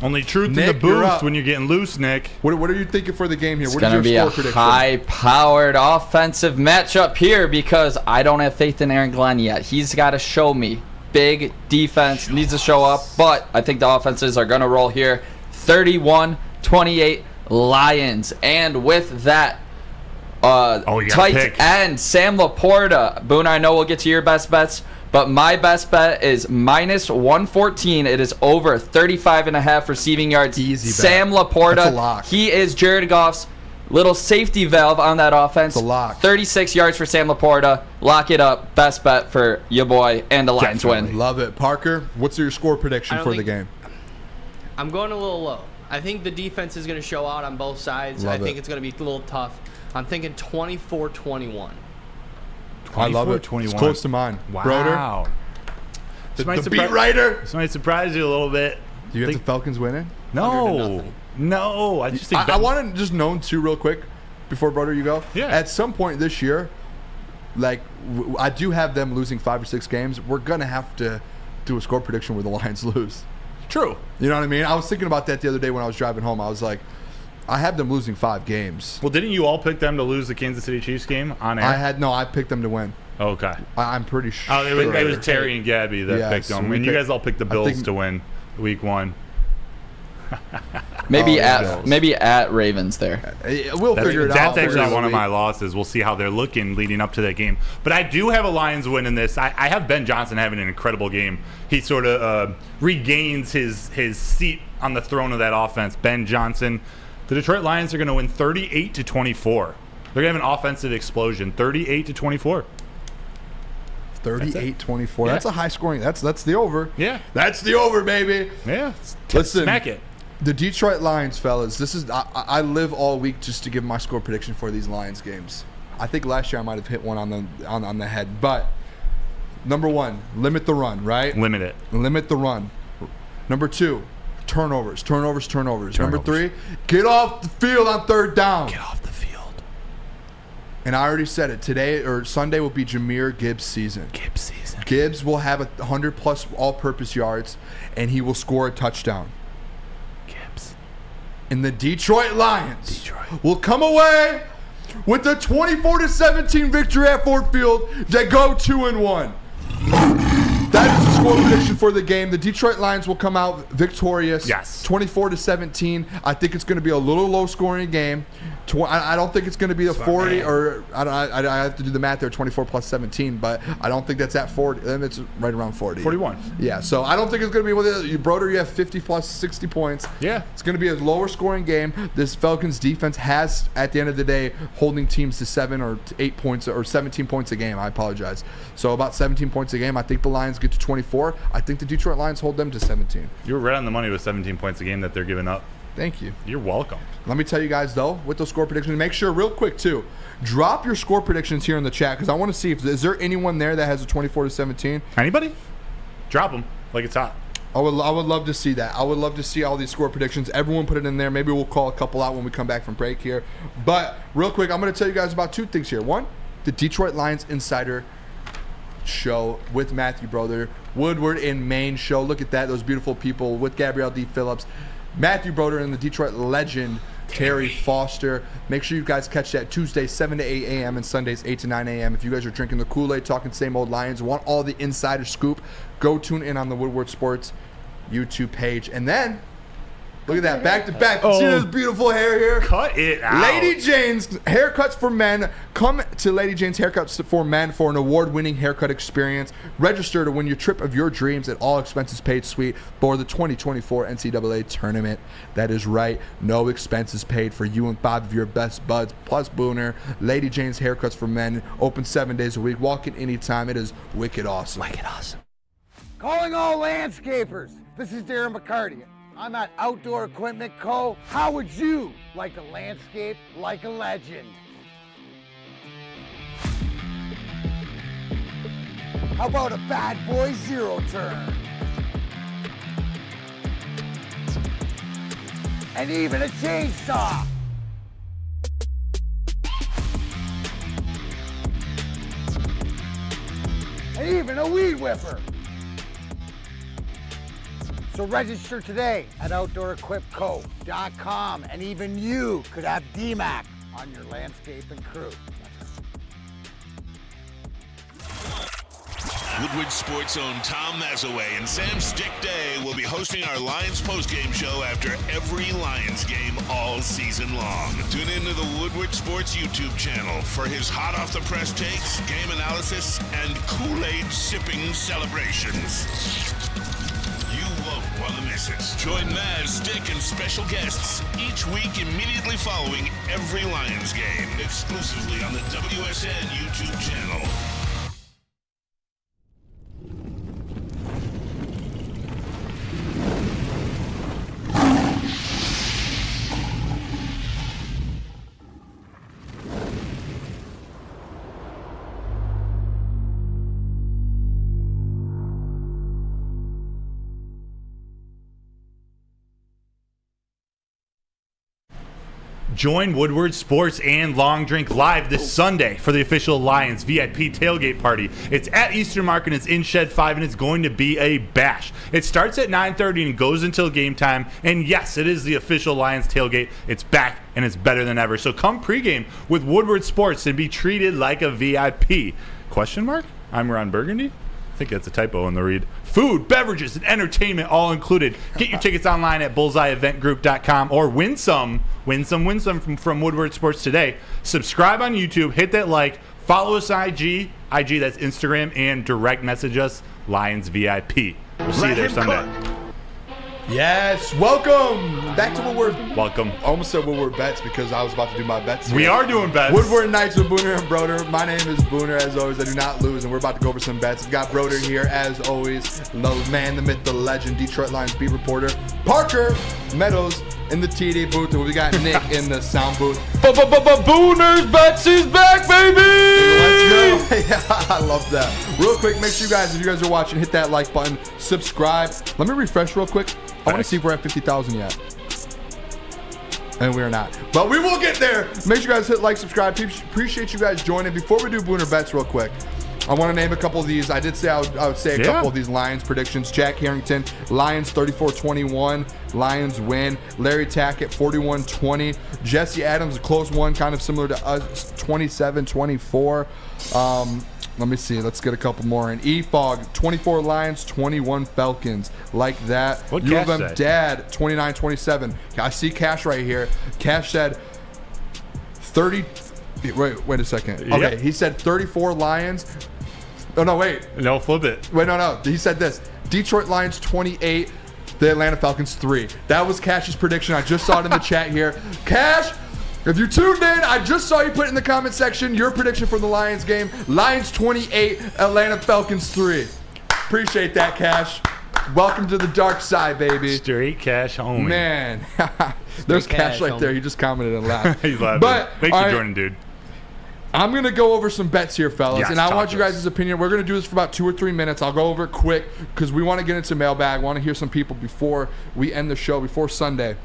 Only truth Nick, in the booth when you're getting loose, Nick. What are you thinking for the game here? It's going to be a high-powered offensive matchup here because I don't have faith in Aaron Glenn yet. He's got to show me. Big defense needs to show up, but I think the offenses are going to roll here. 31-28 Lions. And with that tight end, Sam Laporta. Boone, I know we'll get to your best bets, but my best bet is minus 114. It is over 35.5 receiving yards. Easy bet. Sam Laporta. That's a lock. He is Jared Goff's little safety valve on that offense. It's a lock. 36 yards for Sam Laporta. Lock it up. Best bet for your boy, and the Lions win. Love it. Parker, what's your score prediction for the game? I'm going a little low. I think the defense is going to show out on both sides. I think it's going to be a little tough. I'm thinking 24-21. I love it. 24-21. It's close to mine. Wow. Broder? The beat writer. This might surprise you a little bit. Do you have the Falcons winning? No. I just think I want to just know too real quick before, Broder, you go. Yeah. At some point this year, like I do have them losing 5 or 6 games. We're going to have to do a score prediction where the Lions lose. True. You know what I mean? I was thinking about that the other day when I was driving home. I was like, I have them losing 5 games. Well, didn't you all pick them to lose the Kansas City Chiefs game on air? I picked them to win. Okay. I'm pretty sure. Oh, it was Terry and Gabby that picked them. And you guys all picked the Bills to win week 1. Maybe at Ravens there. We'll figure it out. That's actually one of my losses. We'll see how they're looking leading up to that game. But I do have a Lions win in this. I have Ben Johnson having an incredible game. He sort of regains his seat on the throne of that offense. Ben Johnson. The Detroit Lions are going to win 38-24. They're going to have an offensive explosion. 38-24. 38-24. That's a high scoring. That's the over. Yeah. That's the over, baby. Yeah. Listen. Smack it. The Detroit Lions, fellas. This is I live all week just to give my score prediction for these Lions games. I think last year I might have hit one on the head, but number 1, limit the run, right? Limit it. Limit the run. Number 2, turnovers. Number 3, get off the field on 3rd down. Get off the field. And I already said it. Today or Sunday will be Jahmyr Gibbs' season. Gibbs will have 100+ all-purpose yards, and he will score a touchdown. And the Detroit Lions will come away with a 24-17 victory at Ford Field. They go 2-1. That is the score prediction for the game. The Detroit Lions will come out victorious. Yes. 24-17. I think it's going to be a little low-scoring game. I don't think it's going to be the 40 or I have to do the math there. 24 plus 17, but I don't think that's at 40. It's right around 40. 41. Yeah. So I don't think it's going to be with you, Broder. You have 50 plus 60 points. Yeah. It's going to be a lower scoring game. This Falcons defense has, at the end of the day, holding teams to 7 or 8 points or 17 points a game. I apologize. So about 17 points a game. I think the Lions get to 24 24. I think the Detroit Lions hold them to 17. You were right on the money with 17 points a game that they're giving up. Thank you. You're welcome. Let me tell you guys, though, with those score predictions, make sure real quick, too, drop your score predictions here in the chat because I want to see is there anyone there that has a 24-17? Anybody? Drop them like it's hot. I would love to see that. I would love to see all these score predictions. Everyone put it in there. Maybe we'll call a couple out when we come back from break here. But real quick, I'm going to tell you guys about 2 things here. One, the Detroit Lions Insider Show with Matthew Broder, Woodward in Maine show. Look at that. Those beautiful people with Gabrielle D. Phillips, Matthew Broder, and the Detroit legend Terry Foster. Make sure you guys catch that Tuesday 7 to 8 a.m. and Sundays 8 to 9 a.m. If you guys are drinking the Kool-Aid, talking same old Lions, want all the insider scoop, go tune in on the Woodward Sports YouTube page. And then, look at that, back to back. See this beautiful hair here? Cut it out. Lady Jane's Haircuts for Men. Come to Lady Jane's Haircuts for Men for an award-winning haircut experience. Register to win your trip of your dreams at all expenses paid suite for the 2024 NCAA tournament. That is right. No expenses paid for you and 5 of your best buds, plus Booner. Lady Jane's Haircuts for Men. Open 7 days a week. Walk in anytime. It is wicked awesome. Wicked awesome. Calling all landscapers. This is Darren McCarty. I'm at Outdoor Equipment Co. How would you like to landscape like a legend? How about a bad boy zero turn? And even a chainsaw. And even a weed whipper. So register today at OutdoorEquipCo.com, and even you could have DMAC on your landscaping crew. Woodward Sports' own Tom Mazaway and Sam Stick Day will be hosting our Lions postgame show after every Lions game all season long. Tune into the Woodward Sports YouTube channel for his hot-off-the-press takes, game analysis, and Kool-Aid sipping celebrations. You won't want to miss it. Join Maz, Stick, and special guests each week immediately following every Lions game, exclusively on the WSN YouTube channel. Join Woodward Sports and Long Drink live this Sunday for the official Lions VIP tailgate party. It's at Eastern Market, it's in Shed 5, and it's going to be a bash. It starts at 9:30 and goes until game time. And yes, it is the official Lions tailgate. It's back, and it's better than ever. So come pregame with Woodward Sports and be treated like a VIP. Question mark? I'm Ron Burgundy. I think that's a typo in the read. Food, beverages, and entertainment all included. Get your tickets online at bullseyeeventgroup.com or win some from Woodward Sports today. Subscribe on YouTube, hit that like, follow us on IG that's Instagram, and direct message us, Lions VIP. We'll see you there Sunday. Yes, welcome back to Woodward. Welcome. I almost said Woodward Bets because I was about to do my bets. We are doing bets. Woodward Nights with Booner and Broder. My name is Booner, as always. I do not lose, and we're about to go over some bets. We've got Broder here, as always. The man, the myth, the legend, Detroit Lions beat reporter. Parker Meadows in the TD booth, and we got Nick in the sound booth. Booner's Bets is back, baby! Let's go. Yeah, I love that. Real quick, make sure you guys, if you guys are watching, hit that like button, subscribe. Let me refresh real quick. I want to see if we're at 50,000 yet. And we're not. But we will get there. Make sure you guys hit like, subscribe. Appreciate you guys joining. Before we do Booner Bets real quick, I want to name a couple of these. I did say I would say a couple of these Lions predictions. Jack Harrington, Lions 34-21. Lions win. Larry Tackett, 41-20. Jesse Adams, a close one, kind of similar to us, 27-24. Let me see. Let's get a couple more in. EFOG, 24 Lions, 21 Falcons. Like that. What U of Cash M say? Dad, 29-27. I see Cash right here. Cash said 30. Wait a second. Okay, Yep. he said 34 Lions. Oh, no, wait. No, flip it. Wait, no. He said this. Detroit Lions 28, the Atlanta Falcons 3. That was Cash's prediction. I just saw it in the chat here. Cash, if you tuned in, I just saw you put in the comment section your prediction for the Lions game. Lions 28, Atlanta Falcons 3. Appreciate that, Cash. Welcome to the dark side, baby. Straight cash homie. Man, there's Cash right homie. there. He just commented and laughed. He's laughing. But Thanks all for right, joining, dude. I'm going to go over some bets here, fellas, Yes, and I talk want to you us. guys' opinion. We're going to do this for about 2 or 3 minutes. I'll go over it quick because we want to get into mailbag. I want to hear some people before we end the show, before Sunday.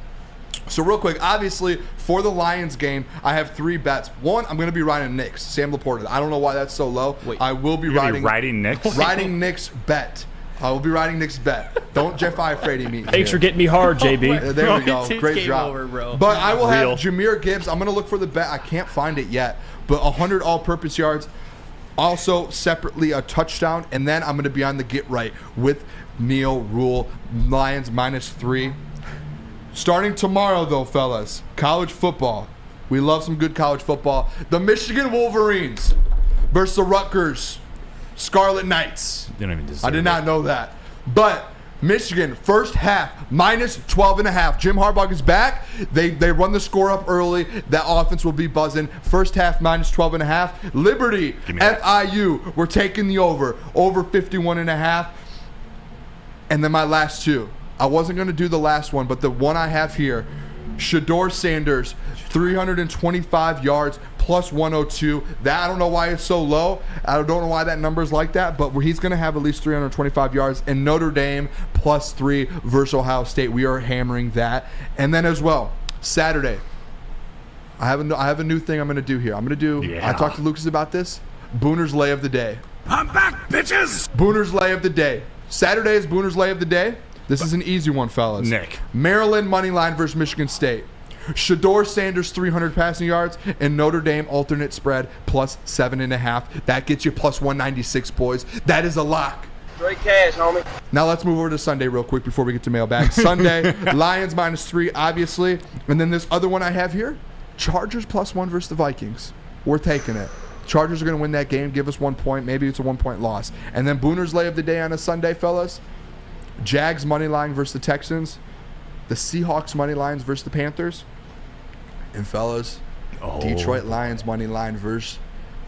So real quick, obviously, for the Lions game, I have 3 bets. One, I'm going to be riding Knicks, Sam Laporta. I don't know why that's so low. I will be riding Knicks? riding Knicks bet. I will be riding Knicks bet. Don't Jeff Frady me. Thanks for getting me hard, JB. There we go. It's Great game job. over, bro. But I will have Real. Jahmyr Gibbs. I'm going to look for the bet. I can't find it yet. But 100 all-purpose yards. Also, separately, a touchdown. And then I'm going to be on the get right with Neil Rule. Lions -3. Starting tomorrow, though, fellas, college football. We love some good college football. The Michigan Wolverines versus the Rutgers Scarlet Knights. You don't even deserve I did not know that. But Michigan, first half, -12.5. Jim Harbaugh is back. They run the score up early. That offense will be buzzing. First half, -12.5. Liberty, FIU, we're taking the over 51.5. And then my last 2. I wasn't going to do the last one, but the one I have here, Shador Sanders, 325 yards, +102. That I don't know why it's so low. I don't know why that number's like that, but he's going to have at least 325 yards. And Notre Dame +3 versus Ohio State. We are hammering that. And then as well, Saturday, I have a new thing I'm going to do here. I'm going to do. Yeah. I talked to Lucas about this. Booner's lay of the day. I'm back, bitches! Booner's lay of the day. Saturday is Booner's lay of the day. This is an easy one, fellas. Nick. Maryland money line versus Michigan State. Shador Sanders 300 passing yards and Notre Dame alternate spread +7.5. That gets you +196, boys. That is a lock. Straight cash, homie. Now let's move over to Sunday real quick before we get to mailbag. Sunday, Lions -3, obviously. And then this other one I have here, Chargers +1 versus the Vikings. We're taking it. Chargers are going to win that game, give us 1 point. Maybe it's a 1-point loss. And then Booner's lay of the day on a Sunday, fellas. Jags money line versus the Texans. The Seahawks money lines versus the Panthers. And fellas, Detroit Lions money line versus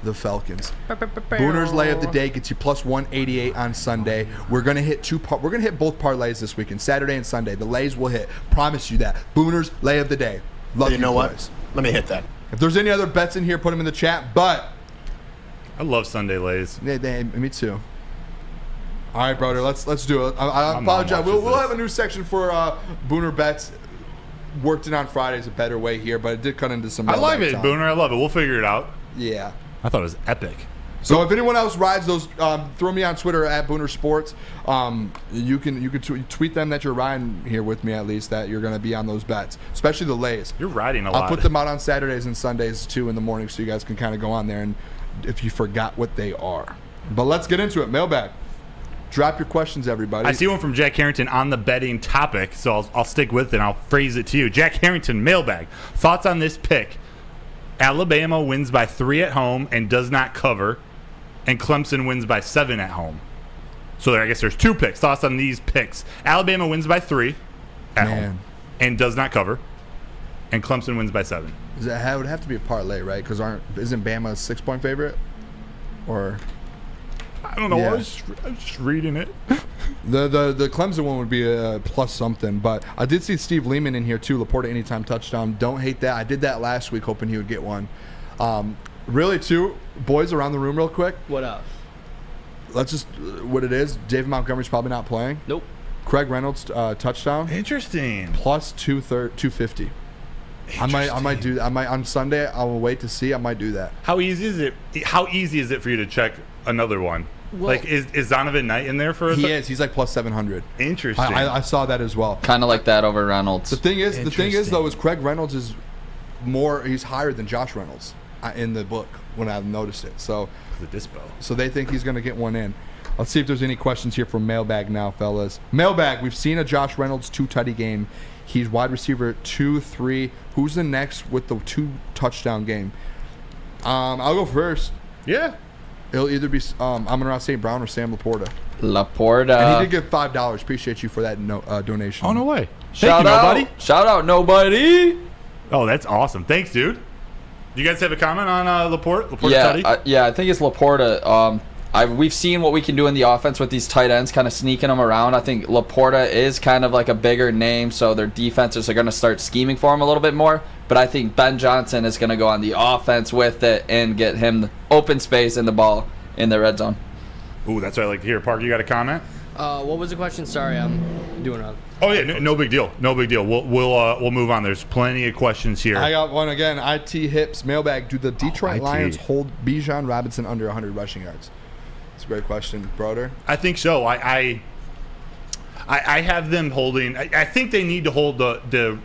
the Falcons. Booner's lay of the day gets you +188 on Sunday. We're gonna hit we're gonna hit both parlays this weekend, Saturday and Sunday. The lays will hit. Promise you that. Booner's lay of the day. Love you know boys. What? Let me hit that. If there's any other bets in here, put them in the chat. But I love Sunday lays. Me too. All right, brother. Let's do it. I apologize. We'll have a new section for Booner bets. Worked it on Friday is a better way here, but it did cut into some. I love it, time. Booner. I love it. We'll figure it out. Yeah. I thought it was epic. So if anyone else rides those, throw me on Twitter at Booner Sports. You can tweet them that you're riding here with me at least, that you're going to be on those bets, especially the lays. You're riding a lot. I'll put them out on Saturdays and Sundays too in the morning, so you guys can kind of go on there and if you forgot what they are. But let's get into it. Mailbag. Drop your questions, everybody. I see one from Jack Harrington on the betting topic, so I'll stick with it and I'll phrase it to you. Jack Harrington, mailbag. Thoughts on this pick? Alabama wins by 3 at home and does not cover, and Clemson wins by 7 at home. So I guess there's 2 picks. Thoughts on these picks? Alabama wins by 3 at home and does not cover, and Clemson wins by 7. It would have to be a parlay, right? Because isn't Bama a 6-point favorite? Or I don't know. Yeah. I was just reading it. The Clemson one would be a plus something, but I did see Steve Lehman in here too. Laporta anytime touchdown. Don't hate that. I did that last week, hoping he would get one. Really, too, boys around the room, real quick. What up? Let's just what it is. David Montgomery's probably not playing. Nope. Craig Reynolds touchdown. Interesting. Plus 250. I might do that. I might on Sunday. I will wait to see. I might do that. How easy is it? How easy is it for you to check another one? Well, like is Zonovan Knight in there for? He is. He's like plus 700. Interesting. I saw that as well. Kind of like that over Reynolds. The thing is though, is Craig Reynolds is he's higher than Josh Reynolds in the book when I noticed it. So the dispo. So they think he's going to get one in. Let's see if there's any questions here from Mailbag now, fellas. Mailbag. We've seen a Josh Reynolds 2-tutty game. He's wide receiver 2-3. Who's the next with the 2-touchdown game? I'll go first. Yeah. It'll either be Amon-Ra St. Brown or Sam Laporta. Laporta. And he did give $5. Appreciate you for that donation. Oh, no way. Shout out, nobody. Shout out, nobody. Oh, that's awesome. Thanks, dude. Do you guys have a comment on Laporta? Yeah, I think it's Laporta. we've seen what we can do in the offense with these tight ends, kind of sneaking them around. I think Laporta is kind of like a bigger name, so their defenses are going to start scheming for him a little bit more. But I think Ben Johnson is going to go on the offense with it and get him the open space and the ball in the red zone. Ooh, that's what I like to hear. Parker, you got a comment? What was the question? Sorry, I'm doing a... Oh yeah, no big deal. No big deal. We'll move on. There's plenty of questions here. I got one again. IT Hips mailbag. Do the Detroit Lions hold Bijan Robinson under 100 rushing yards? It's a great question, Broder. I think so. I have them holding. I think they need to hold the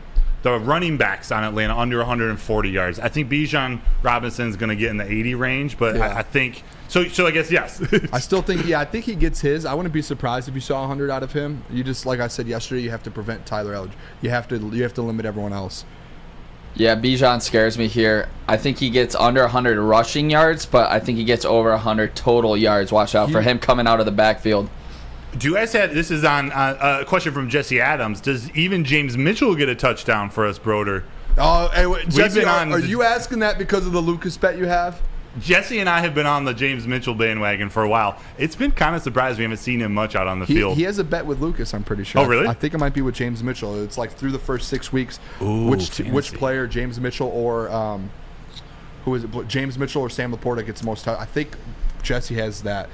running backs on Atlanta under 140 yards. I think Bijan Robinson is going to get in the 80 range, but Yeah. I think so. I guess yes. I still think, I think he gets his. I wouldn't be surprised if you saw 100 out of him. You just, like I said yesterday, you have to prevent Tyler Elledge. You have to limit everyone else. Yeah, Bijan scares me here. I think he gets under 100 rushing yards, but I think he gets over 100 total yards. Watch out for him coming out of the backfield. Do you guys have, this is on a question from Jesse Adams, does even James Mitchell get a touchdown for us, Broder? Oh, hey, Jesse, are you asking that because of the Lucas bet you have? Jesse and I have been on the James Mitchell bandwagon for a while. It's been kind of surprised we haven't seen him much out on the field. He has a bet with Lucas, I'm pretty sure. Oh, really? I think it might be with James Mitchell. It's like through the first 6 weeks, Ooh, which player, James Mitchell or who is it? James Mitchell or Sam Laporta gets the most time. I think Jesse has that.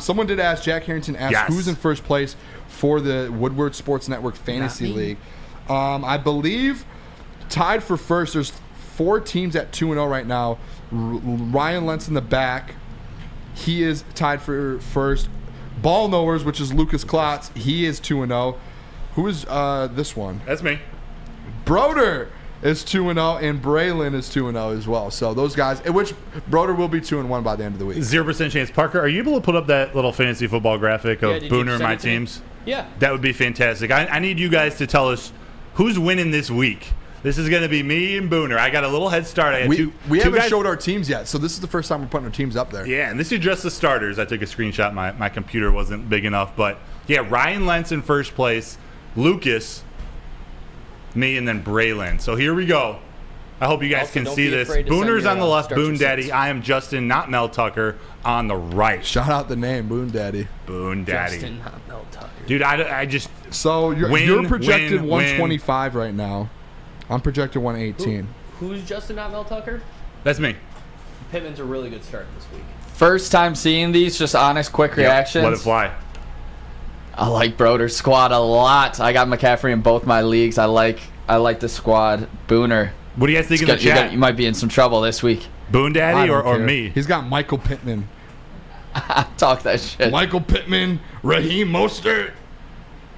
Someone did ask, Jack Harrington asked, who's in first place for the Woodward Sports Network Fantasy League? I believe tied for first, there's 4 teams at 2-0 right now. Ryan Lentz in the back. He is tied for first. Ball Knowers, which is Lucas Klotz, he is 2-0. Who is this one? That's me. Broder is 2-0, and Braylon is 2-0 as well. So those guys, which Broder will be 2-1 by the end of the week. 0% chance. Parker, are you able to put up that little fantasy football graphic of Booner and my teams? Yeah. That would be fantastic. I need you guys to tell us who's winning this week. This is going to be me and Booner. I got a little head start. I had we haven't showed our teams yet, so this is the first time we're putting our teams up there. Yeah, and this is just the starters. I took a screenshot. My computer wasn't big enough. But, yeah, Ryan Lentz in first place, Lucas, me, and then Braylon. So here we go. I hope you guys Also, can don't see be this. afraid to Booner's send on your, the left, start Boone your Daddy. sets. I am Justin, not Mel Tucker, on the right. Shout out the name, Boone Daddy. Boone Daddy. Justin, not Mel Tucker. Dude, I just... So you're projected 125 right now. I'm projected 118. Who's Justin, not Mel Tucker? That's me. Pittman's a really good start this week. First time seeing these, just honest, quick reactions. Let it fly. I like Broder's squad a lot. I got McCaffrey in both my leagues. I like the squad. Booner. What do you guys think in the chat? You might be in some trouble this week. Boone Daddy or me? He's got Michael Pittman. Talk that shit. Michael Pittman, Raheem Mostert.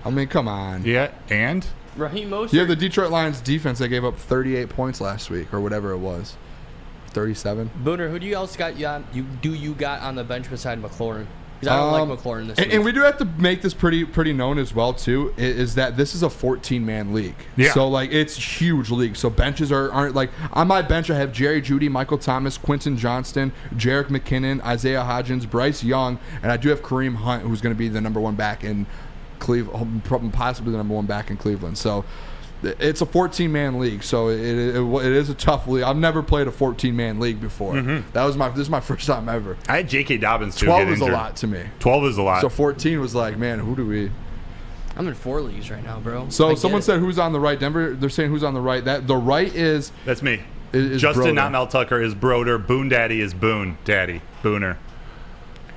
I mean, come on. Yeah, and? Raheem Mostert. Yeah, the Detroit Lions defense, they gave up 38 points last week or whatever it was. 37. Booner, who do you else got you got on the bench beside McLaurin? Because I don't like McLaurin this week. And we do have to make this pretty known as well too. Is that this is a 14-man league? Yeah. So like it's a huge league. So benches aren't like on my bench. I have Jerry Jeudy, Michael Thomas, Quentin Johnston, Jerick McKinnon, Isaiah Hodgins, Bryce Young, and I do have Kareem Hunt, who's going to be the number 1 back in Cleveland, possibly the number 1 back in Cleveland. So it's a 14-man league, so it is a tough league. I've never played a 14-man league before. Mm-hmm. This is my first time ever. I had J.K. Dobbins too. 12 is a lot to me. 12 is a lot. So 14 was like, man, who do we? I'm in 4 leagues right now, bro. So someone said who's on the right? Denver. They're saying who's on the right. That the right is. That's me. Is Justin, Broder. not Mel Tucker, is Broder. Boone Daddy is Boone Daddy. Booner.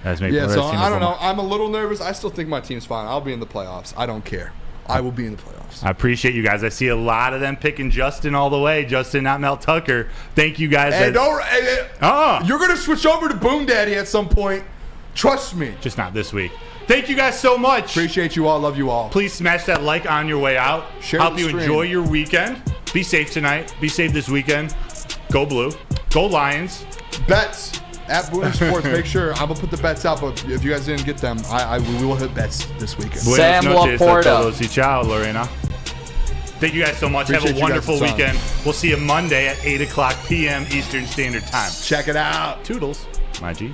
That's me. Yeah. So I don't know. I'm a little nervous. I still think my team's fine. I'll be in the playoffs. I don't care. I will be in the playoffs. I appreciate you guys. I see a lot of them picking Justin all the way. Justin, not Mel Tucker. Thank you guys. Hey, you're gonna switch over to Boone Daddy at some point. Trust me. Just not this week. Thank you guys so much. Appreciate you all. Love you all. Please smash that like on your way out. Share Help the you stream. enjoy your weekend. Be safe tonight. Be safe this weekend. Go Blue. Go Lions. Bets at Booner Sports. Make sure I'm gonna put the bets out, but if you guys didn't get them, we will hit bets this weekend. Sam Laporta. Ciao, Lorena. Thank you guys so much. Appreciate Have a you guys wonderful a ton. weekend. We'll see you Monday at 8 o'clock p.m. Eastern Standard Time. Check it out. Toodles, my G.